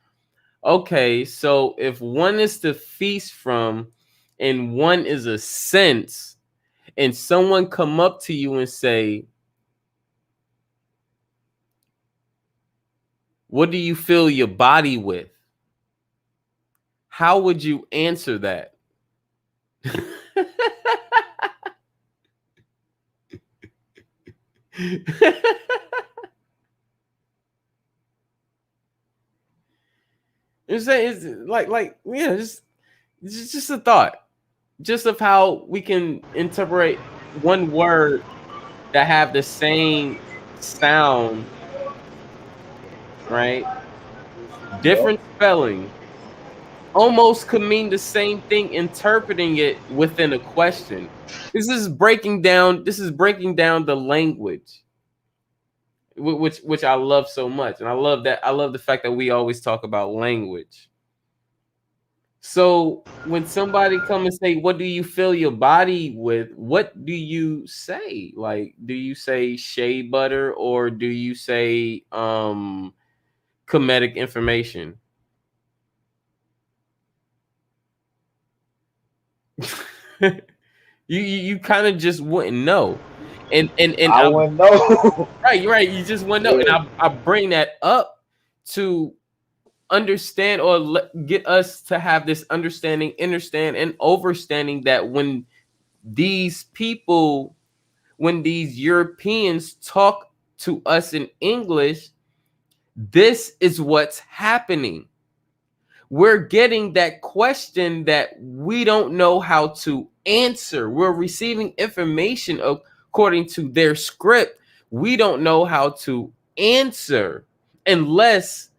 Okay, so if one is to feast from and one is a sense, and someone come up to you and say, what do you fill your body with? How would you answer that? It's yeah, just a thought, just of how we can interpret one word that have the same sound, right? Yep. Different spelling, almost could mean the same thing, interpreting it within a question. This is breaking down. This is breaking down the language, which I love so much, and I love that. I love the fact that we always talk about language. So when somebody come and say, "What do you fill your body with?" What do you say? Like, do you say shea butter or do you say comedic information? you kind of just wouldn't know, and I I wouldn't know. right, you're right. You just wouldn't know, and Yeah. I bring that up to understand or get us to have this understanding, understand, and overstanding that when these people, when these Europeans talk to us in English, this is what's happening. We're getting that question that we don't know how to answer. We're receiving information according to their script. We don't know how to answer unless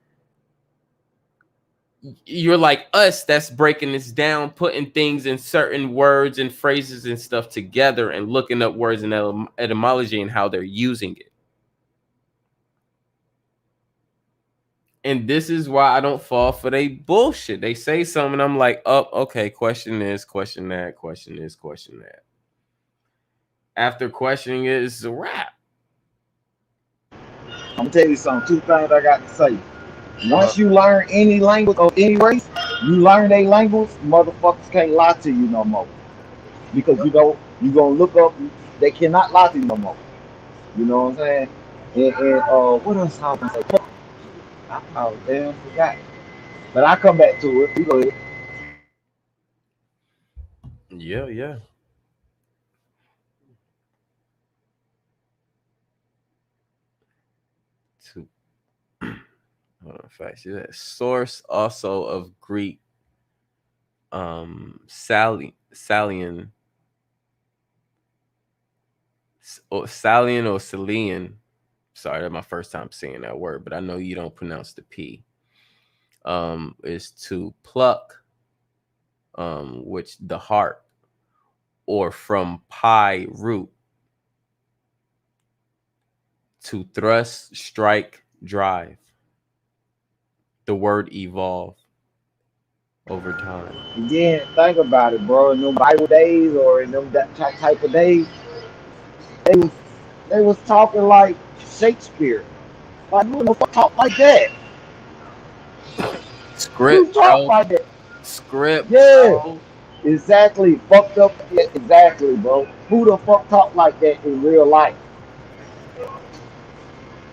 you're like us, that's breaking this down, putting things in certain words and phrases and stuff together and looking up words and etymology and how they're using it. And this is why I don't fall for they bullshit. They say something, I'm like, oh, okay, question this, question that, question this, question that. After questioning it, it's a wrap. I'm gonna tell you something. Two things I got to say. Uh, Once you learn any language of any race, you learn their language, motherfuckers can't lie to you no more. Because you know you gonna look up. They cannot lie to you no more. You know what I'm saying? And what else I was gonna say? Oh damn, forgot. But I come back to it. You go ahead. yeah. To hold on, fact, see that source also of Greek Salian or Salian or Salian. Sorry, that's my first time saying that word, but I know you don't pronounce the P. Is to pluck, which the heart, or from pi root, to thrust, strike, drive. The word evolve over time. Again, think about it, bro. In them Bible days or in them that type of days, they was they was talking like Shakespeare. Like who the fuck talk like that? Who Script, talk bro. like that? Script, Yeah, bro. exactly. Fucked up. Yeah, exactly, bro. Who the fuck talk like that in real life?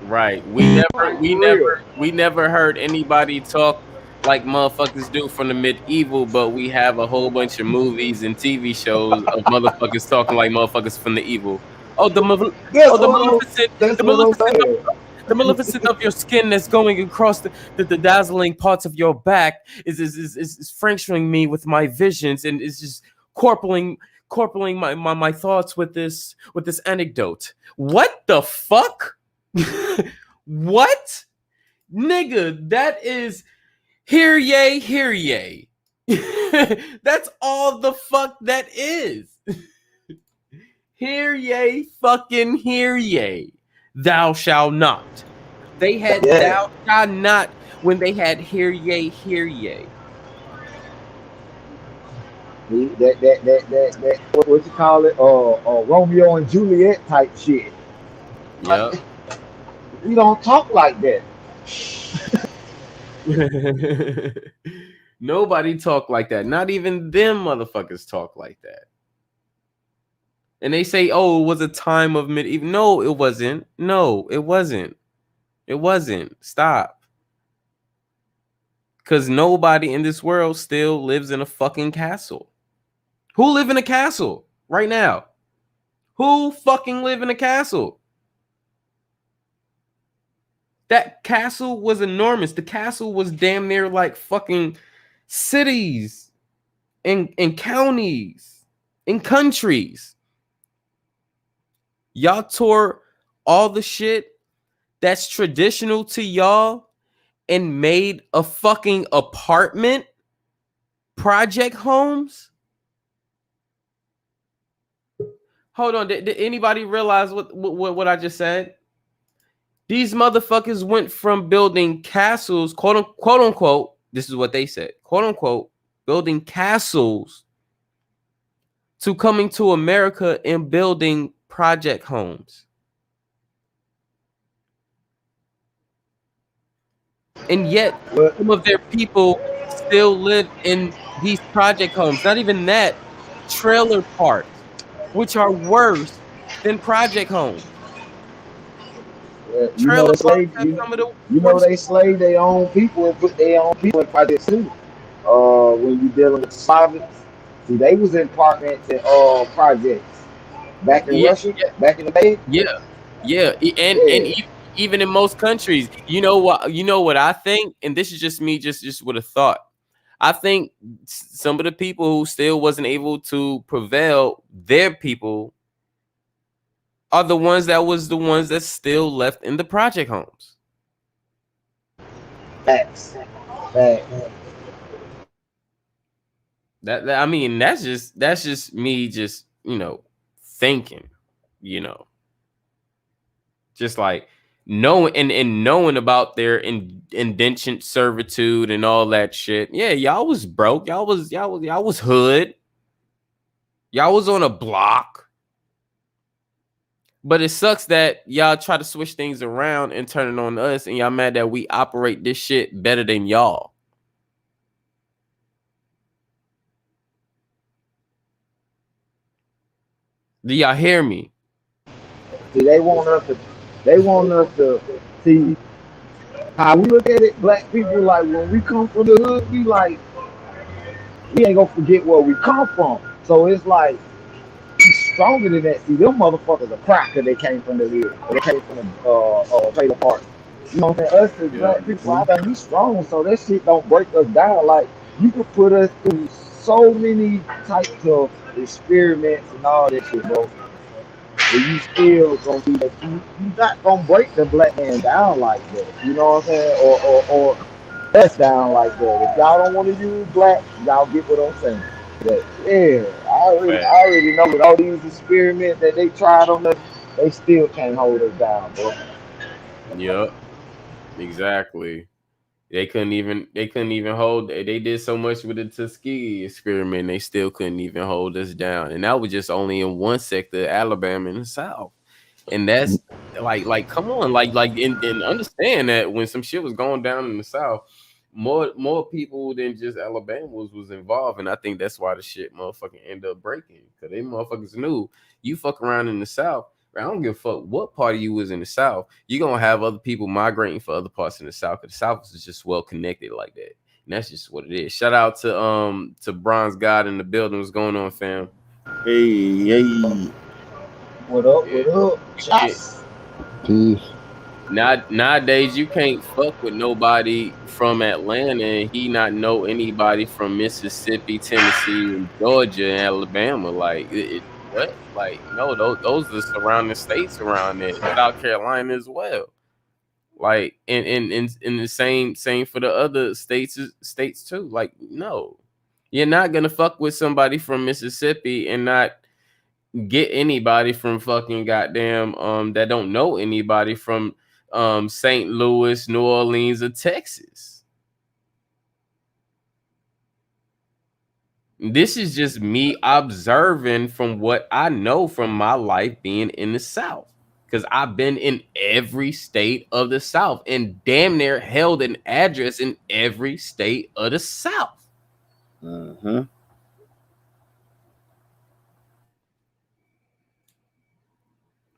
Right. Like for real. We never heard anybody talk like motherfuckers do from the medieval, but we have a whole bunch of movies and TV shows of motherfuckers talking like motherfuckers from the evil. Oh, That's oh, what that's the what I'm maleficent, saying. the maleficent of your skin that's going across the dazzling parts of your back is fracturing me with my visions and is just corporaling my thoughts with this anecdote. What the fuck? What? Nigga, that is Hear ye, hear ye. That's all the fuck that is. Hear ye, fucking hear ye. Thou shalt not. They had Yeah. thou shalt not when they had hear ye, hear ye. That what you call it? Romeo and Juliet type shit. Like Yep. we don't talk like that. Nobody talk like that. Not even them motherfuckers talk like that. And they say, "Oh, it was a time of medieval." No, it wasn't. No, it wasn't. It wasn't. Stop. Because nobody in this world still lives in a fucking castle. Who live in a castle right now? Who fucking live in a castle? That castle was enormous. The castle was damn near like fucking cities and counties and countries. Y'all tore all the shit that's traditional to y'all and made a fucking apartment project homes. Hold on, did anybody realize what I just said? These motherfuckers went from building castles, quote unquote. This is what they said, quote unquote, building castles to coming to America and building project homes. And yet, But some of their people still live in these project homes. Not even that, trailer parks, which are worse than project homes. you know Trailer they parks slave have some of the you know worst. they slave their own people and put their own people in projects too. When you dealing with Slavics, see they was in apartments and projects back in Yeah, Russia back in the day. yeah, yeah, Yeah, even in most countries, you know what? You know what I think, and this is just me, just with a thought. I think some of the people who still wasn't able to prevail, their people are the ones that still left in the project homes. facts, facts. That I mean, that's just me, just thinking, you know, just like knowing and knowing about their indentured servitude and all that shit. Yeah, y'all was broke. Y'all was hood. Y'all was on a block. But it sucks that y'all try to switch things around and turn it on us, and y'all mad that we operate this shit better than y'all. Do y'all hear me? See, they want us to see how we look at it. Black people, like when we come from the hood, we like we ain't gonna forget where we come from. So it's like we stronger than that. See, them motherfuckers are cracker. They came from the hood. They came from the trailer park. You know what I'm saying? Us as Yeah. black people, I think we strong. So that shit don't break us down. Like you could put us through so many types of experiments and all that shit, bro. But you still gonna be that you not gonna break the black man down like that. You know what I'm saying? Or us down like that. If y'all don't want to use black, y'all get what I'm saying. But yeah, Fact. I already know with all these experiments that they tried on us, they still can't hold us down, bro. Yep. Exactly. They couldn't even hold. They did so much with the Tuskegee experiment. They still couldn't even hold us down, and that was just only in one sector, Alabama in the South. And that's like come on, and understand that when some shit was going down in the South, more people than just Alabama was involved. And I think that's why the shit motherfucking ended up breaking, because they motherfuckers knew you fuck around in the South, I don't give a fuck what part of you was in the South, you're gonna have other people migrating for other parts in the South, because the South is just well connected like that. And that's just what it is. Shout out to Bronze God in the building. What's going on, fam? Hey, hey. What up? Yeah. What up? Yeah. Shots. Peace. Nowadays, you can't fuck with nobody from Atlanta and he not know anybody from Mississippi, Tennessee, and Georgia and Alabama. Like, what? Like, no, those are the surrounding states around there, South Carolina as well. Like, and the same for the other states too. Like, no, you're not gonna fuck with somebody from Mississippi and not get anybody from fucking goddamn that don't know anybody from St. Louis, New Orleans, or Texas. This is just me observing from what I know from my life being in the South. Because I've been in every state of the South and damn near held an address in every state of the South. Mm-hmm.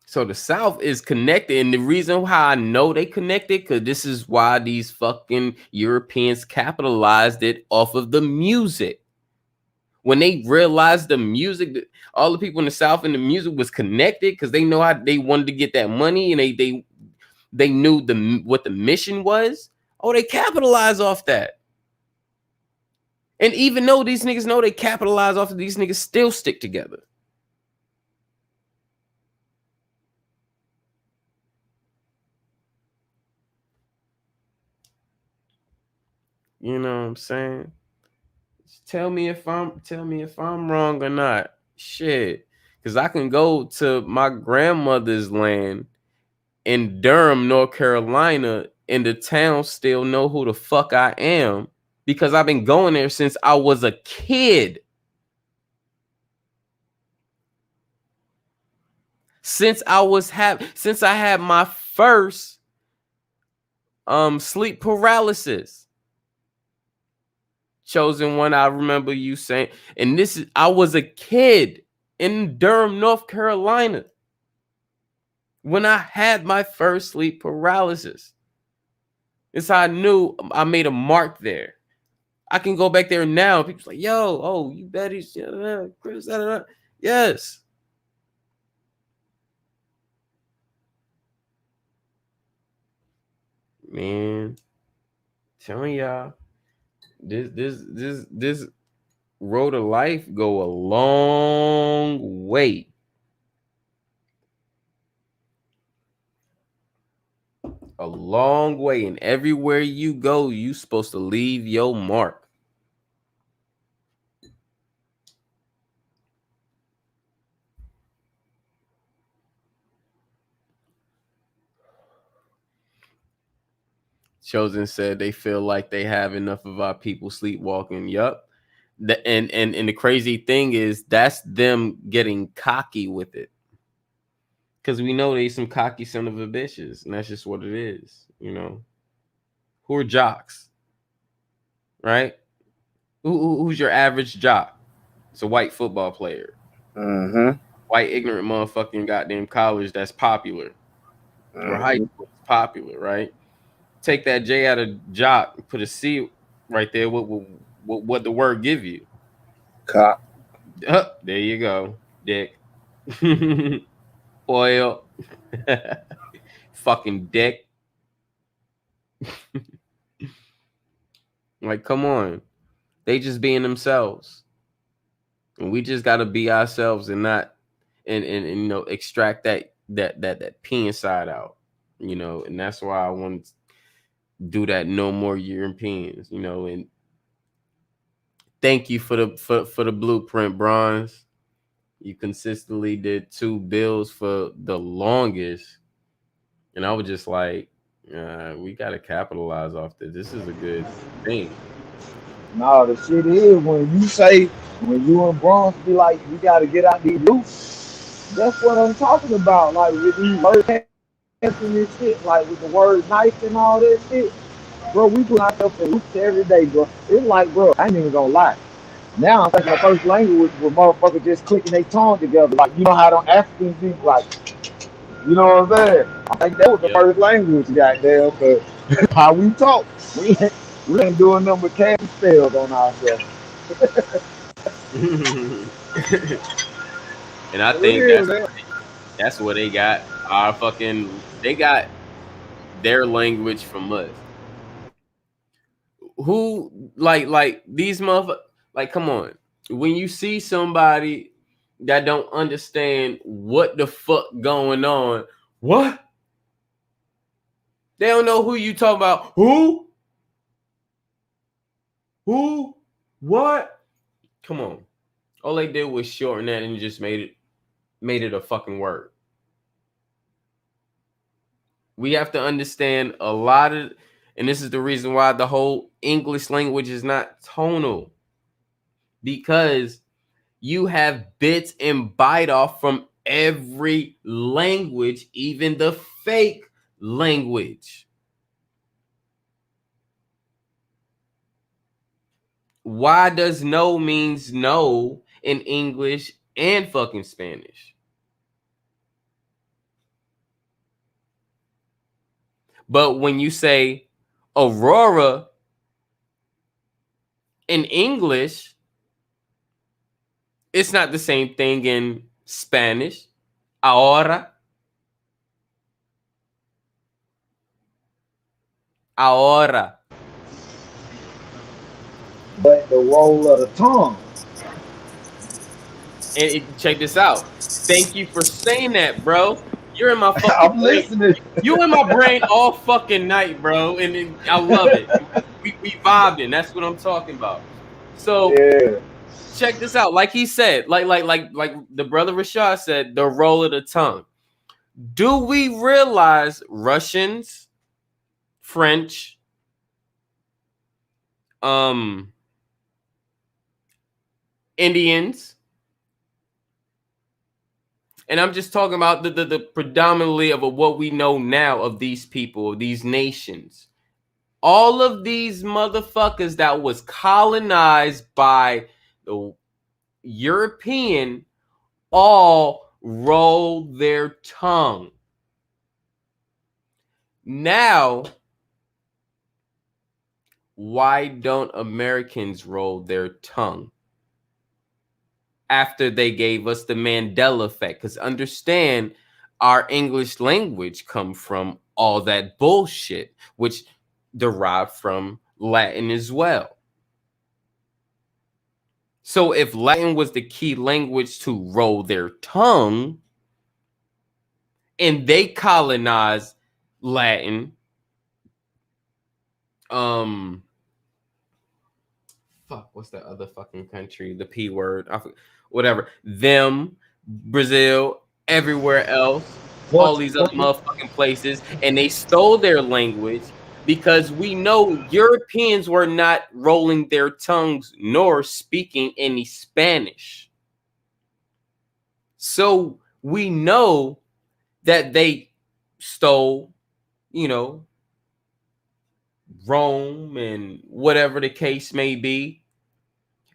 So the South is connected. And the reason why I know they connected, because this is why these fucking Europeans capitalized it off of the music. When they realized the music, all the people in the South and the music was connected because they know how they wanted to get that money, and they knew what the mission was. Oh, they capitalized off that. And even though these niggas know they capitalize off of, these niggas still stick together. You know what I'm saying? Tell me if I'm wrong or not. Shit. Because I can go to my grandmother's land in Durham, North Carolina, and the town still know who the fuck I am because I've been going there since I was a kid. Since I had my first sleep paralysis. Chosen one, I remember you saying, and this is I was a kid in Durham, North Carolina, when I had my first sleep paralysis. It's how I knew I made a mark there. I can go back there now. People's like, yo, oh, you better, Chris, yes. Man, telling y'all, this road of life go a long way. A long way. And everywhere you go, you supposed to leave your mark. Chosen said they feel like they have enough of our people sleepwalking. Yup. And the crazy thing is that's them getting cocky with it. Because we know they some cocky son of a bitches. And that's just what it is, you know. Who are jocks? Right? Who's your average jock? It's a white football player. Mm-hmm. White ignorant motherfucking goddamn college that's popular. Or high Mm-hmm. school is popular, right? Take that J out of jock, put a C right there. What the word give you? Cop. There you go, dick. Oil. Fucking dick. Like, come on. They just being themselves. And we just gotta be ourselves and not and you know extract that P inside out. You know, and that's why I want to do that no more Europeans, you know, and thank you for the blueprint, Bronze. You consistently did 2 bills for the longest. And I was just like, we got to capitalize off this. This is a good thing. No, the shit is when you and Bronx be like, you gotta get out these loops. That's what I'm talking about. Like with these word and this shit, like with the word knife and all that shit. Bro, we put ourselves in loops every day, bro. It's like, bro, I ain't even gonna lie. Now I'm thinking the first language with motherfuckers just clicking their tongue together. Like you know how them Africans be like, you know what I'm saying? I think that was the Yep. first language, goddamn, but how we talk. We ain't doing nothing but casting spells on ourselves. And I For think real, man. that's what they got. They got their language from us. Who like these motherfuckers? Like, come on. When you see somebody that don't understand what the fuck going on, what? They don't know who you talking about. Who? Who? What? Come on. All they did was shorten that and just made it a fucking word. We have to understand a lot of, and this is the reason why the whole English language is not tonal, because you have bits and bite off from every language, even the fake language. Why does no means no in English and fucking Spanish? But when you say Aurora in English, it's not the same thing in Spanish. Ahora. Ahora. But the roll of the tongue. And check this out. Thank you for saying that, bro. You're in my fucking I'm brain. listening. You in my brain all fucking night, bro. And I love it. We vibing. That's what I'm talking about. So Yeah. check this out. Like he said, like the brother Rashad said, the roll of the tongue. Do we realize Russians, French, Indians, and I'm just talking about the predominantly of what we know now of these people, these nations. All of these motherfuckers that was colonized by the European all roll their tongue. Now, why don't Americans roll their tongue after they gave us the Mandela effect? Because understand, our English language come from all that bullshit, which derived from Latin as well. So if Latin was the key language to roll their tongue, and they colonized Latin, what's that other fucking country? The P word, whatever. Them, Brazil, everywhere else, all these other motherfucking places, and they stole their language because we know Europeans were not rolling their tongues nor speaking any Spanish. So we know that they stole, Rome and whatever the case may be,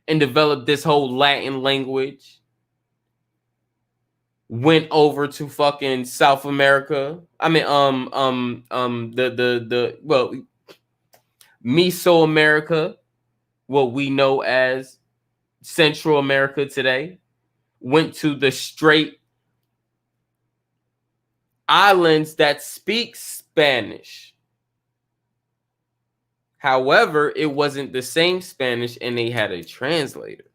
and developed this whole Latin language. Went over to fucking South America. I mean, Mesoamerica, what we know as Central America today. Went to the straight islands that speak Spanish. However, it wasn't the same Spanish, and they had a translator.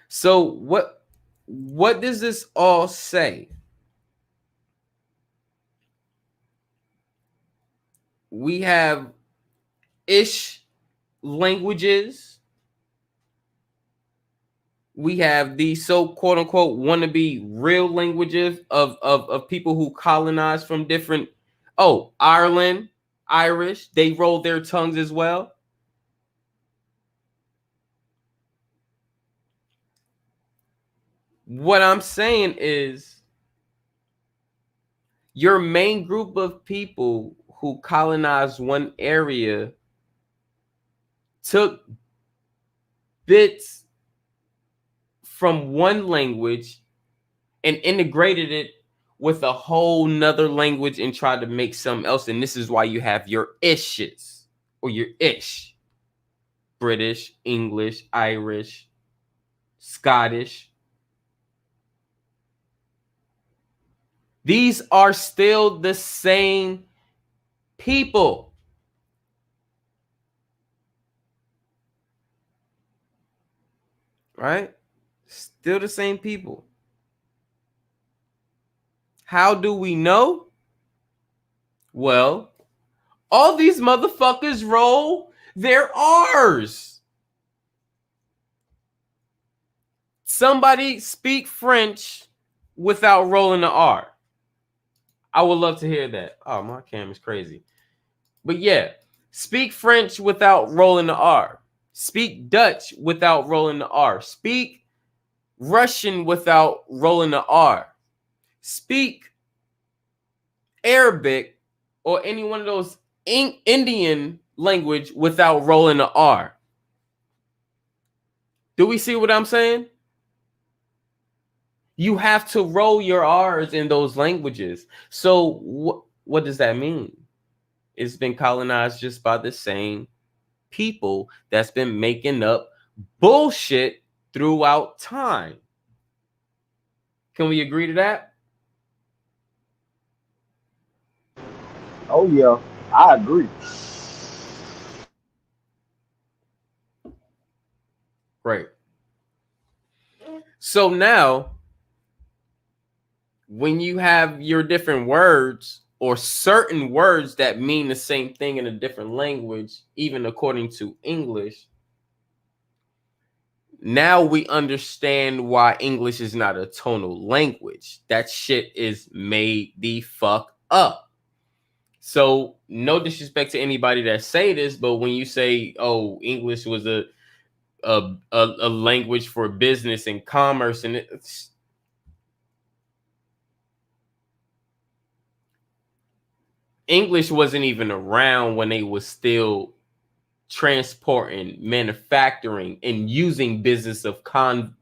So what does this all say? We have ish languages. We have these so quote unquote wannabe real languages of people who colonized from different. Oh, Ireland, Irish, they roll their tongues as well. What I'm saying is, your main group of people who colonized one area took bits from one language and integrated it with a whole nother language and tried to make something else. And this is why you have your ishes or your ish. British, English, Irish, Scottish. These are still the same people. Right? Still the same people. How do we know? Well, all these motherfuckers roll their R's. Somebody speak French without rolling the R. I would love to hear that. Oh, my camera's crazy. But yeah, speak French without rolling the R. Speak Dutch without rolling the R. Speak Russian without rolling the R. Speak Arabic or any one of those Indian language without rolling the R. Do we see what I'm saying? You have to roll your R's in those languages. So what does that mean? It's been colonized just by the same people that's been making up bullshit throughout time. Can we agree to that? Oh yeah, I agree. Right. So now, when you have your different words or certain words that mean the same thing in a different language, even according to English, now we understand why English is not a tonal language. That shit is made the fuck up. So no disrespect to anybody that say this, but when you say, "Oh, English was a language for business and commerce," and English wasn't even around when they was still transporting, manufacturing, and using business of converse.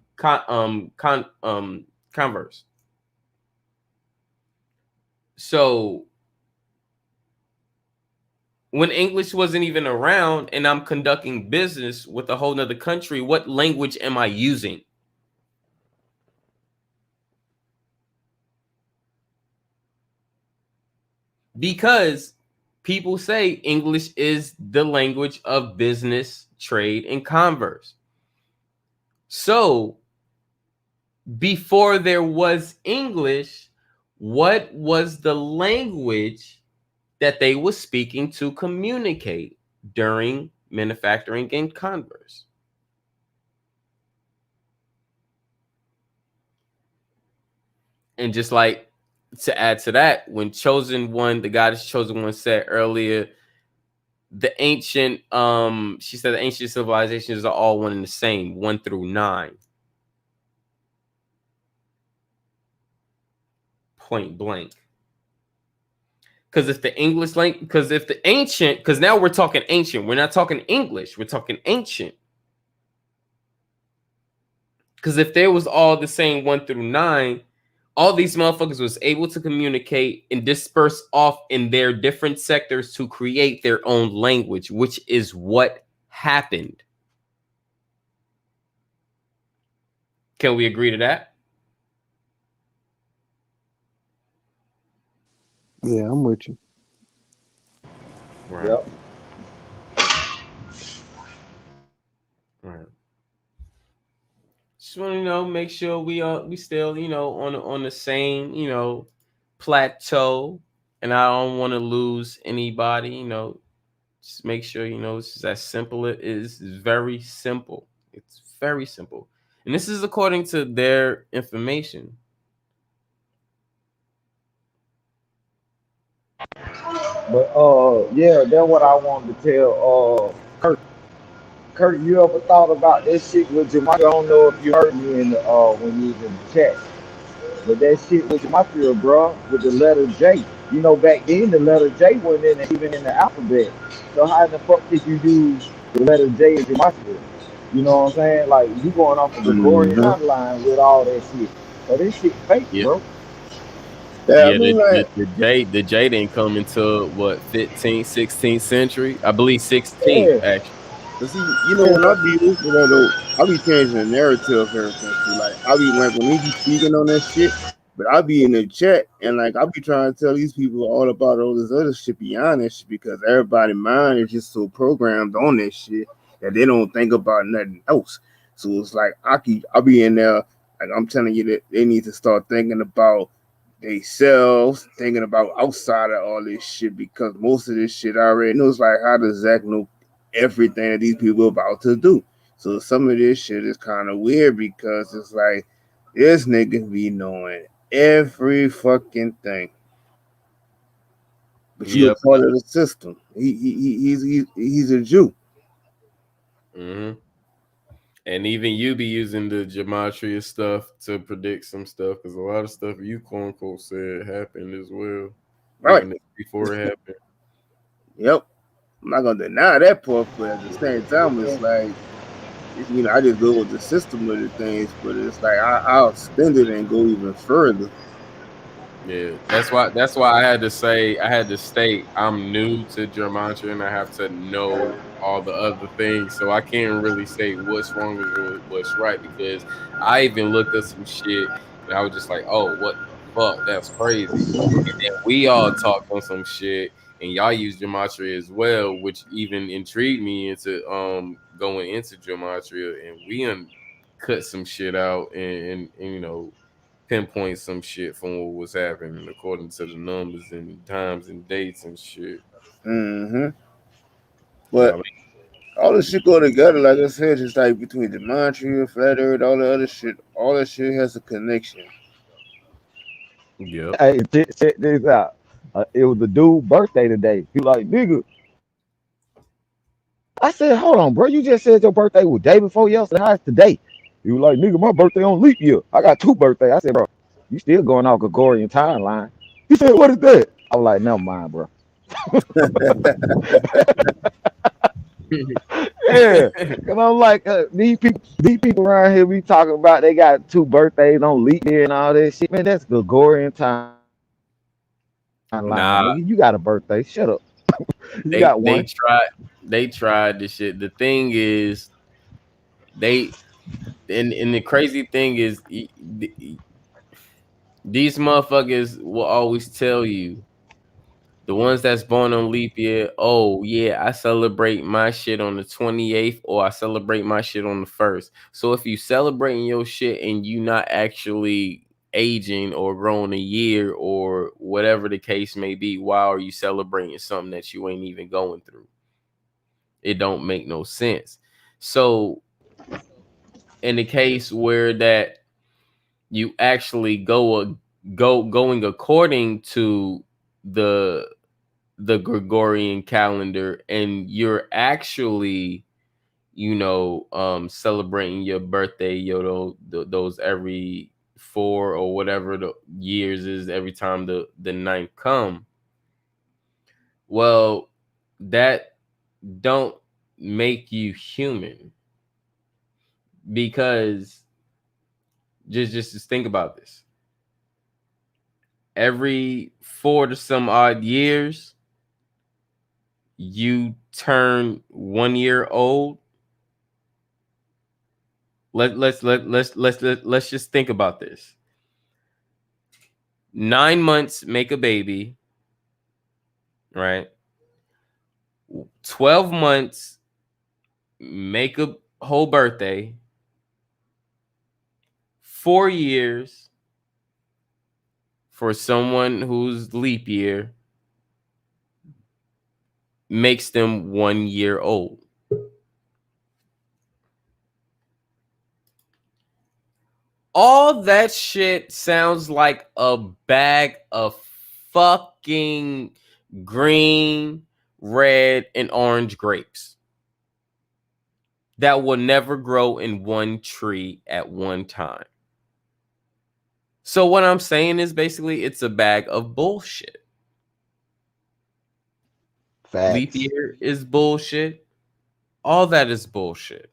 So when English wasn't even around and I'm conducting business with a whole nother country, what language am I using? Because people say English is the language of business, trade, and commerce. So before there was English, what was the language that they were speaking to communicate during manufacturing and commerce? And just like to add to that, when Chosen One, the goddess Chosen One said earlier, she said the ancient civilizations are all one and the same, 1 through 9. Point blank. Because if the English language, because if the ancient, because now we're talking ancient, we're not talking English, we're talking ancient. Because if they was all the same 1 through 9, all these motherfuckers was able to communicate and disperse off in their different sectors to create their own language, which is what happened. Can we agree to that? Yeah, I'm with you. Right. Yep. Right. Just want to make sure we still on the same plateau, and I don't want to lose anybody. Just make sure it's just as simple. It is. It's very simple. It's very simple, and this is according to their information. But yeah, that's what I wanted to tell Kurt. Kurt, you ever thought about that shit with Jamaica? I don't know if you heard me in the when you was in the chat. But that shit with Jamaica, bro, with the letter J. You know, back then the letter J wasn't even in the alphabet. So how in the fuck did you use the letter J in Jamaica? You know what I'm saying? Like you going off of Gregorian Mm-hmm. outline with all that shit. So this shit fake, Yeah, bro. Yeah, I yeah. mean, like, The J didn't come until what 15th, 16th century, I believe 16th Yeah, actually. but see, when I yeah. be listening to though, I be changing the narrative of everything too. Like, I be like when they be speaking on that shit, but I be in the chat and like I be trying to tell these people all about all this other shit beyond that shit because everybody's mind is just so programmed on that shit that they don't think about nothing else. So it's like I be in there, like I'm telling you that they need to start thinking about they selves, thinking about outside of all this shit because most of this shit I already know. It's like, how does Zach know everything that these people about to do? So some of this shit is kind of weird because it's like this nigga be knowing every fucking thing, but you a Yep. part of the system. He's a Jew. Hmm. And even you be using the gematria stuff to predict some stuff because a lot of stuff you quote unquote said happened as well, Right. even before it happened. Yep. I'm not gonna deny that part, but at the same time, it's like I just go with the system of the things, but it's like I'll extend it and go even further. Yeah, that's why I had to state I'm new to gematria and I have to know all the other things. So I can't really say what's wrong or what's right because I even looked at some shit and I was just like, oh, what the fuck? That's crazy. And then we all talked on some shit and y'all use gematria as well, which even intrigued me into going into gematria and cut some shit out and pinpoint some shit from what was happening according to the numbers and times and dates and shit. Hmm. I But mean, all this shit go together, like I said, just like between the Montreal, Flat Earth, all the other shit, all that shit has a connection. yep. Hey, check this out. It was the dude's birthday today. He like, nigga. I said, hold on, bro. You just said your birthday was day before yesterday. How's today? He was like, nigga, my birthday on leap year. I got two birthdays. I said, bro, you still going off Gregorian timeline. He said, what is that? I was like, never mind, bro. Yeah. Cause I'm like, these people around here be talking about they got two birthdays on leap year and all this shit. Man, that's Gregorian timeline, nigga. You got a birthday. Shut up. Nah, You got one. they tried this shit. The thing is, they and the crazy thing is, these motherfuckers will always tell you the ones that's born on leap year, oh yeah, I celebrate my shit on the 28th or I celebrate my shit on the 1st. So if you celebrating your shit and you not actually aging or growing a year or whatever the case may be, why are you celebrating something that you ain't even going through? It don't make no sense. So in the case where that you actually going according to the the Gregorian calendar and you're actually, celebrating your birthday, those every 4 or whatever the years is every time the ninth come. Well, that don't make you human because just think about this. Every 4 to some odd years, you turn 1 year old. Let's just think about this. 9 months make a baby, right? 12 months make a whole birthday. 4 years for someone who's leap year makes them 1 year old. All that shit sounds like a bag of fucking green, red, and orange grapes that will never grow in one tree at one time. So what I'm saying is basically it's a bag of bullshit. Leap Facts. year is bullshit. All that is bullshit.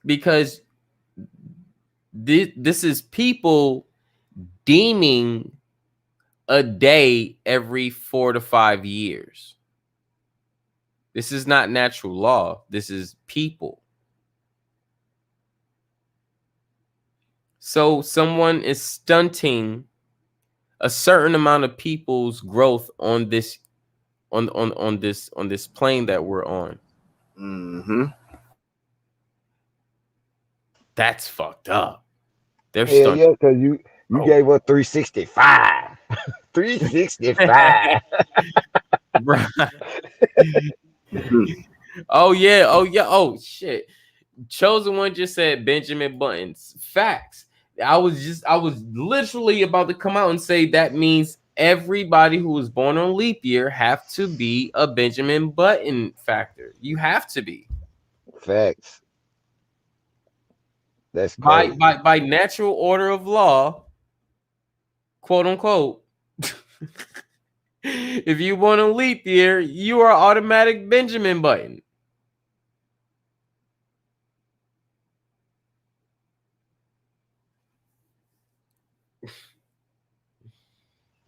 Because this is people deeming a day every 4 to 5 years. This is not natural law. This is people. So someone is stunting a certain amount of people's growth on this on this plane that we're on. Hmm. That's fucked up. They're Hell starting. yeah, because you Oh, gave her 365. 365. right. Mhm. Oh yeah. Oh yeah. Oh shit. Chosen One just said Benjamin Buttons. Facts. I was literally about to come out and say that means everybody who was born on leap year have to be a Benjamin Button factor. You have to be. Facts. That's By crazy. by natural order of law, quote unquote. If you born on leap year, you are automatic Benjamin Button.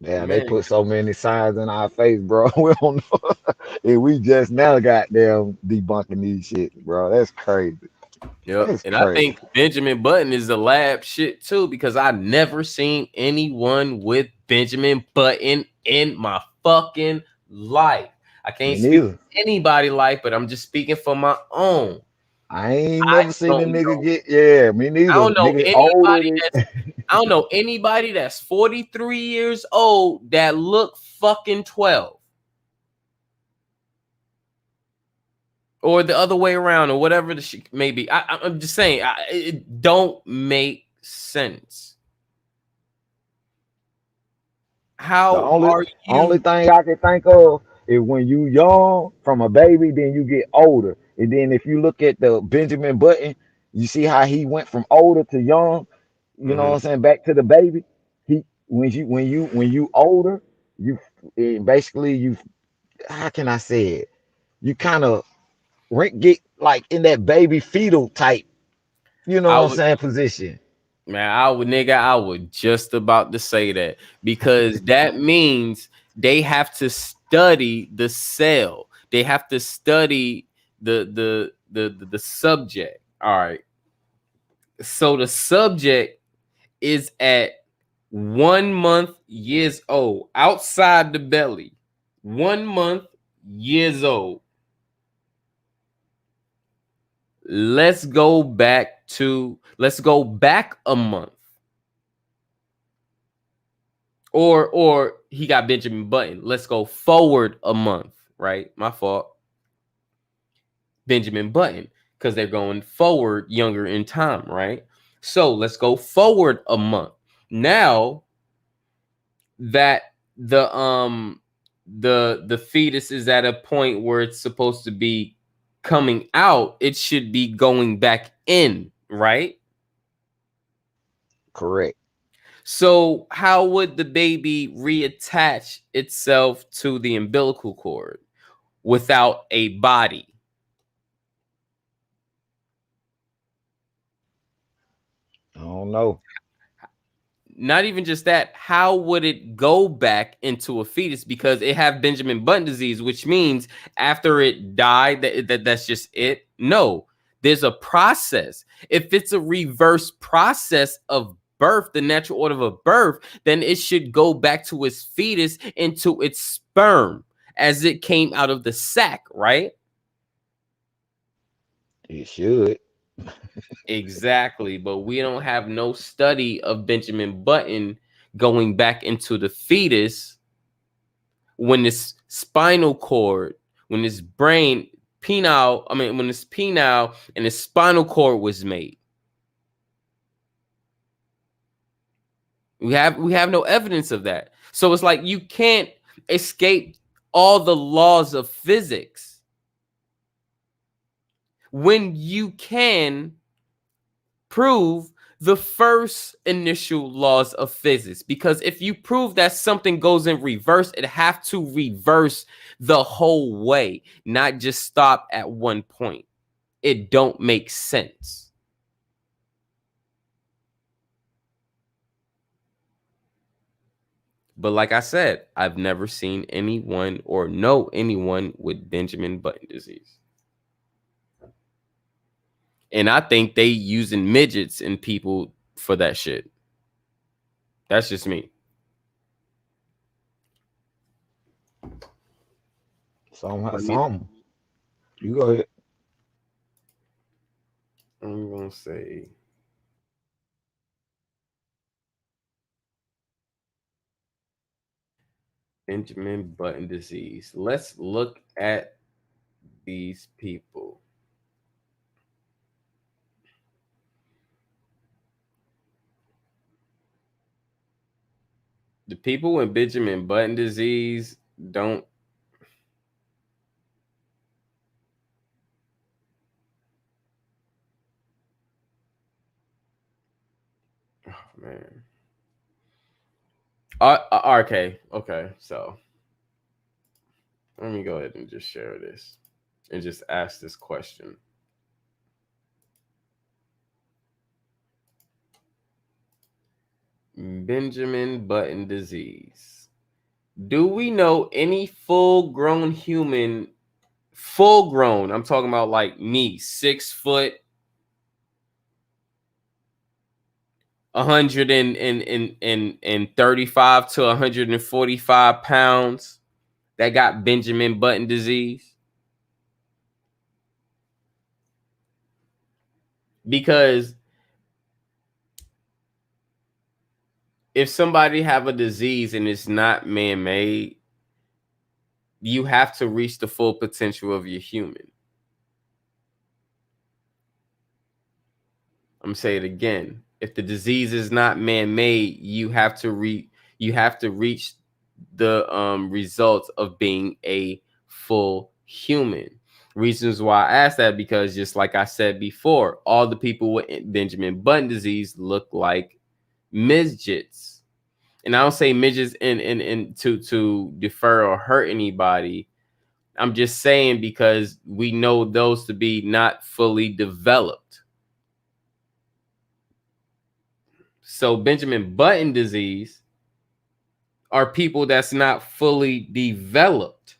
Yeah, they Man, put so many signs in our face, bro. We don't know. And we just now goddamn debunking these shit, bro. That's crazy. yep. That's And I crazy. think Benjamin Button is the lab shit too, because I never seen anyone with Benjamin Button in my fucking life. I Me can't speak neither. for anybody life, but I'm just speaking for my own. I ain't I never seen a don't nigga know. get, yeah, me I neither. don't know Nigga older anybody than that's I don't know anybody that's 43 years old that look fucking 12. Or the other way around, or whatever the shit may be. I'm just saying, it don't make sense. the How only are only you? thing I can think of is when you young from a baby, then you get older. And then if you look at the Benjamin Button, you see how he went from older to young, you know what Mhm. I'm saying, back to the baby. He when you older, you basically you how can I say it? You kind of get like in that baby fetal type, you know I what I'm would, saying, position. man, I was just about to say that because that means they have to study the cell. They have to study the subject. All right. So the subject is at 1 month years old outside the belly. 1 month years old. Let's go back a month. Or he got Benjamin Button. Let's go forward a month, right? My fault. Benjamin Button, because they're going forward younger in time, right? So let's go forward a month. Now that the fetus is at a point where it's supposed to be coming out, it should be going back in, right? Correct. So how would the baby reattach itself to the umbilical cord without a body? I don't know. Not even just that, how would it go back into a fetus? Because it have Benjamin Button disease, which means after it died, that's just it. No, there's a process. If it's a reverse process of birth, the natural order of birth, then it should go back to its fetus, into its sperm as it came out of the sac, right? It should. Exactly, but we don't have no study of Benjamin Button going back into the fetus when this spinal cord, when this brain penile, I mean, when this penile and the spinal cord was made. We have no evidence of that. So it's like you can't escape all the laws of physics when you can prove the first initial laws of physics, because if you prove that something goes in reverse, it have to reverse the whole way, not just stop at one point. It don't make sense. But like I said, I've never seen anyone or know anyone with Benjamin Button disease, and I think they using midgets and people for that shit. That's just me. Some Let me some. You go ahead. I'm gonna say. Benjamin Button disease. Let's look at these people. The people with Benjamin Button disease don't. Oh, man. Okay. So let me go ahead and just share this and just ask this question. Benjamin Button disease. Do we know any full grown human, full grown? I'm talking about like me, 6 foot, 135 to 145 pounds that got Benjamin Button disease? Because if somebody have a disease and it's not man-made, you have to reach the full potential of your human. I'm gonna say it again. If the disease is not man-made, you have to reach the results of being a full human. Reasons why I asked that, because just like I said before, all the people with Benjamin Button disease look like midgets. And I don't say midgets in to defer or hurt anybody. I'm just saying because we know those to be not fully developed. So Benjamin Button disease are people that's not fully developed.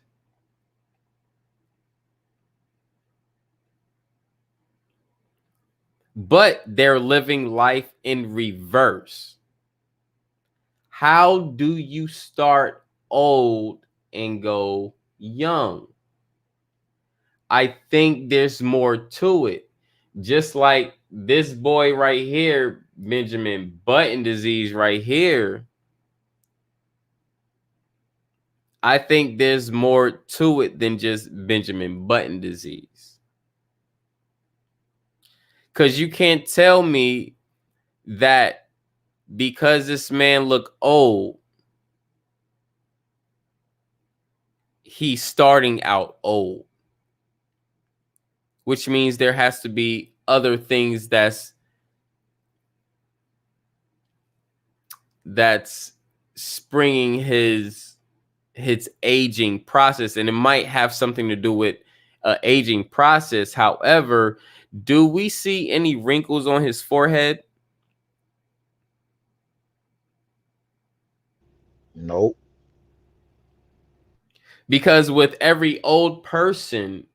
But they're living life in reverse. How do you start old and go young? I think there's more to it. Just like this boy right here, Benjamin Button disease right here, I think there's more to it than just Benjamin Button disease. Because you can't tell me that because this man look old, he's starting out old. Which means there has to be other things that's springing his aging process, and it might have something to do with aging process. However, do we see any wrinkles on his forehead? Nope. Because with every old person,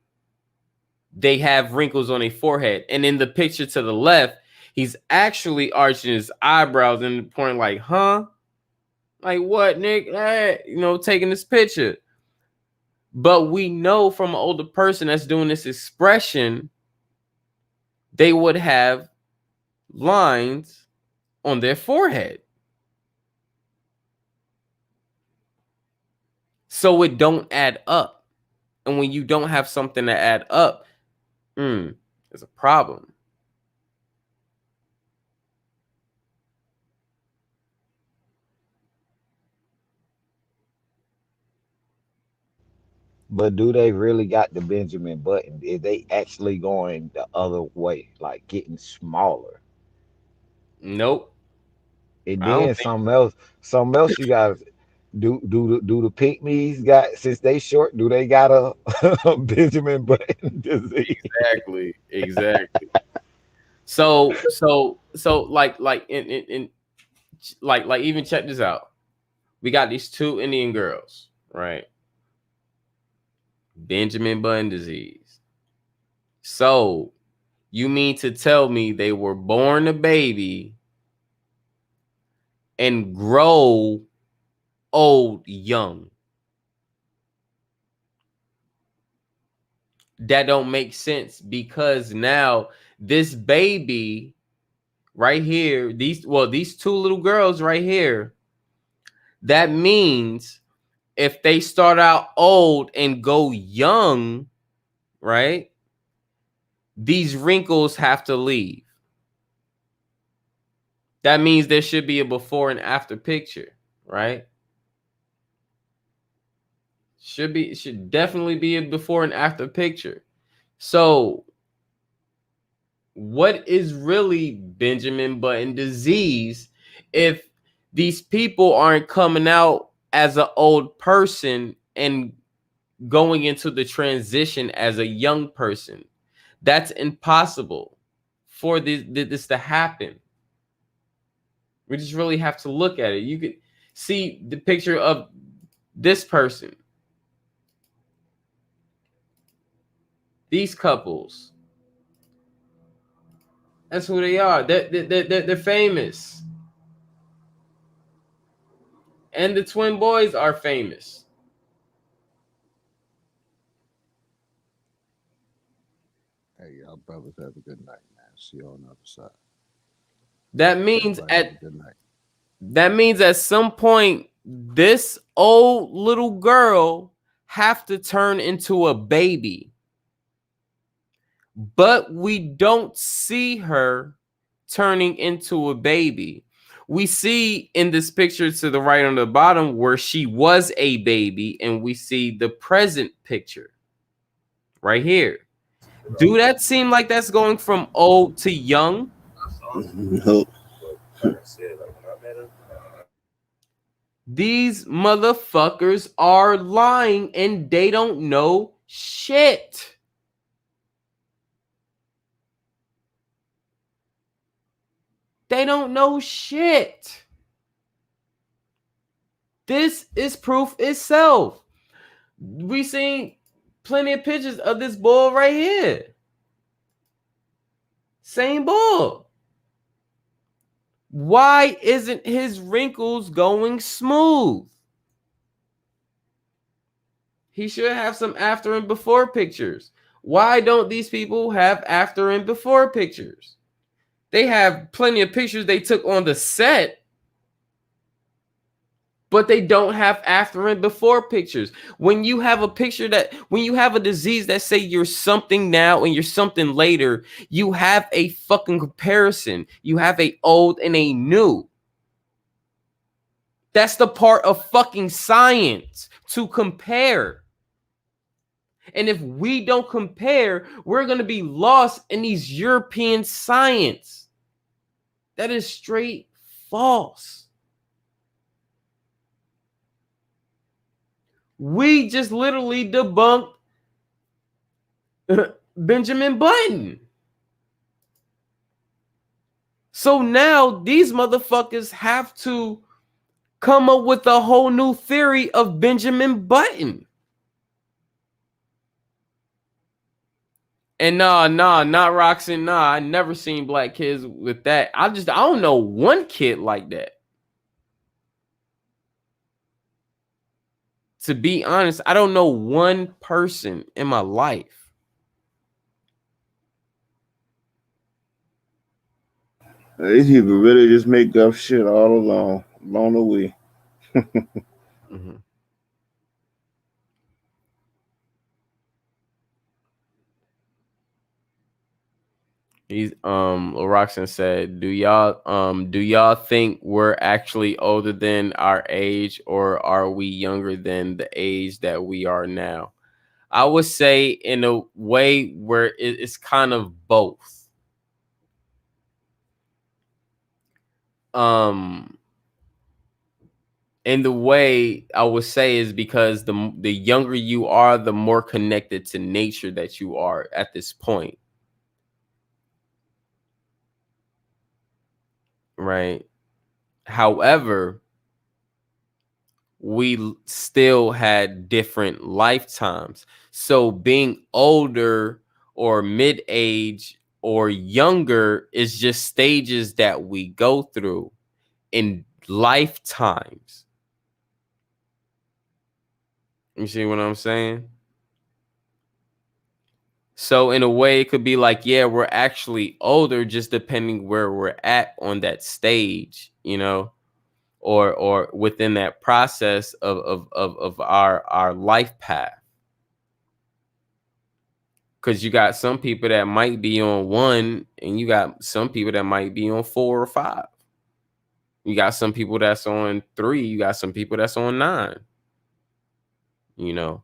they have wrinkles on their forehead. And in the picture to the left, he's actually arching his eyebrows and pointing like, huh? Like what, Nick? Hey, taking this picture. But we know from an older person that's doing this expression, they would have lines on their forehead. So it don't add up. And when you don't have something to add up, there's a problem. But do they really got the Benjamin Button? Is they actually going the other way, like getting smaller? Nope. And I don't then think. something else you got. Do the pygmies got, since they short? Do they got a Benjamin Button disease? Exactly. So like in like even check this out. We got these two Indian girls, right? Benjamin Button disease. So you mean to tell me they were born a baby and grow old young? That don't make sense, because now this baby right here, these two little girls right here, that means if they start out old and go young, right? These wrinkles have to leave. That means there should be a before and after picture, right? Should definitely be a before and after picture. So what is really Benjamin Button disease if these people aren't coming out as an old person and going into the transition as a young person? That's impossible for this to happen. We just really have to look at it. You could see the picture of this person, these couples. That's who they are. They're famous. And the twin boys are famous. Hey, y'all brothers have a good night, man. See you on the other side. That means Everybody have a good night. That means at some point, this old little girl have to turn into a baby. But we don't see her turning into a baby. We see in this picture to the right on the bottom where she was a baby, and we see the present picture right here. Do that seem like that's going from old to young? No. These motherfuckers are lying and they don't know shit. They don't know shit. This is proof itself. We seen plenty of pictures of this bull right here. Same bull. Why isn't his wrinkles going smooth? He should have some after and before pictures. Why don't these people have after and before pictures? They have plenty of pictures they took on the set, but they don't have after and before pictures. When you have a picture when you have a disease that say you're something now and you're something later, you have a fucking comparison. You have a old and a new. That's the part of fucking science, to compare. And if we don't compare, we're going to be lost in these European science. That is straight false. We just literally debunked Benjamin Button. So now these motherfuckers have to come up with a whole new theory of Benjamin Button. And not Roxanne. I never seen black kids with that. I don't know one kid like that. To be honest, I don't know one person in my life. These people really just make up shit all along the way. Mm-hmm. He's Roxanne said, do y'all think we're actually older than our age, or are we younger than the age that we are now? I would say in a way where it's kind of both. In the way I would say is because the younger you are, the more connected to nature that you are at this point. Right. However, we still had different lifetimes. So being older or mid-age or younger is just stages that we go through in lifetimes. You see what I'm saying? So in a way, it could be like, yeah, we're actually older, just depending where we're at on that stage, you know? or within that process of our life path. Because you got some people that might be on 1, and you got some people that might be on 4 or 5. You got some people that's on 3. You got some people that's on 9. You know.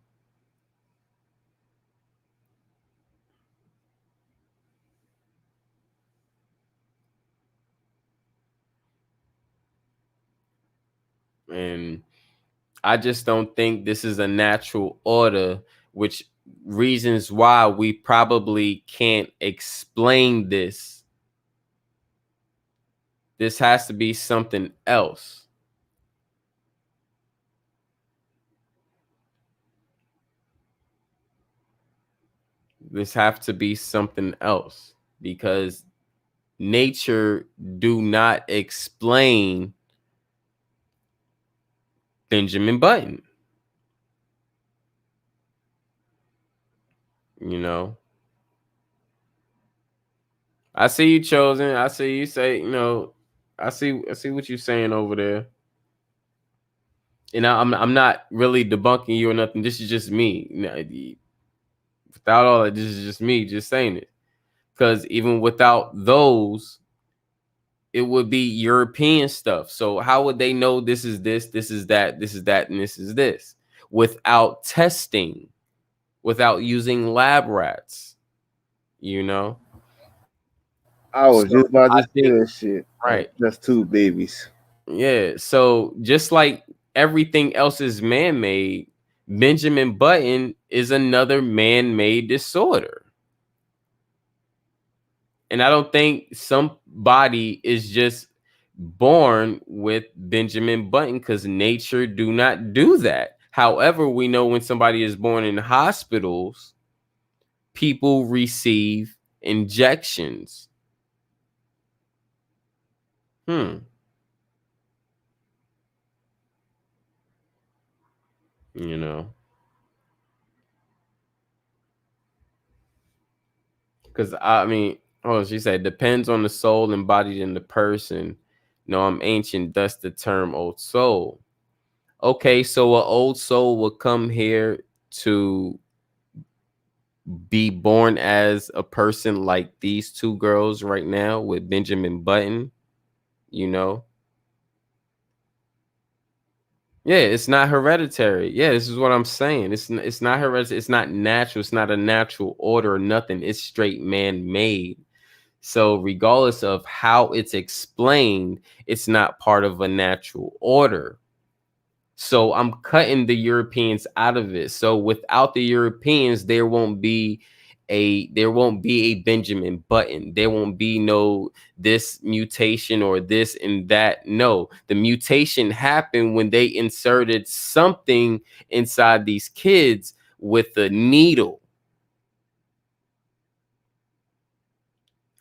And I just don't think this is a natural order, which reasons why we probably can't explain this. This has to be something else. This have to be something else, because nature do not explain Benjamin Button. You know, I see you, Chosen. I see you say, I see what you're saying over there. And I'm not really debunking you or nothing. This is just me. Without all that, this is just me just saying it. Because even without those, it would be European stuff. So how would they know this is this is that, this is that, and this is this? Without testing, without using lab rats, you know? I was So just about I to say think, that shit. right. Just 2 babies. Yeah. So just like everything else is man-made, Benjamin Button is another man-made disorder. And I don't think somebody is just born with Benjamin Button, because nature do not do that. However, we know when somebody is born in hospitals, people receive injections. You know, because I mean, oh, she said depends on the soul embodied in the person. No, I'm ancient, thus the term old soul. Okay, so an old soul will come here to be born as a person like these 2 girls right now with Benjamin Button, you know? Yeah, it's not hereditary. Yeah, this is what I'm saying. It's not hereditary. It's not natural. It's not a natural order or nothing. It's straight man-made. So regardless of how it's explained, it's not part of a natural order. So I'm cutting the Europeans out of it. So without the Europeans, there won't be a Benjamin Button. There won't be no this mutation or this and that. No, the mutation happened when they inserted something inside these kids with a needle,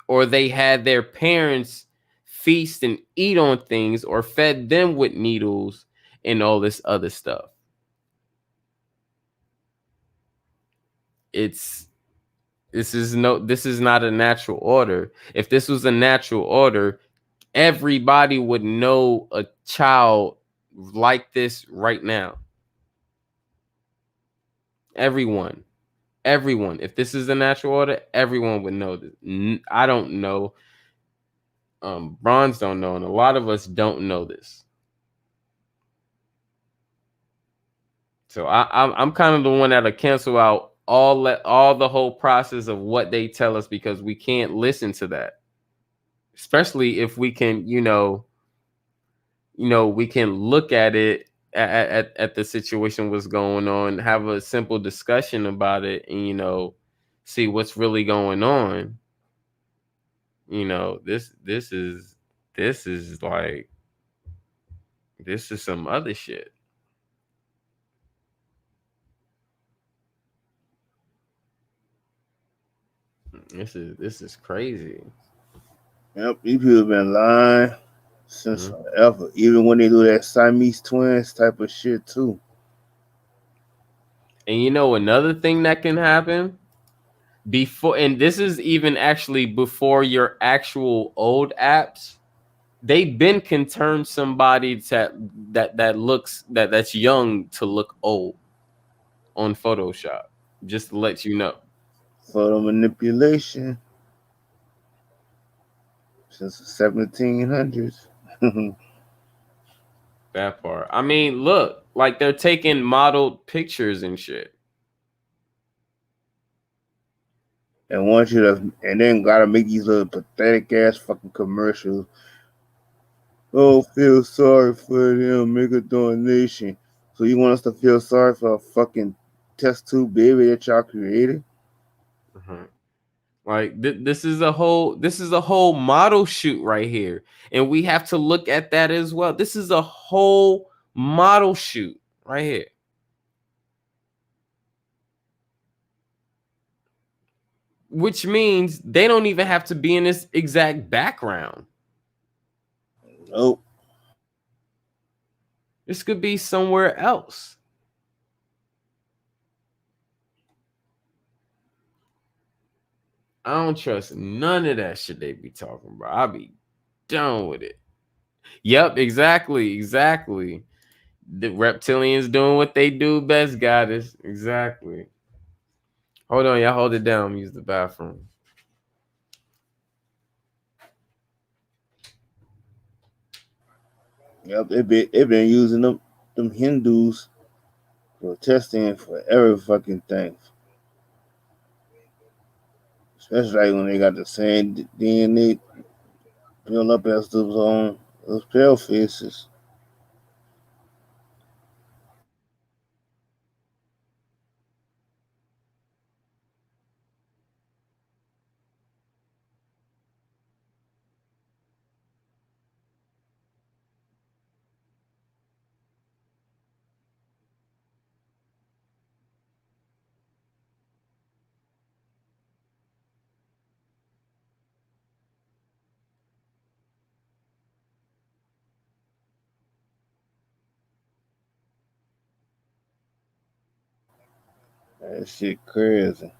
or they had their parents feast and eat on things, or fed them with needles and all this other stuff. This is not a natural order. If this was a natural order, everybody would know a child like this right now. Everyone. If this is a natural order, everyone would know this. I don't know. Bronze don't know, and a lot of us don't know this. So I'm kind of the one that'll cancel out all the whole process of what they tell us, because we can't listen to that. Especially if we can, we can look at it at the situation, what's going on, have a simple discussion about it, and see what's really going on. This is like, this is some other shit. This is crazy. Yep, these people have been lying since forever. Even when they do that Siamese twins type of shit too. And another thing that can happen before, and this is even actually before your actual old apps. They've been can turn somebody that's young to look old on Photoshop. Just to let you know. Photo manipulation since the 1700s. That part. I mean, look, like they're taking modeled pictures and shit. And want you to, and then gotta make these little pathetic ass fucking commercials. Oh, feel sorry for them, make a donation. So you want us to feel sorry for a fucking test tube baby that y'all created? Mhm. Like this is a whole model shoot right here, and we have to look at that as well. This is a whole model shoot right here. Which means they don't even have to be in this exact background. Nope. This could be somewhere else. I don't trust none of that shit they be talking about. I'll be done with it. Yep, exactly. The reptilians doing what they do best, goddess. Exactly. Hold on, y'all. Hold it down. Use the bathroom. Yep, they been using them Hindus for testing for every fucking thing. Especially like when they got the same DNA built up as those pale faces. That shit crazy.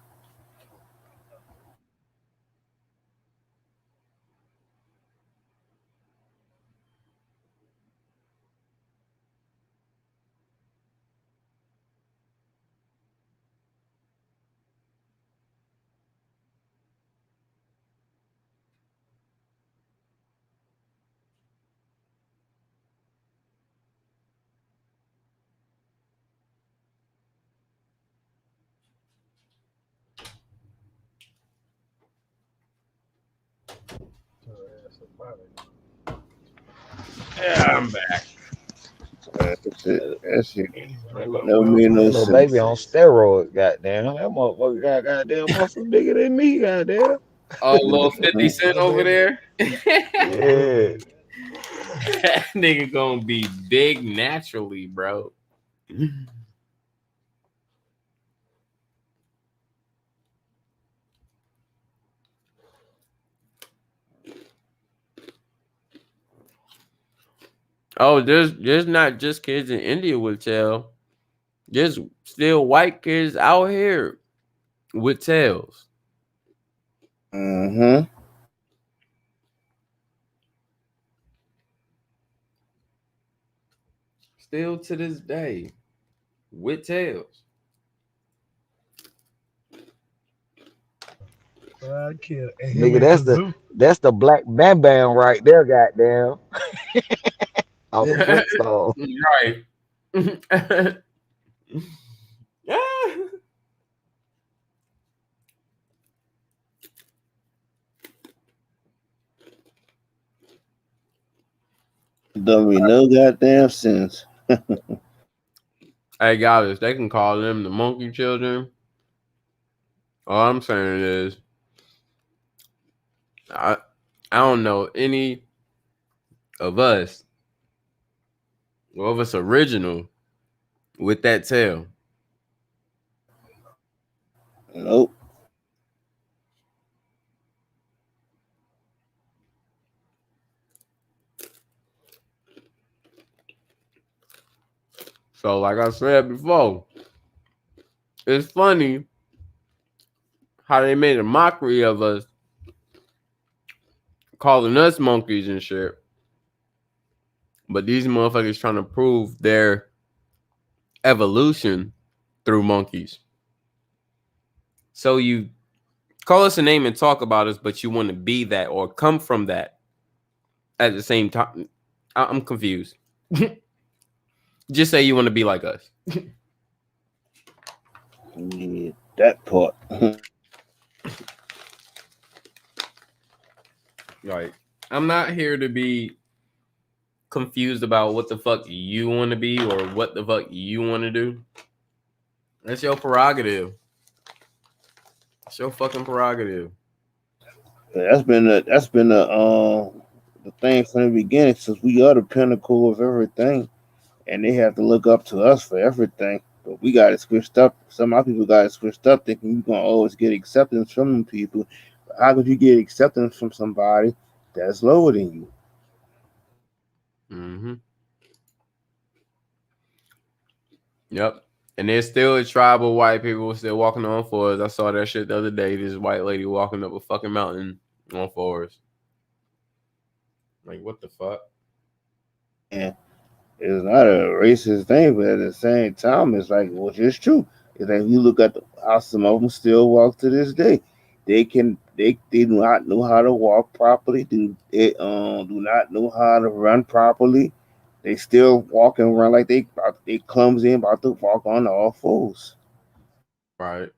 Yeah, I'm back. That shit That never made no little baby sense. on steroids, goddamn. That motherfucker got goddamn muscle bigger than me, goddamn. Oh, little 50 Cent That over baby. there. Yeah. That nigga gonna be big naturally, bro. Oh, there's not just kids in India with tail. There's still white kids out here with tails. Mm-hmm. Still to this day with tails. Nigga, that's the black Bam Bam right there, goddamn. On the Flintstone. Right. Don't make no goddamn sense. Hey guys, they can call them the monkey children. All I'm saying is I I don't know any of us or of us original with that tail. Nope. So like I said before, it's funny how they made a mockery of us, calling us monkeys and shit. But these motherfuckers trying to prove their evolution through monkeys. So you call us a name and talk about us, but you want to be that or come from that at the same time. I'm confused. Just say you want to be like us. Yeah, that part. Like, I'm not here to be confused about what the fuck you want to be or what the fuck you want to do. That's your prerogative. It's your fucking prerogative. The thing from the beginning, since we are the pinnacle of everything, and they have to look up to us for everything. But we got it switched up. Some of our people got it switched up, thinking you're gonna always get acceptance from them people. But how could you get acceptance from somebody that's lower than you? Mm-hmm. Yep. And there's still a tribe of white people still walking on fours. I saw that shit the other day. This white lady walking up a fucking mountain on fours. Like, what the fuck? And it's not a racist thing, but at the same time, it's like, which is true. Is that if you look at how some of them still walk to this day, they do not know how to walk properly. Do not know how to run properly. They still walk and run like they clumsy and about to walk on all fours. Right.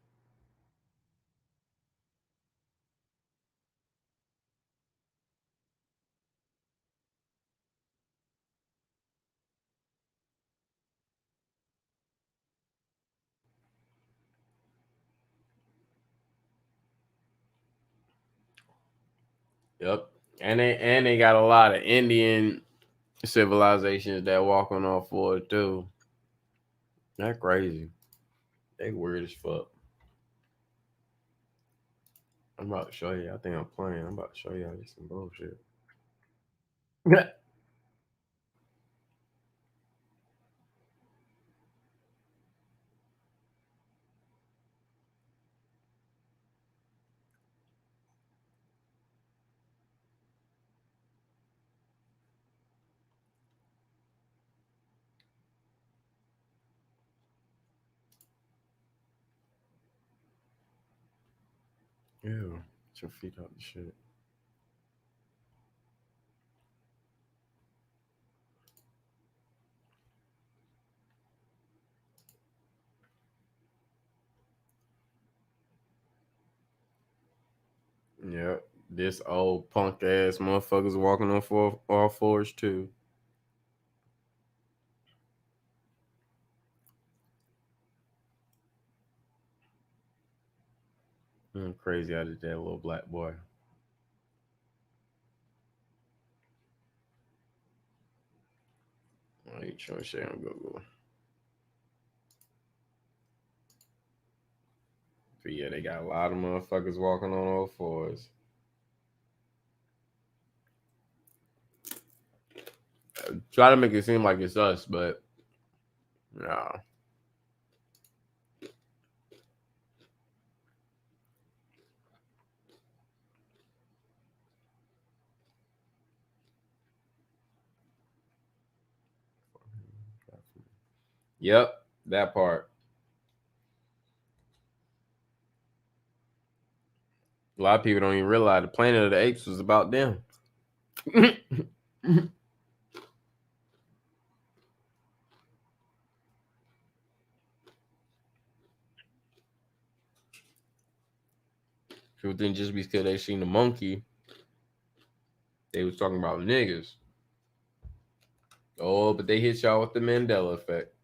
Yep. And they got a lot of Indian civilizations that walk on all fours too. That crazy. They weird as fuck. I'm about to show you. I think I'm playing. I'm about to show y'all this some bullshit. Ew. Get your feet out the shit. Yep. This old punk ass motherfuckers walking on all fours too. Crazy out of that little black boy. I ain't trying to share on Google. But yeah, they got a lot of motherfuckers walking on all fours. Try to make it seem like it's us, but nah. Yep, that part. A lot of people don't even realize the Planet of the Apes was about them. People think just because they seen the monkey, they was talking about niggas. Oh, but they hit y'all with the Mandela effect.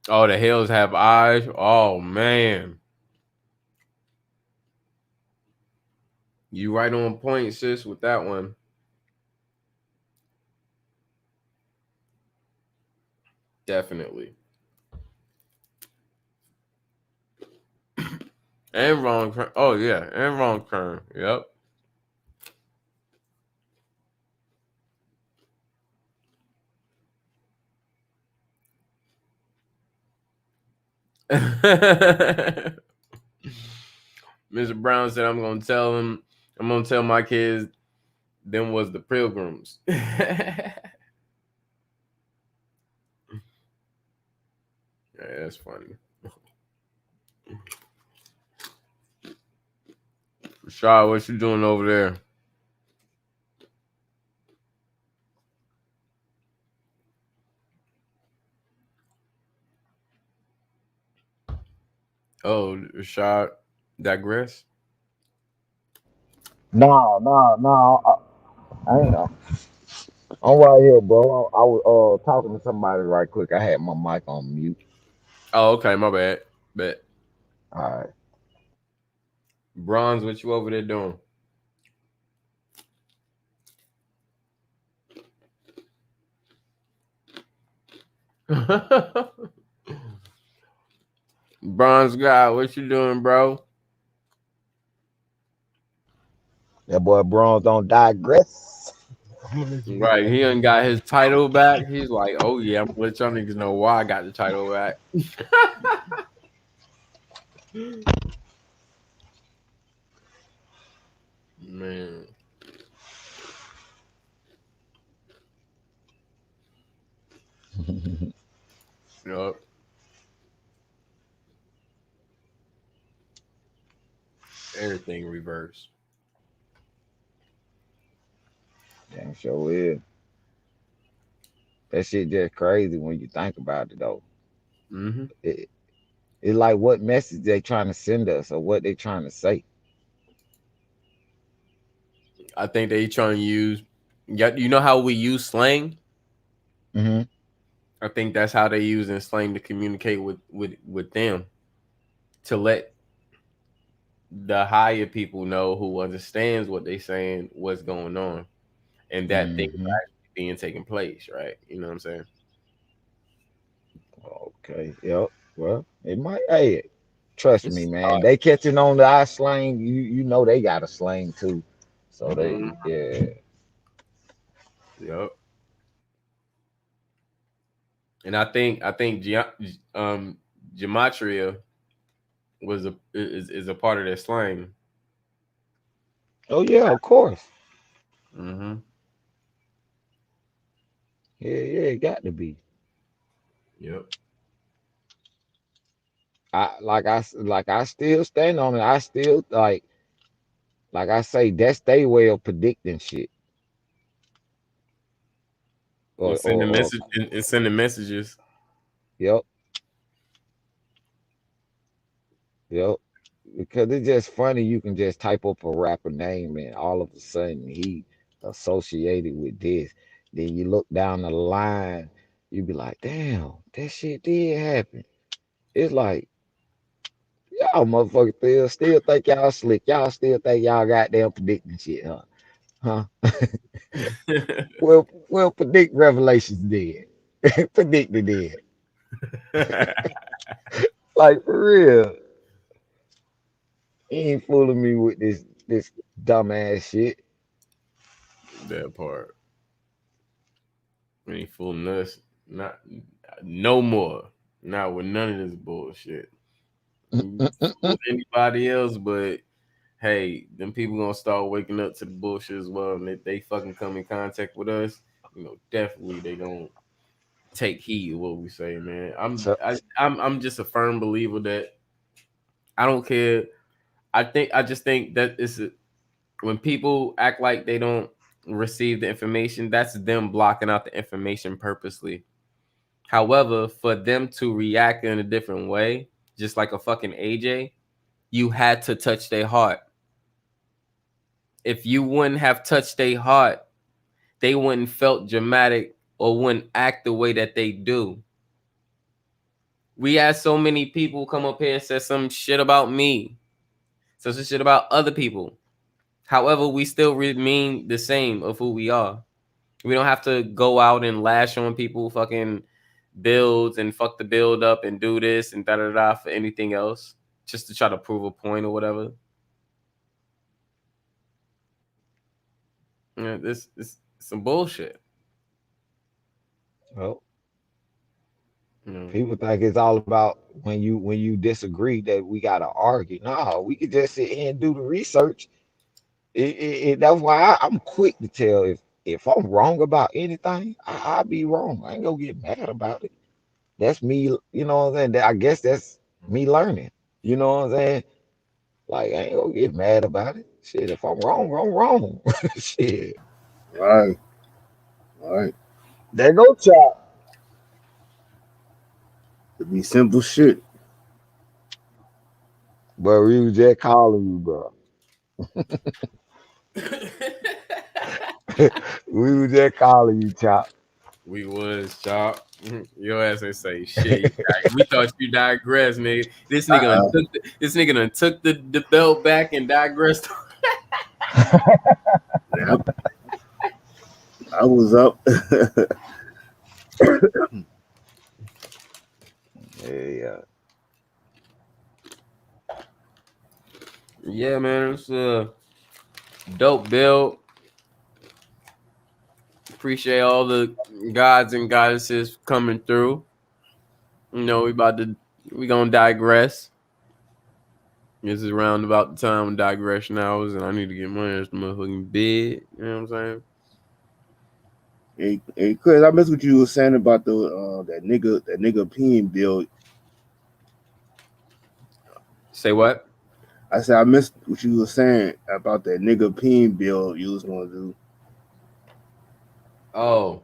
Oh, the hills have eyes. Oh man, you right on point, sis, with that one. Definitely. And wrong turn. Oh yeah, and wrong turn. Yep. Mr. Brown said, "I'm gonna tell him. I'm gonna tell my kids. Them was the pilgrims." Yeah, that's funny. Rashad, what you doing over there? Oh, Rashad, digress. No, no, no. I ain't know. I'm right here, bro. I was talking to somebody right quick. I had my mic on mute. Oh, okay, my bad. Bet. All right. Bronze, what you over there doing? Bronze guy, what you doing, bro? That boy Bronze don't digress. Right, he ain't got his title back. He's like, oh yeah, I'm gonna let y'all niggas know why I got the title back. Man, yup. Everything reversed. Damn sure is. That shit just crazy when you think about it though. Hmm. It, it's like what message they trying to send us or what they trying to say. I think they trying to use. Yeah, you know how we use slang. Hmm. I think that's how they use in slang to communicate with them to let the higher people know who understands what they saying, what's going on, and that things Hmm. are actually being taking place. Right? You know what I'm saying? Okay. Yep. Well, it might. Hey, trust me, It's man. They catching on to our slang. You know they got a slang too. So mm, they yeah. yep. And I think gematria is a part of their slang. Oh yeah, of course. Hmm. Yeah, yeah, it got to be. Yep. I still stand on it. I still like I say that's their way of predicting shit. And sending Or message and sending messages. yep, yep. Because it's just funny you can just type up a rapper name and all of a sudden he associated with this. Then you look down the line, you be like, damn, that shit did happen. It's like y'all motherfuckers still think y'all slick. Y'all still think y'all goddamn predicting shit, huh? Huh? Well, predict Revelations dead. Predict the dead. Like for real. He ain't fooling me with this dumbass shit. That part. Ain't fooling us. Not no more. Not with none of this bullshit. You fool anybody else, but hey, them people gonna start waking up to the bullshit as well. And if they fucking come in contact with us, definitely they gonna take heed of what we say, man. So, I'm just a firm believer that I don't care. I just think that when people act like they don't receive the information, that's them blocking out the information purposely. However, for them to react in a different way, just like a fucking AJ, you had to touch their heart. If you wouldn't have touched their heart, they wouldn't felt dramatic or wouldn't act the way that they do. We had so many people come up here and say some shit about me, some shit about other people. However, we still remain the same of who we are. We don't have to go out and lash on people fucking builds and fuck the build up and do this and da da da for anything else just to try to prove a point or whatever. Yeah, this some bullshit. well, Mm. People think it's all about when you disagree that we gotta argue. No, we could just sit here and do the research. That's why I'm quick to tell if I'm wrong about anything, I'll be wrong. I ain't gonna get mad about it. That's me, you know what I'm saying? I guess that's me learning. You know what I'm saying? Like I ain't gonna get mad about it. Shit, if I'm wrong, I'm wrong. Shit. Right, right. There go Chop. To be simple shit. But we was just calling you, bro. We was just calling you, Chop. We was chop. Your ass ain't say shit. We thought you digressed, nigga. This nigga done took the belt back and digressed. Yeah, I was up. Yeah. Yeah, man, it's a dope build. Appreciate all the gods and goddesses coming through. You know, we gonna digress. This is around about the time when digression hours, and I need to get my ass to motherfucking bed. You know what I'm saying? Hey, Chris, I missed what you were saying about the that nigga peeing bill. Say what? I said I missed what you were saying about that nigga peeing bill you was gonna do. Oh,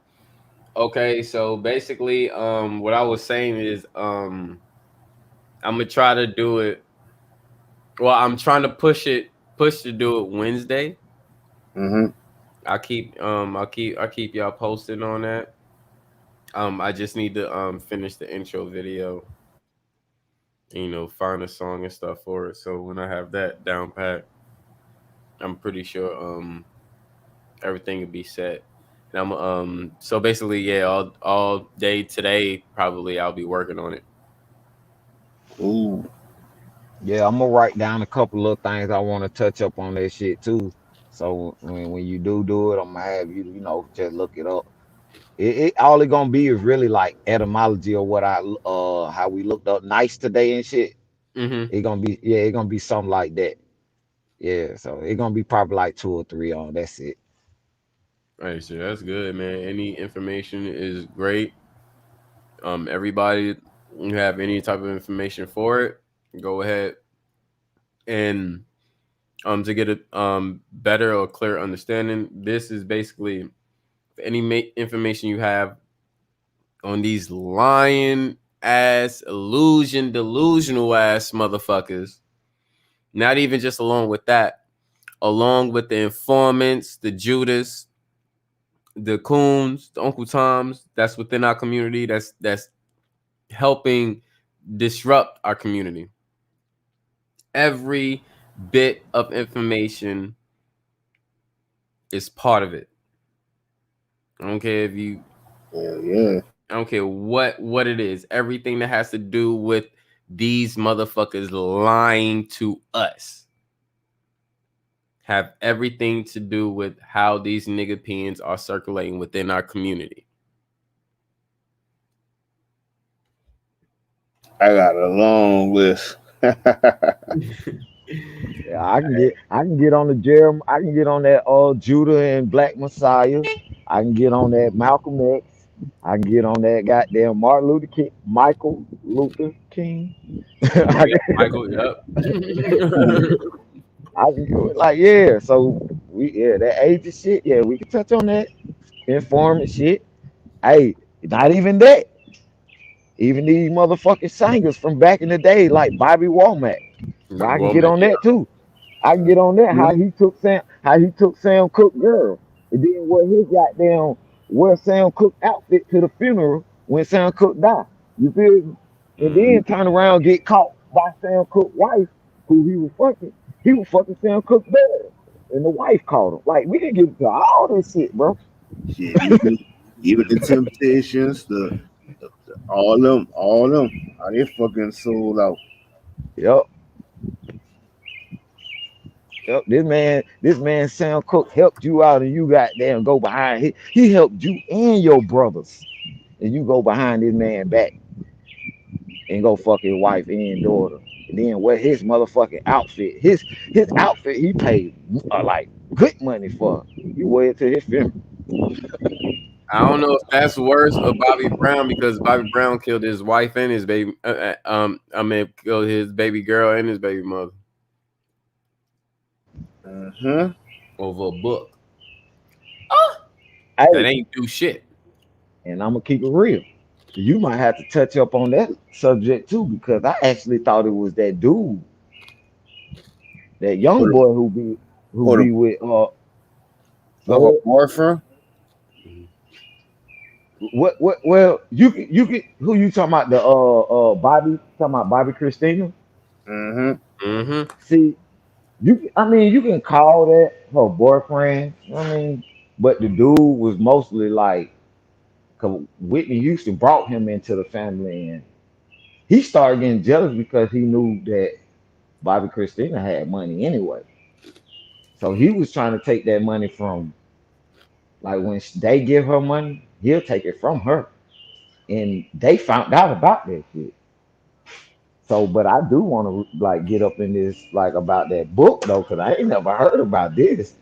okay. So basically, what I was saying is, I'm gonna try to do it. Well, I'm trying to push to do it Wednesday. Mm-hmm. I'll keep y'all posted on that. I just need to finish the intro video, find a song and stuff for it. So when I have that down pat, I'm pretty sure everything will be set. And I'm so basically, yeah, all day today probably I'll be working on it. Ooh. Yeah, I'm gonna write down a couple of things I want to touch up on that shit too. So when you do it, I'm gonna have you, just look it up. It all it gonna be is really like etymology or what I how we looked up nice today and shit. Mm-hmm. It gonna be something like that. Yeah, so it gonna be probably like two or three on. That's it. All right, so that's good, man. Any information is great. Everybody, you have any type of information for it, go ahead and to get a better or clear understanding. This is basically any information you have on these lying ass delusional ass motherfuckers. Not even just along with that, along with the informants, the Judas, the Coons, the Uncle Toms that's within our community. That's helping disrupt our community. Every bit of information is part of it. I don't care if you Yeah. I don't care what it is. Everything that has to do with these motherfuckers lying to us have everything to do with how these nigga pens are circulating within our community. I got a long list. Yeah, I can get on the Jerem. I can get on that Judah and Black Messiah. I can get on that Malcolm X. I can get on that goddamn Michael Luther King. Oh I yeah, can, Michael. Yep. I can do it like yeah. So that age of shit. Yeah, we can touch on that informant shit. Hey, not even that. Even these motherfucking singers from back in the day, like Bobby Womack. So I can Well, get man, on yeah. that too. I can get on that. How he took Sam Cooke girl, and then wear Sam Cooke outfit to the funeral when Sam Cooke died. You feel me? And then turn around get caught by Sam Cooke's wife, who he was fucking. He was fucking Sam Cooke's daughter, and the wife caught him. Like we can get into all this shit, bro. Shit, even the Temptations, the all them, how they fucking sold out. Yep. Yep, this man Sam Cooke helped you out and you goddamn go behind he helped you and your brothers and you go behind this man back. and go fuck his wife and daughter. And then wear his motherfucking outfit. His outfit he paid like good money for. He wear it to his funeral. I don't know if that's worse of Bobby Brown because Bobby Brown killed his wife and his baby. I mean, killed his baby girl and his baby mother Mm-hmm. over a book that Hey, ain't do shit. and I'm gonna keep it real. You might have to touch up on that subject too, because I actually thought it was that dude, that young Or, boy who or be with go her ahead. boyfriend. What well you can who you talking about, the Bobby, talking about Bobby Christina? Mm-hmm. Mm-hmm. See, I mean you can call that her boyfriend. I mean, but the dude was mostly like, 'cause Whitney Houston brought him into the family, and he started getting jealous because he knew that Bobby Christina had money anyway. So he was trying to take that money from, like, when they give her money, he'll take it from her. And they found out about that shit. So, but I do want to like get up in this like about that book though, because I ain't never heard about this.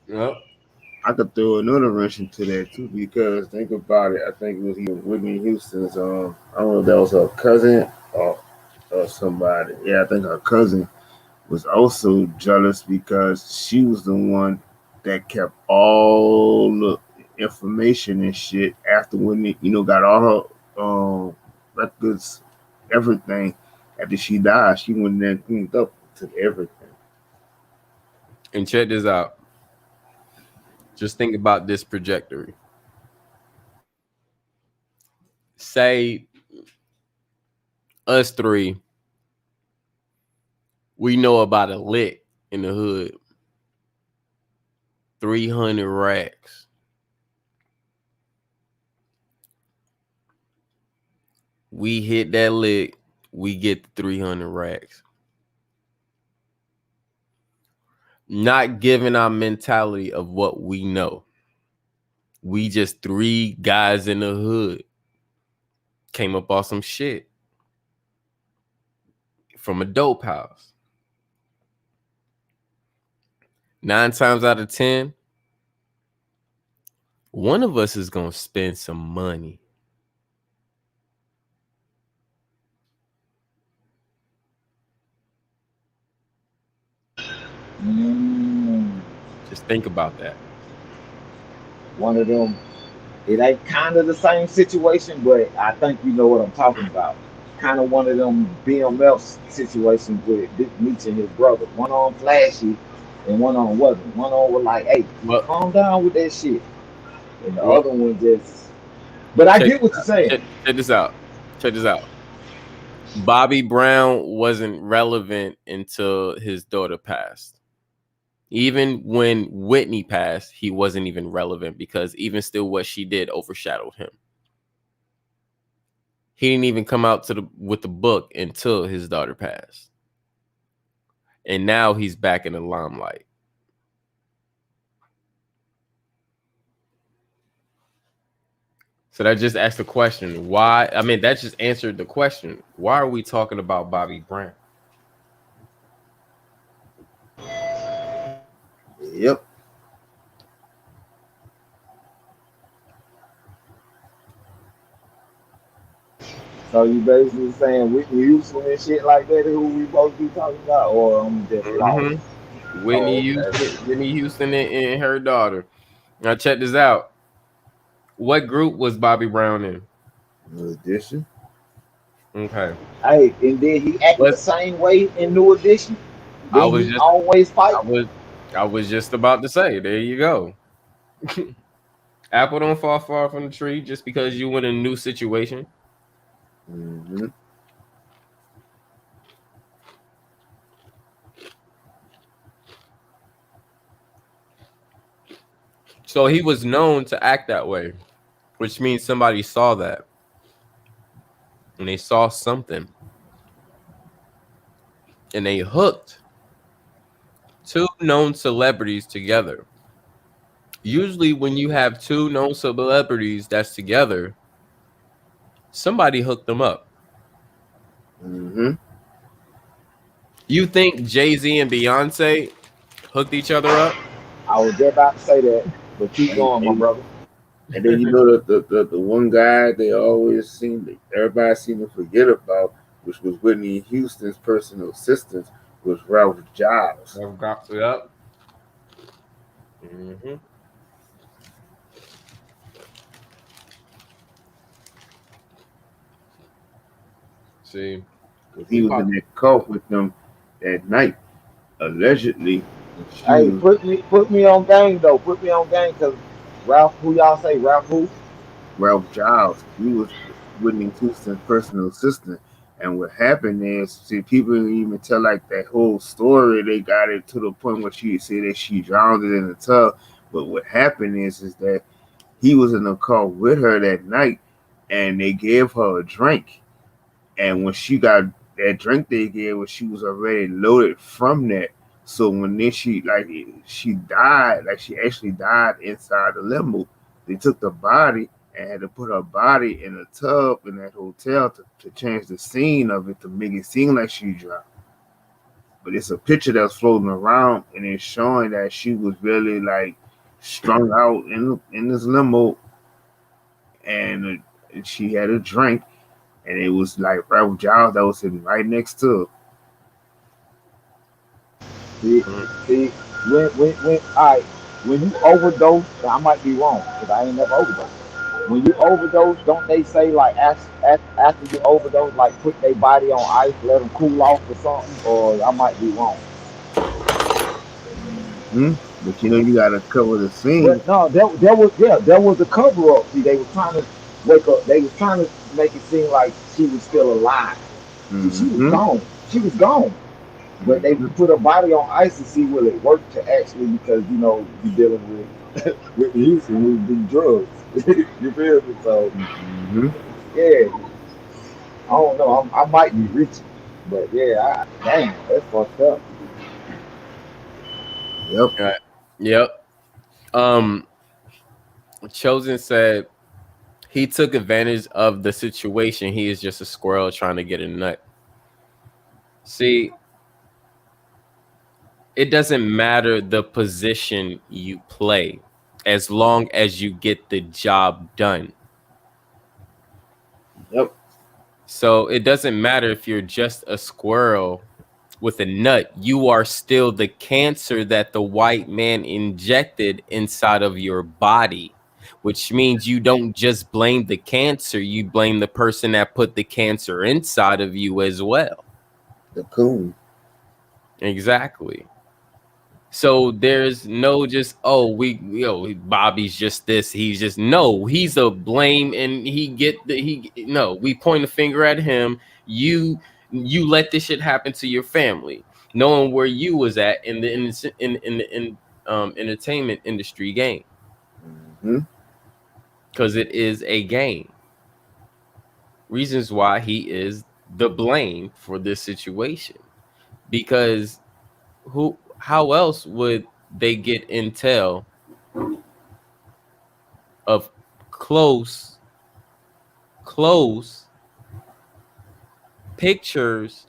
Yep. I could throw another wrench into that too because think about it. I think it was even Whitney Houston's. I don't know if that was her cousin or somebody. Yeah, I think her cousin was also jealous because she was the one that kept all the information and shit after Whitney, got all her records, everything. After she died, she went there and cleaned up, took everything. And check this out. Just think about this trajectory. Say us three, we know about a lick in the hood, 300 racks. We hit that lick, we get the 300 racks. Not giving our mentality of what we know. We just three guys in the hood came up on some shit from a dope house. 9 times out of 10, one of us is going to spend some money. Mm, Just think about that. one of them. It ain't kind of the same situation, but I think you know what I'm talking about. Kind of one of them BMF situations with Big Meech and his brother. One on flashy, and one on wasn't. One on was like, "Hey, just Well, calm down with that shit," and the well other one just. But I check get what you're saying. check this out. Check this out. Bobby Brown wasn't relevant until his daughter passed. Even when Whitney passed, he wasn't even relevant because even still what she did overshadowed him. He didn't even come out with the book until his daughter passed. And now he's back in the limelight. So that just asked the question, why? I mean, that just answered the question. Why are we talking about Bobby Brown? Yep. So you basically saying Whitney Houston and shit like that is who we supposed to be talking about, or I'm just lost? Mm-hmm. Oh, okay. Whitney Houston and her daughter. Now check this out. What group was Bobby Brown in? New edition. Okay. Hey, and then he acted the What same way in New Edition. I Then was he just always fight. I was I was just about to say, there you go. Apple don't fall far from the tree just because you in a new situation. Mm-hmm. So he was known to act that way, which means somebody saw that and they saw something and they hooked two known celebrities together. Usually, when you have two known celebrities that's together, Somebody hooked them up. Mm-hmm. You think Jay-Z and Beyonce hooked each other up? I was just about to say that, but keep And, going, my and brother. and then you know the one guy they always everybody seem to forget about, which was Whitney Houston's personal assistant, was Ralph Giles. I've got it up. Hmm. See, Because he we was in about that cult with them that night, allegedly. And she Hey, was put me on game though. Put me on game because Ralph, who y'all say Ralph who? Ralph Giles. He was Whitney Houston's personal assistant. And what happened is, see, people didn't even tell like that whole story. They got it to the point where she said that she drowned it in the tub. But what happened is that he was in the car with her that night, and they gave her a drink. And when she got that drink they gave her, she was already loaded from that. So when then she died, like she actually died inside the limo. They took the body and had to put her body in a tub in that hotel to change the scene of it to make it seem like she drowned. But it's a picture that's floating around and it's showing that she was really like strung out in this limo, and she had a drink, and it was like Ralph Giles that was sitting right next to her. See, mm, see, when, all right, when you overdose, I might be wrong because I ain't never overdosed. When you overdose, don't they say like after you overdose, like put their body on ice, let them cool off or something? Or I might be wrong. Hmm. But you know, you gotta cover the scene. But no, there was a cover up. See, they were trying to wake up. They was trying to make it seem like she was still alive. See, she was Mm-hmm. gone. She was gone. But they Mm-hmm. put her body on ice to see will it work to actually because you're dealing with Houston who's doing drugs. You feel me? So Mm-hmm. yeah, I don't know. I might be reaching, but yeah, damn, that's fucked up. Yep. right. Yep. Um, Chosen said he took advantage of the situation. He is just a squirrel trying to get a nut. See, it doesn't matter the position you play as long as you get the job done. Yep. So it doesn't matter if you're just a squirrel with a nut, you are still the cancer that the white man injected inside of your body, which means you don't just blame the cancer, you blame the person that put the cancer inside of you as well. The coon. Exactly. So there's no just Bobby's just this, he's just no, he's a blame and he get the he no, we point a finger at him. You let this shit happen to your family, knowing where you was at in the entertainment industry game, Mm-hmm. because it is a game. Reasons why he is the blame for this situation, because how else would they get intel of close close pictures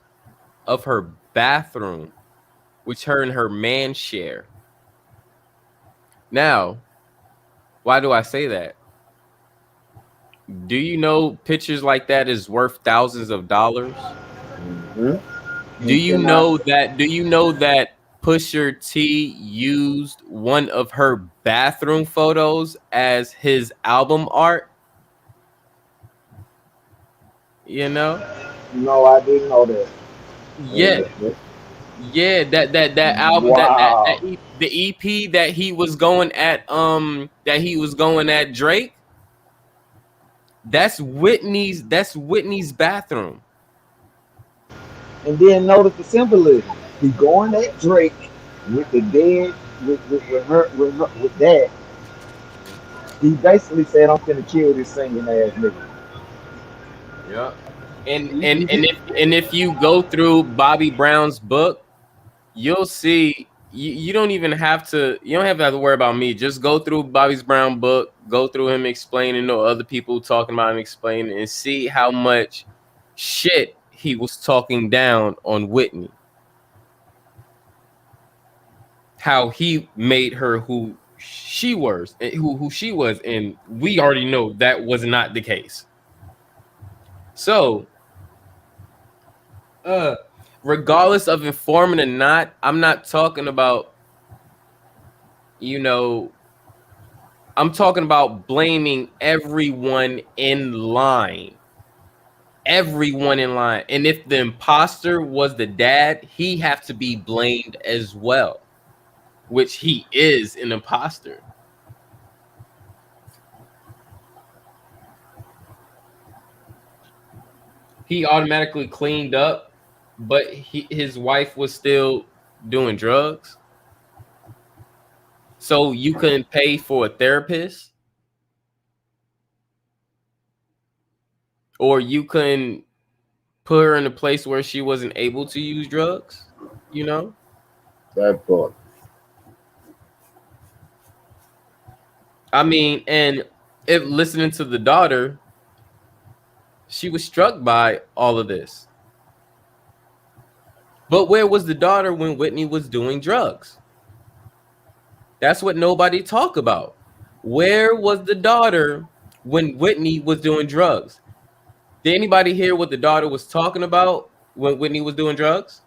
of her bathroom, which her and her man share? Now, why do I say that? Do you know pictures like that is worth thousands of dollars? Mm-hmm. And I, Do you know that Pusher T used one of her bathroom photos as his album art? You know? no, I didn't know that. Yeah, Yep. yeah, that album, Wow. the EP that he was going at Drake, that's Whitney's bathroom. And then notice the symbolism. He going at Drake with the dead, with that. He basically said, "I'm finna kill this singing ass nigga." Yeah. And You, and you and get, if and if you go through Bobby Brown's book, you'll see you don't even have to. You don't have to worry about me. Just go through Bobby's Brown book. Go through him explaining, or other people talking about him explaining, and see how much shit he was talking down on Whitney. How he made her who she was, who she was, and we already know that was not the case. So, regardless of informant or not, I'm not talking about, you know, I'm talking about blaming everyone in line. Everyone in line. And if the imposter was the dad, he have to be blamed as well, which he is an imposter. He automatically cleaned up, but his wife was still doing drugs. So you couldn't pay for a therapist, or you couldn't put her in a place where she wasn't able to use drugs, you know? That part. I mean, and if listening to the daughter, she was struck by all of this. But where was the daughter when Whitney was doing drugs? That's what nobody talk about. Where was the daughter when Whitney was doing drugs? Did anybody hear what the daughter was talking about when Whitney was doing drugs?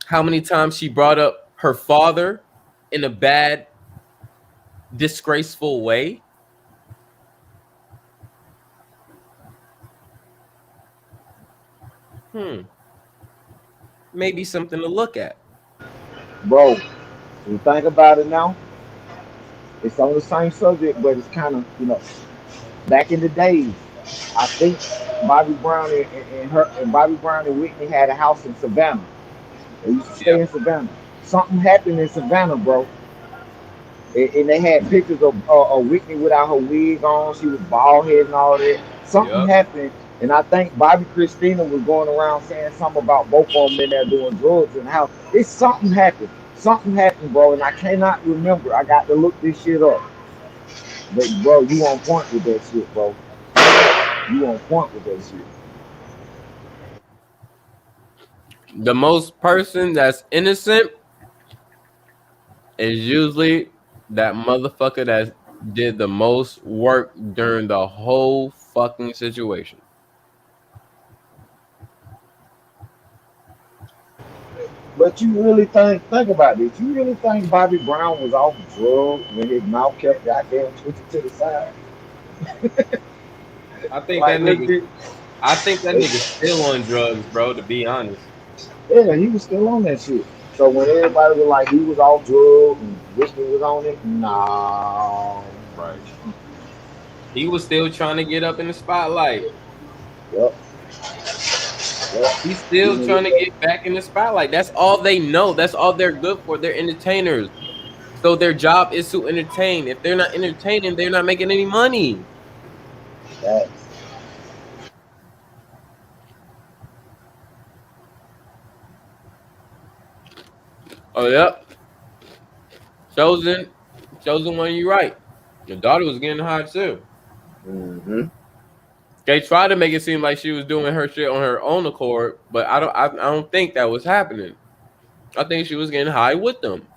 How many times she brought up her father in a bad, disgraceful way? Maybe something to look at. Bro, when you think about it now, it's on the same subject, but it's kind of, back in the days, I think Bobby Brown and Bobby Brown and Whitney had a house in Savannah. They used to Yeah. stay in Savannah. Something happened in Savannah, bro. And they had pictures of Whitney without her wig on. She was bald head and all that. Something Yep. happened, and I think Bobby Christina was going around saying something about both of them in there doing drugs in the house. It's something happened. Something happened, bro, and I cannot remember. I got to look this shit up. But bro, you on point with that shit, bro. You on point with that shit. The most person that's innocent is usually that motherfucker that did the most work during the whole fucking situation. But you really think about this. You really think Bobby Brown was off drugs when his mouth kept goddamn twisted to the side? I think that Like nigga legit. I think that nigga's still on drugs, bro, to be honest. Yeah, he was still on that shit. So when everybody was like he was off drugs and Whitney was on it, nah. Right. He was still trying to get up in the spotlight. Yep, yep. He's still Even trying with to that, get back in the spotlight. That's all they know. That's all they're good for. They're entertainers. So their job is to entertain. If they're not entertaining, they're not making any money. that Oh, yep. Chosen one, you right. Your daughter was getting high too. Mm-hmm. They tried to make it seem like she was doing her shit on her own accord, but I don't think that was happening. I think she was getting high with them.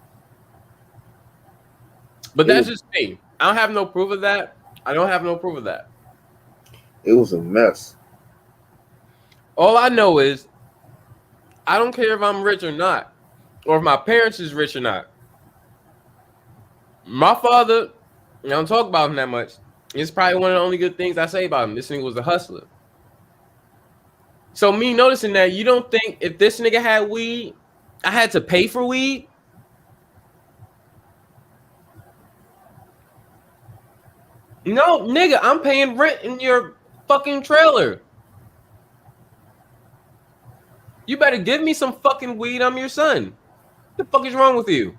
But It that's was just me. I don't have no proof of that. I don't have no proof of that. it was a mess. All I know is I don't care if I'm rich or not, or if my parents is rich or not. My father, I don't talk about him that much. It's probably one of the only good things I say about him. This nigga was a hustler. So me noticing that, you don't think if this nigga had weed, I had to pay for weed? No, nigga, I'm paying rent in your fucking trailer. You better give me some fucking weed. I'm your son. What the fuck is wrong with you?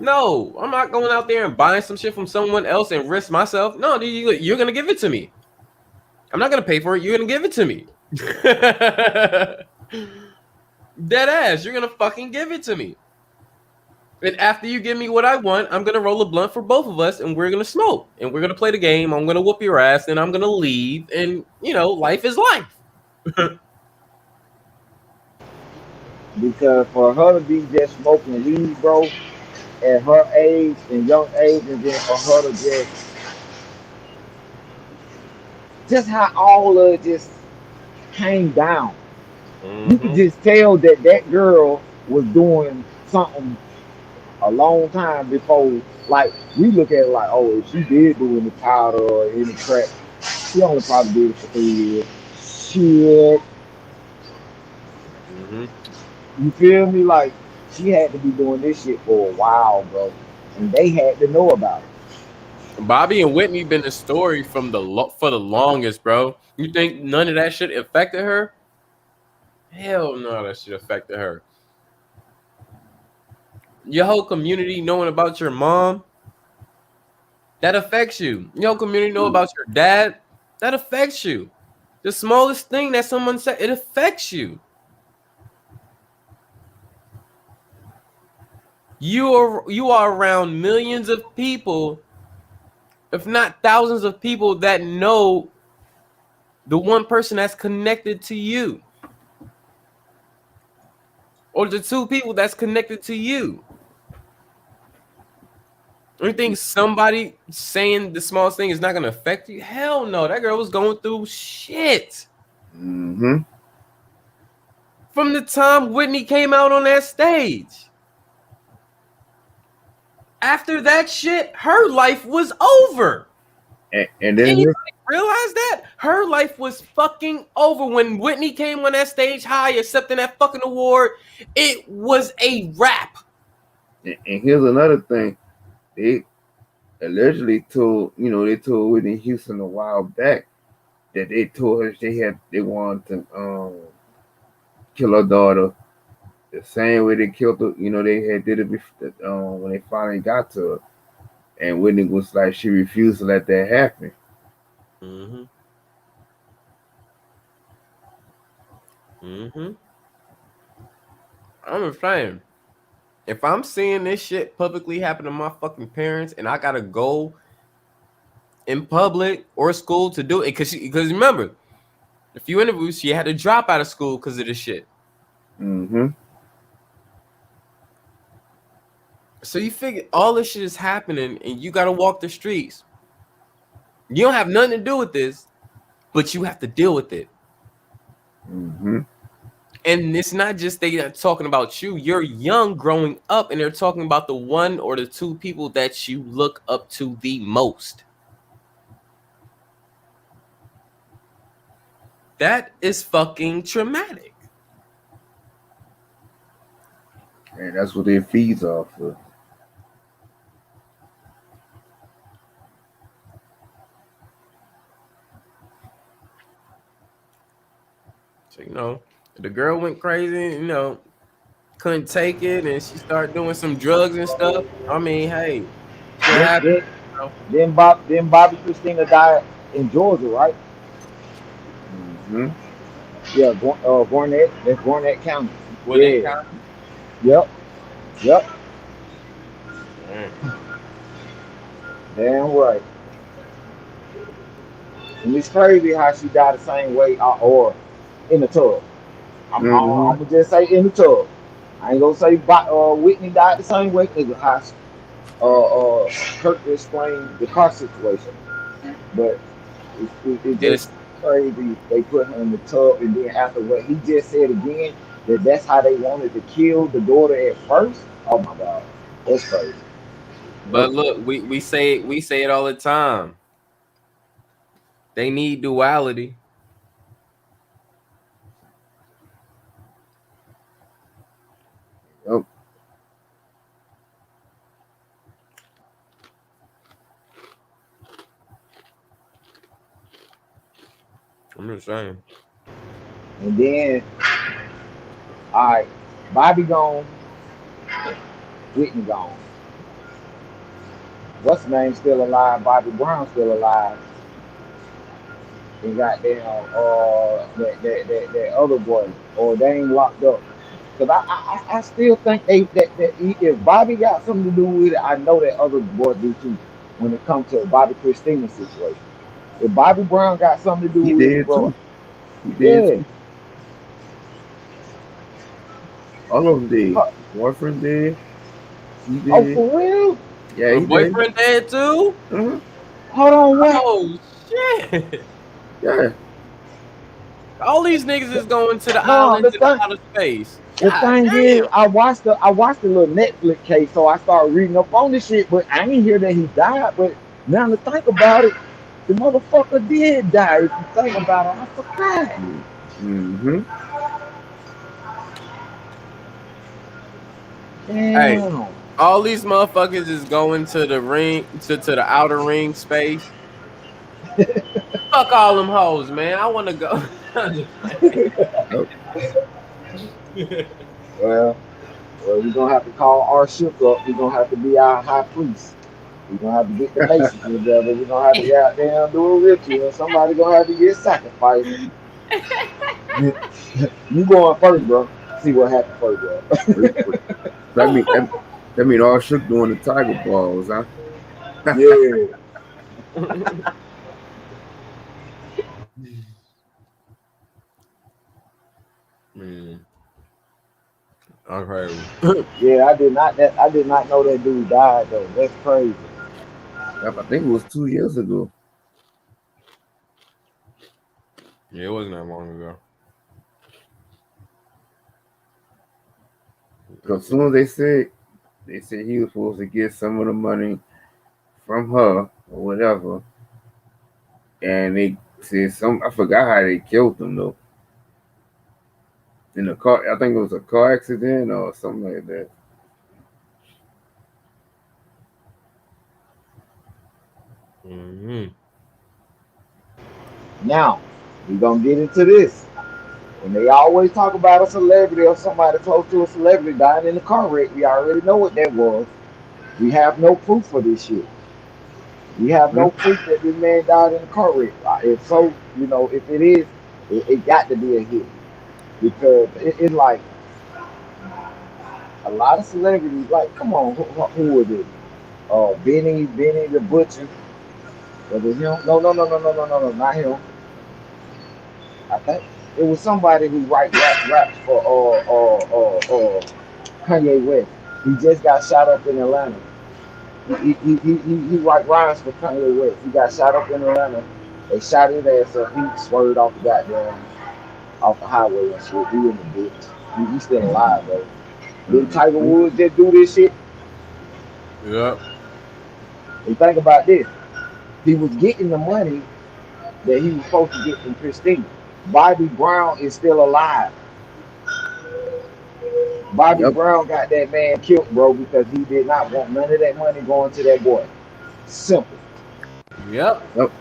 No, I'm not going out there and buying some shit from someone else and risk myself. No, you're gonna give it to me. I'm not gonna pay for it. You're gonna give it to me. Dead ass, you're gonna fucking give it to me. And after you give me what I want, I'm gonna roll a blunt for both of us, and we're gonna smoke, and we're gonna play the game. I'm gonna whoop your ass, and I'm gonna leave, and life is life. Because for her to be just smoking weed, bro, at her age and young age, and then for her to just how all of it just came down. You could Hmm. just tell that that girl was doing something a long time before. Like we look at it like, oh, if she did do any powder or any crack, she only probably did it for 3 years. Shit, Hmm. you feel me? Like she had to be doing this shit for a while, bro, and they had to know about it. Bobby and Whitney been the story from for the longest, bro. You think none of that shit affected her? Hell no, that shit affected her. Your whole community knowing about your mom, that affects you. Your whole community know about your dad, that affects you. The smallest thing that someone said, it affects you. You are around millions of people, if not thousands of people that know the one person that's connected to you, or the two people that's connected to you. You think somebody saying the smallest thing is not gonna affect you? Hell no. That girl was going through shit Mm-hmm. from the time Whitney came out on that stage. After that shit, her life was over. And Did then anybody this, realize that? Her life was fucking over. When Whitney came on that stage high, accepting that fucking award, it was a wrap. and here's another thing. They allegedly told, they told Whitney Houston a while back that they told her they wanted to kill her daughter the same way they killed her. They had did it before, when they finally got to her, and Whitney was like she refused to let that happen. Mm-hmm. Mm-hmm. I'm just saying, if I'm seeing this shit publicly happen to my fucking parents and I gotta go in public or school to do it, because remember, a few interviews, she had to drop out of school because of this shit. Mm-hmm. So you figure all this shit is happening and you gotta walk the streets. You don't have nothing to do with this, but you have to deal with it. Mm-hmm. And it's not just they are talking about you. You're young growing up and they're talking about the one or the two people that you look up to the most. That is fucking traumatic. And that's what their fees are for. So, the girl went crazy, couldn't take it and she started doing some drugs and stuff. I mean, hey, shit Then, happens. then, You know? then Bobby Christina died in Georgia, right? Mm-hmm. Yeah, Gwinnett. That's Gwinnett County. When they Yeah. Yep. Yep. kind Damn right. And it's crazy how she died the same way, or in the tub. Mm-hmm. I'm gonna just say in the tub. I ain't gonna say Whitney died the same way because of how Kirk explained the car situation. But it did just it, crazy. They put her in the tub, and then after what he just said again, that's how they wanted to kill the daughter at first. Oh my God, that's crazy. but That's look, crazy. we say it all the time. They need duality. Yep. I'm just saying. And then, all right, Bobby gone, Whitney gone. What's the name still alive? Bobby Brown still alive. and goddamn that other boy, or they ain't locked up. Cause I still think that if Bobby got something to do with it, I know that other boy do too. When it comes to Bobby Christina situation, if Bobby Brown got something to do He with it, did bro, too. He did yeah. too. All of them did. Huh. Boyfriend did. She Oh, did. for real? Yeah, Her he did. boyfriend dead too? Uh-huh. Hold on, what? Oh shit. Yeah. All these niggas is going to the No, islands and the outer space. the God thing is, damn. I watched the little Netflix case, so I started reading up on this shit. But I didn't hear that he died. But now to think about it, the motherfucker did die. If you think about it, I forgot. Mm-hmm. Hey, Damn. all these motherfuckers is going to the ring to the outer ring space. Fuck all them hoes, man. I want to go. I'm just Yep. playing. Well, we're gonna have to call our ship up. We're gonna have to be our high priest. We're gonna have to get the Masons together. We're gonna have to get out there and do a ritual. Somebody gonna have to get sacrificed. You going first, bro. See what happens first, bro. That mean that mean all shook doing the tiger balls, huh? Yeah. Man, okay. Yeah, I did not know that dude died though. That's crazy. Yep, I think it was 2 years ago. Yeah, it wasn't that long ago. Because as soon as they said he was supposed to get some of the money from her or whatever, and they said some I forgot how they killed him though. In a car, I think it was a car accident or something like that. Hmm. Now, we gonna get into this. When they always talk about a celebrity or somebody close to a celebrity dying in a car wreck, we already know what that was. We have no proof for this shit. We have Hmm? no proof that this man died in a car wreck. If so, if it is, it got to be a hit because it's like a lot of celebrities. Like, come on, who was it? Benny the Butcher. Was it him? No, no, no, no, no, no, no, no, not him. I think it was somebody who raps for Kanye West. He just got shot up in Atlanta. He write rhymes for Kanye West. He got shot up in Atlanta. They shot his ass up. He swerved off the goddamn off the highway and shit. He in the ditch. He's still alive though. Did Tiger Hmm. Woods just do this shit? Yep. And think about this. He was getting the money that he was supposed to get from Christina. Bobby Brown is still alive. Bobby Yep. Brown got that man killed, bro, because he did not want none of that money going to that boy. Simple. Yep. Yep.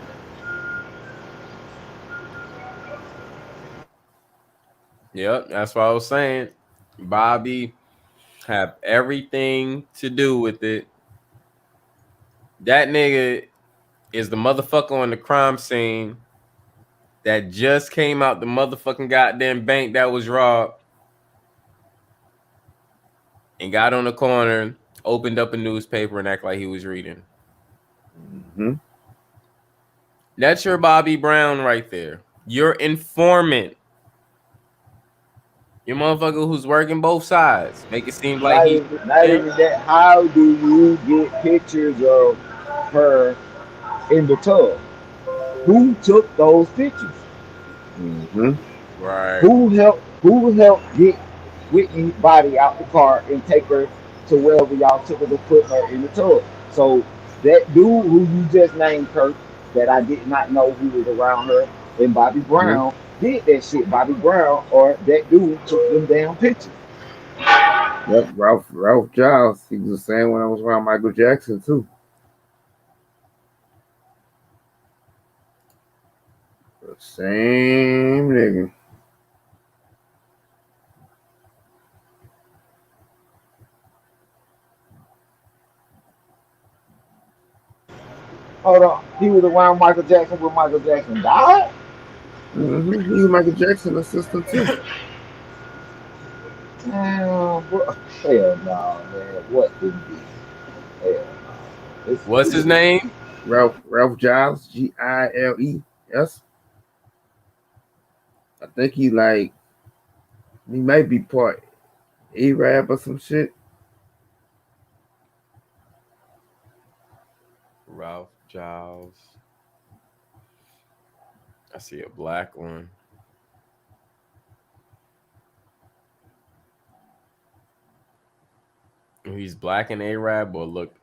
Yep. That's what I was saying. Bobby have everything to do with it. That nigga is the motherfucker on the crime scene that just came out the motherfucking goddamn bank that was robbed and got on the corner, opened up a newspaper and act like he was reading. Hmm. That's your Bobby Brown right there. Your informant. Your motherfucker who's working both sides. Make it seem like Not he even, not him. even that. How do you get pictures of her in the tub? Who took those pictures? Hmm. Right. Who helped get Whitney's body out the car and take her to wherever y'all took her to put her in the tub? So that dude who you just named, Kurt, that I did not know who was around her, and Bobby Hmm. Brown did that shit. Bobby Brown or that dude took them damn pictures. Yep. Ralph Giles. He was the same when I was around Michael Jackson too. The same nigga. Hold on, he was around Michael Jackson when Michael Jackson died. He's Michael Jackson assistant too. Damn, bro. Hell no, man. What did he? Hell no. What's his It's name? Ralph Giles, Giles. I think he might be part Arab or some shit. Ralph Giles. I see a black one. He's black and Arab or look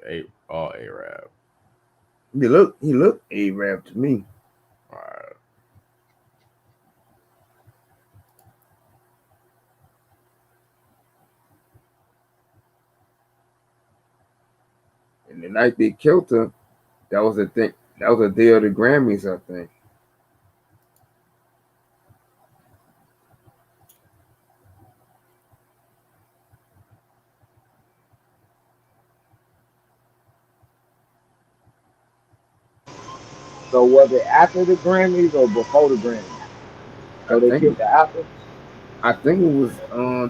all Arab. He looked Arab to me. All right. And the night they killed her, that was the thing. That was the day of the Grammys, I think. so was it after the Grammys or before the Grammys? I So they think killed the after. I think it was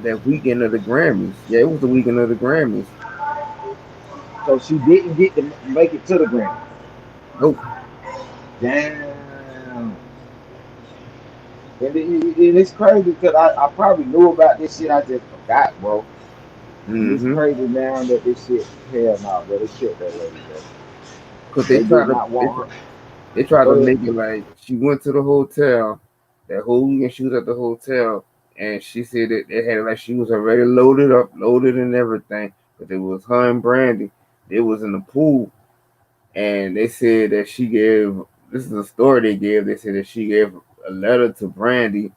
that weekend of the Grammys. Yeah, it was the weekend of the Grammys. So she didn't get to make it to the Grammys. Nope. Damn. And it's crazy because I probably knew about this shit. I just forgot, bro. And it's Mm-hmm. crazy now that this shit. Hell no, bro. They killed that lady, bro. Cause They did not want her. they tried Go to ahead. make it like she went to the hotel that whole weekend. She was at the hotel, and she said that they had it like she was already loaded up, loaded and everything. But it was her and Brandy. They was in the pool, and they said that she gave. This is a story they gave. They said that she gave a letter to Brandy,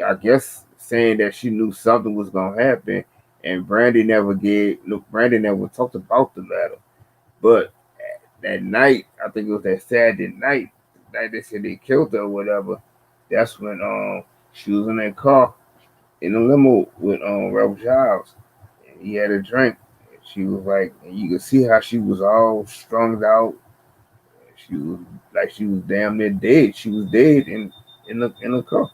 I guess saying that she knew something was gonna happen, and Brandy never gave. Look, Brandy never talked about the letter. But that night, I think it was that Saturday night, the night they said they killed her or whatever. That's when she was in that car in the limo with Rebel Giles. And he had a drink. And she was like, and you could see how she was all strung out. She was like she was damn near dead. She was dead in the car.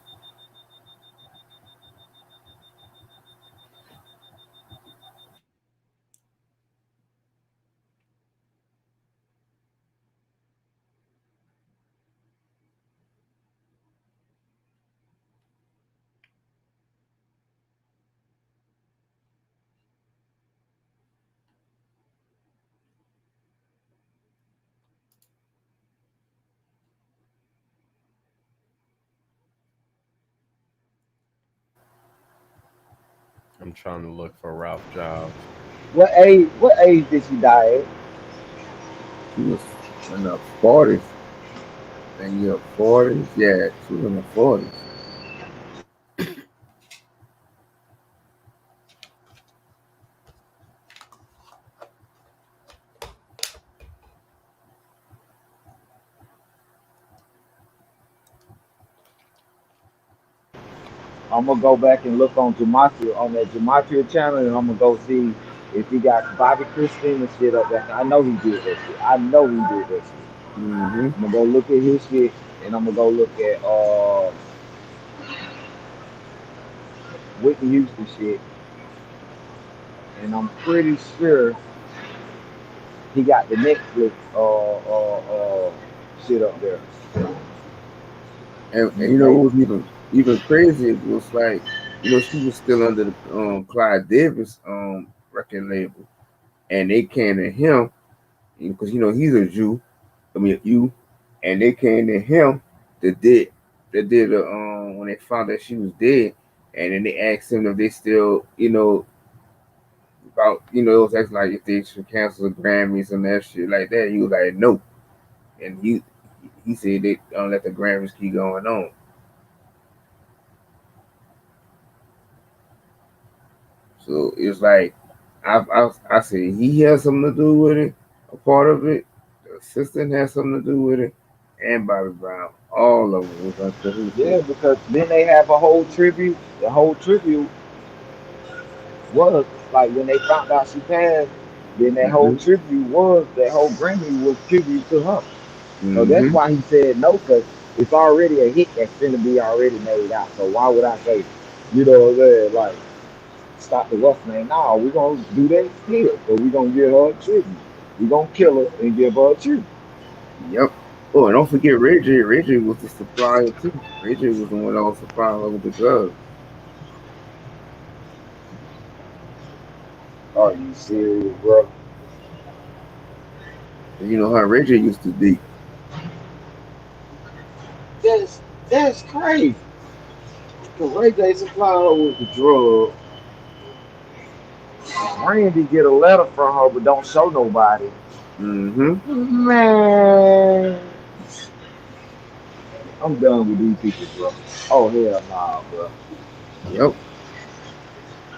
I'm trying to look for Ralph Giles. What age? What age did she die at? She was in the 40s. I think yeah, 40s. Yeah, she was in the 40s. I'm gonna go back and look on Gematria on that Gematria channel, and I'm gonna go see if he got Bobby Christine and shit up there. I know he did that shit. I know he did that shit. Mm-hmm. I'm gonna go look at his shit, and I'm gonna go look at Whitney Houston shit, and I'm pretty sure he got the Netflix shit up there. And you know Maybe. what was even crazy was like, she was still under the Clyde Davis record label, and they came to him because he's a Jew. I mean, you, and they came to him that did when they found that she was dead, and then they asked him if they still about it was actually like if they should cancel the Grammys and that shit like that. He was like no, and he said they don't let the Grammys keep going on. So it's like I say he has something to do with it, a part of it. The assistant has something to do with it, and Bobby Brown. All of them was in cahoots with Yeah, it. because then they have a whole tribute. The whole tribute was like when they found out she passed. Then that whole Mhm. tribute was that whole Grammy was tribute to her. So that's Mhm. why he said no, cause It's already a hit that's finna be already made out. So why would I say, you know what I'm saying? Like, stop the rough name. Nah, we gonna do that still, but we gonna give her a tribute. We gonna kill her and give her a tribute. Yep. Oh, and don't forget Reggie. Reggie was the supplier too. Reggie was the one that was supplying her with the drugs. Are you serious, bro? And you know how Reggie used to be. That's crazy. Cause Ray J supply her with the drug. Randy get a letter from her, but don't show nobody. Mm-hmm. Man, I'm done with these people, bro. Oh hell nah, bro. Yep.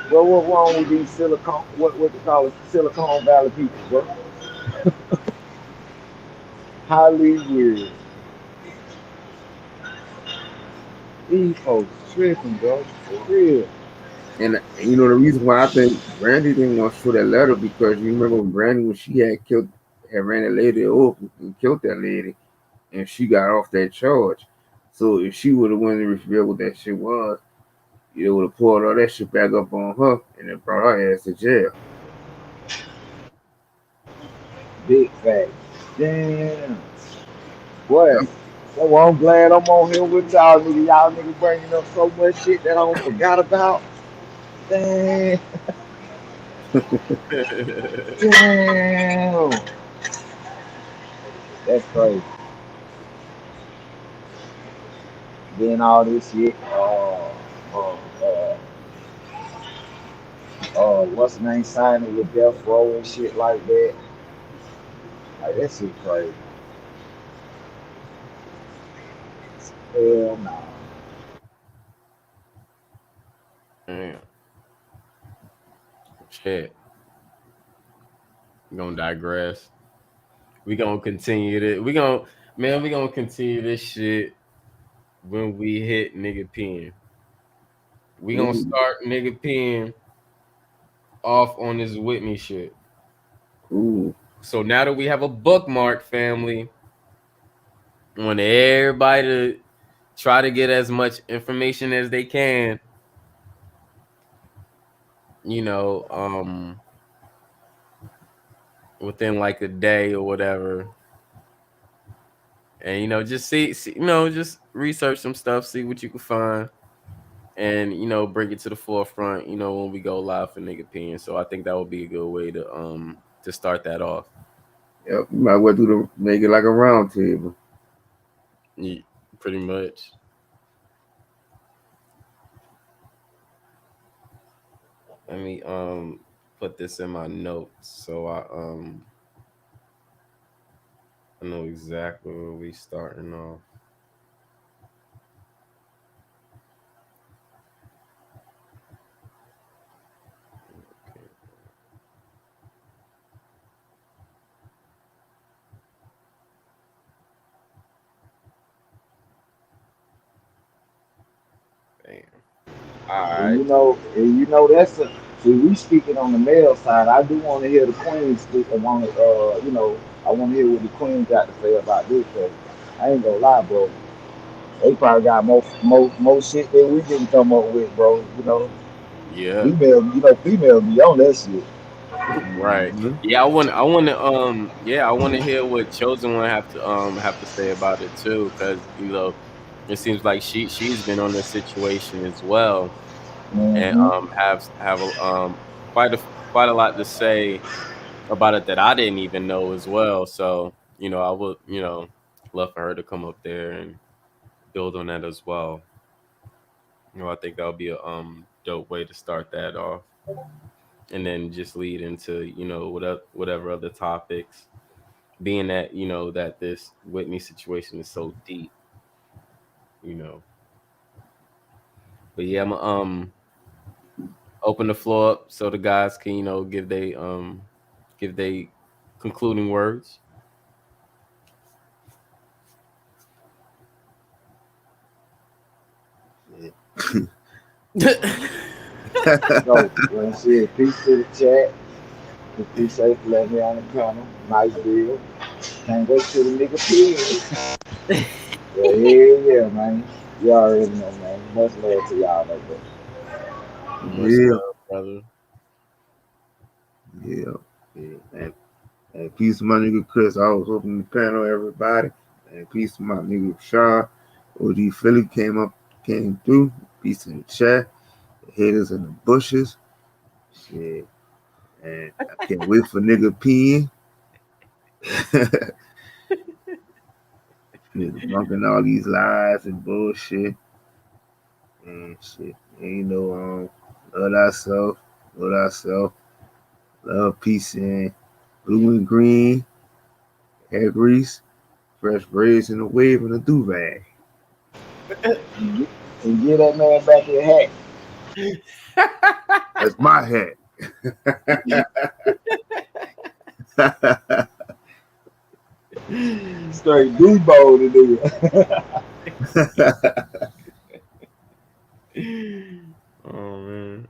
Bro, what wrong with these silicone? What they call it? Silicon Valley people, bro. Hollywood. These folks tripping, bro. For real. And you know the reason why I think Brandy didn't want to show that letter because you remember when Brandy when she had ran that lady over and killed that lady and she got off that charge. So if she would have went and revealed what that shit was, it would have pulled all that shit back up on her and then brought her ass to jail. Big fact. Damn. Boy. Yep. So I'm glad I'm on here with y'all niggas. Y'all niggas bringing up so much shit that I don't forgot about. Damn. Damn. That's crazy. Then all this shit. Uh, uh, what's the name? Signing with Death Row and shit like that. Like that shit crazy. Hell no. Damn. Shit. We gonna digress. We gonna continue this. We gonna continue this shit when we hit nigga pen. We gonna Ooh, start nigga pen off on this Whitney shit. ooh. So now that we have a bookmark, family, I want everybody to try to get as much information as they can. You know, within like a day or whatever, and just see, just research some stuff, see what you can find, and bring it to the forefront. When we go live for nigga opinion. So I think that would be a good way to start that off. Yep. You might well do the make it like a round table. Yeah, pretty much. Let me put this in my notes so I know exactly where we starting off. Okay, bam. All right. And you know that's a see we speaking on the male side. I do want to hear the queens speak. I want to I want to hear what the queens got to say about this. Cause I ain't gonna lie, bro. They probably got more shit than we didn't come up with, bro. Yeah. Female be on that shit. Right. Mm-hmm. Yeah, I want to hear what Chosen One have to say about it too, because it seems like she's been on this situation as well, and Hmm. have quite a lot to say about it that I didn't even know as well. So I would love for her to come up there and build on that as well. I think that would be a dope way to start that off, and then just lead into whatever other topics, being that that this Whitney situation is so deep, you know. But yeah, I'm open the floor up so the guys can give they concluding words. So, when shit, peace to the chat. Appreciate for letting me on the panel. Nice deal. Can't wait till the nigga pee. Yeah, yeah, man. You already know, man. Much love to y'all, though. But Much Yeah, love, brother. yeah, yeah. And peace to my nigga Chris. I was hoping the panel, everybody. And peace to my nigga Shaw. OG Philly came through. Peace in the chat. The haters in the bushes. Shit. And I can't wait for nigga peeing. Nigga bunking all these lies and bullshit. And shit. And love thyself. Love thyself. Love, peace, and blue and green. Hair grease. Fresh braids in a wave and a do rag. and get, and get that man back in hat. That's my hat. Straight Debo to do it. Oh man.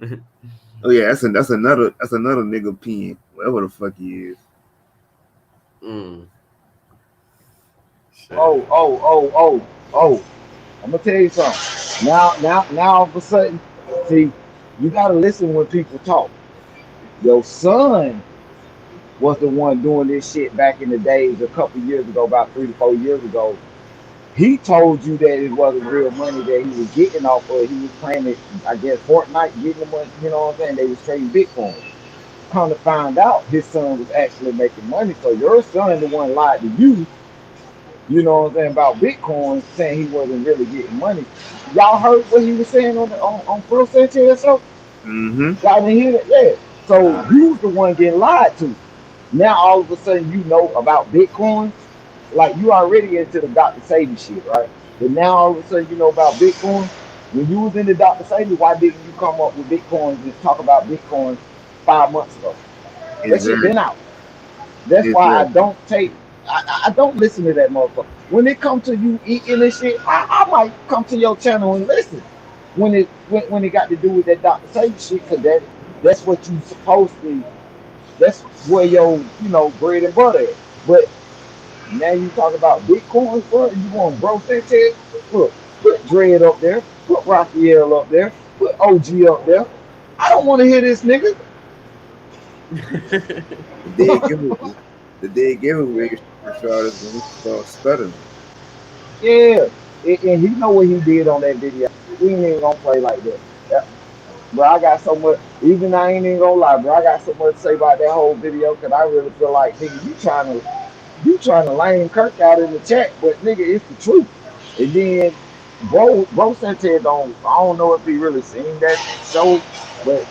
Oh yeah, that's another nigga peeing. Whatever the fuck he is. Mm, shit. Oh, oh, oh, oh, oh. I'm gonna tell you something. Now, all of a sudden, see, you gotta listen when people talk. Your son was the one doing this shit back in the days, a couple years ago, about 3 to 4 years ago. He told you that it wasn't real money that he was getting off of. He was playing it, I guess, Fortnite, getting the money. You know what I'm saying? They was trading Bitcoin. Come to find out, his son was actually making money. So your son, the one lied to you. You know what I'm saying about Bitcoin, saying he wasn't really getting money. Y'all heard what he was saying on Pro Sanchez? So Mm-hmm. y'all didn't hear that? Yeah. So Nah. you was the one getting lied to. Now all of a sudden you know about Bitcoin. Like you already into the Dr. Sadie shit, right? But now all of a sudden you know about Bitcoin. When you was in the Dr. Sadie, why didn't you come up with Bitcoin and talk about Bitcoin 5 months ago? That shit been Exactly. out. That's why I Exactly. don't take. I don't listen to that motherfucker. When it comes to you eating and shit, I might come to your channel and listen. When it got to do with that Dr. Sadie shit, cause that's what you supposed to. That's where your bread and butter is. But now you talk about Bitcoin, bro. You want bro Sanchez? Look, put Dread up there, put Raphael up there, put OG up there. I don't want to hear this nigga. The day it give it, the day it giveaway Rashad is when he starts stuttering. Yeah, and he know what he did on that video. We ain't even gonna play like that. Yeah. But I got so much. Even I ain't even gonna lie, bro. I got so much to say about that whole video because I really feel like, nigga, you trying to lame Kirk out in the chat, but nigga, it's the truth. And then, bro Sanchez I don't know if he really seen that show, but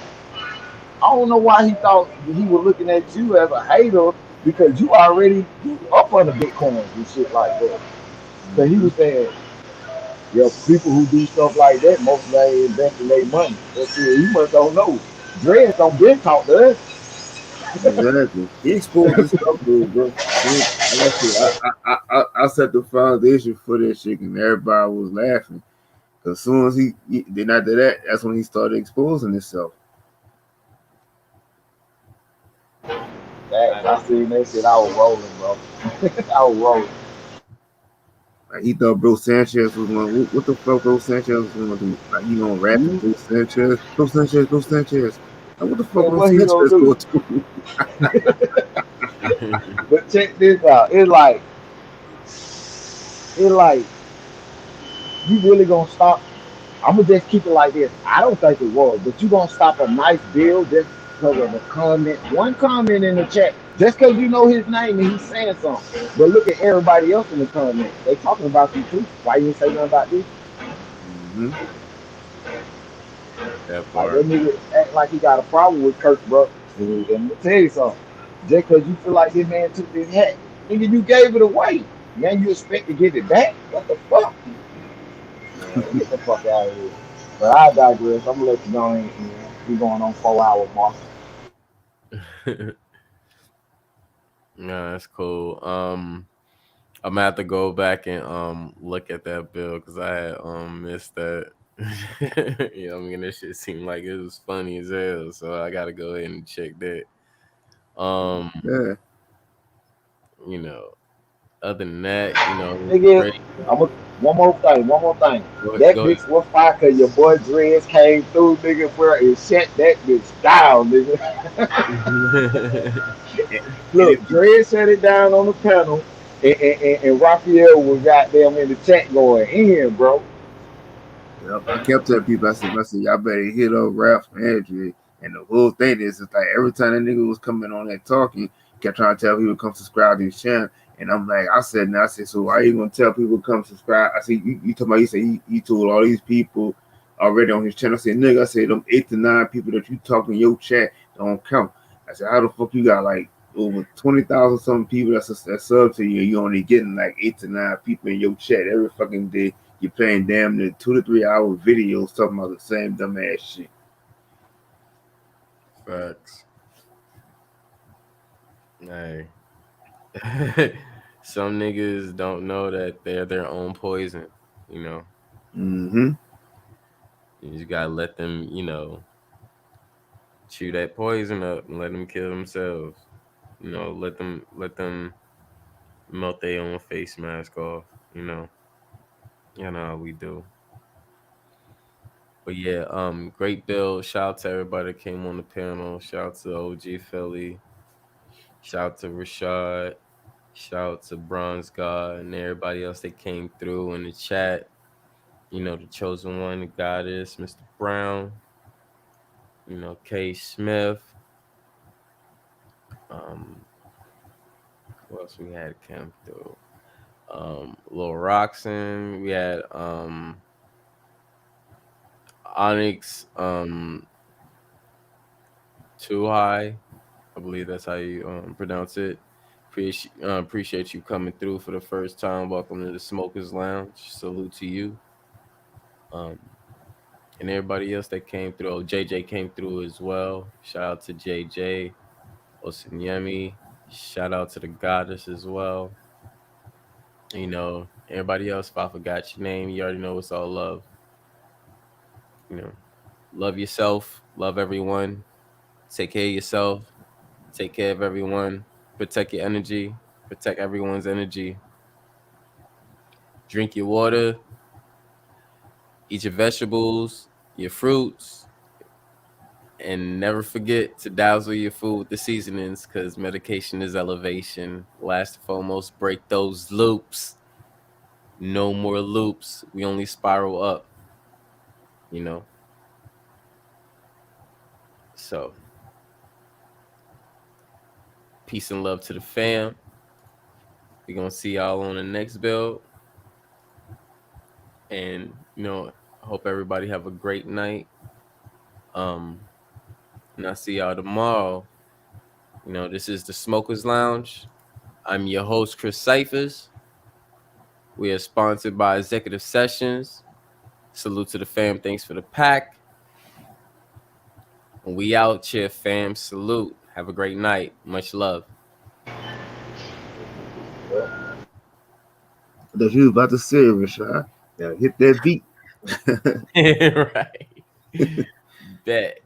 I don't know why he thought he was looking at you as a hater because you up on the bitcoins and shit like that. So he Mm-hmm. was saying, yo, people who do stuff like that, most of they invest in their money. That's it. You must don't know. Dreads don't been taught to us. Exactly. He exposed his stuff though, bro. Like I said, I set the foundation for that shit, and everybody was laughing. As soon as then after that, that's when he started exposing himself. That I seen that shit. I was rolling, bro. I was rolling. Like he thought Bro Sanchez was going. What the fuck, Bro Sanchez was going to do? Like rapping You, Bro Sanchez, Bro Sanchez, Bro Sanchez. Like what the fuck, man, Bro what he gonna Sanchez do? going to do? But check this out. It's like you really gonna stop. I'm gonna just keep it like this. I don't think it was, but you gonna stop a nice bill just because of a comment, one comment in the chat, just because you know his name and he's saying something. But look at everybody else in the comments. They talking about you too. Why you ain't say nothing about this? Mm-hmm. That Like that part. nigga act like he got a problem with Kirk, bro. And I'm gonna tell you something. Just because you feel like this man took this hat, nigga, you gave it away. Now you expect to get it back? What the fuck? Man, get the fuck out of here. But I digress. I'm gonna let you go in. We going on 4 hour mark. No, that's cool. I'm gonna have to go back and look at that bill because I had missed that. You know, what I mean, this shit seemed like it was funny as hell, so I gotta go ahead and check that. Um, Yeah. you know, other than that, Nigga, great. one more thing. Go ahead. That Go ahead. bitch was fire cause your boy Dreads came through, nigga, bro, and shut that bitch down, nigga. And, and Look, Dread shut it down on the panel, and Raphael was goddamn in the chat going in, bro. yep, I kept telling people, I said, y'all better hit up Ralph and Andrew. And the whole thing is, it's like every time that nigga was coming on that talking, kept trying to tell people to come subscribe to his channel. And I'm like, I said, so why you gonna tell people to come subscribe? I said, you talking about, you said he told all these people already on his channel. I said, nigga, I said, them 8 to 9 people that you talking in your chat don't count. I said, how the fuck you got like over 20,000 some people that sub to you? You only getting like 8 to 9 people in your chat every fucking day. You're playing damn near 2 to 3 hour videos talking about the same dumbass shit. Facts. Hey. Some niggas don't know that they're their own poison. You know, Mm-hmm. you just gotta let them, chew that poison up and let them kill themselves. Let them melt their own face mask off. You know how we do. But yeah, great build. Shout out to everybody that came on the panel. Shout out to OG Philly. Shout out to Rashad. Shout out to Bronze God and everybody else that came through in the chat. The chosen one, the goddess, Mr. Brown, K Smith. Um, who else we had come through? Lil Roxon. We had Onyx Too High. I believe that's how you pronounce it. Appreciate you coming through for the first time. Welcome to the Smokers Lounge. Salute to you. Um, and everybody else that came through. Oh, JJ came through as well. Shout out to JJ, Osinyemi. Shout out to the goddess as well. Everybody else, if I forgot your name, you already know it's all love. Love yourself, love everyone, take care of yourself, take care of everyone, protect your energy, protect everyone's energy. Drink your water, eat your vegetables, your fruits, and never forget to dazzle your food with the seasonings because medication is elevation. Last and foremost, break those loops. No more loops. We only spiral up, you know? So, peace and love to the fam. We're going to see y'all on the next build. And, I hope everybody have a great night. And I'll see y'all tomorrow. This is the Smokers Lounge. I'm your host, Chris Cyphers. We are sponsored by Executive Sessions. Salute to the fam. Thanks for the pack. And we out here, fam. Salute. Have a great night. Much love. That you was about to say, Rashad. Yeah, hit that beat. Right. Bet.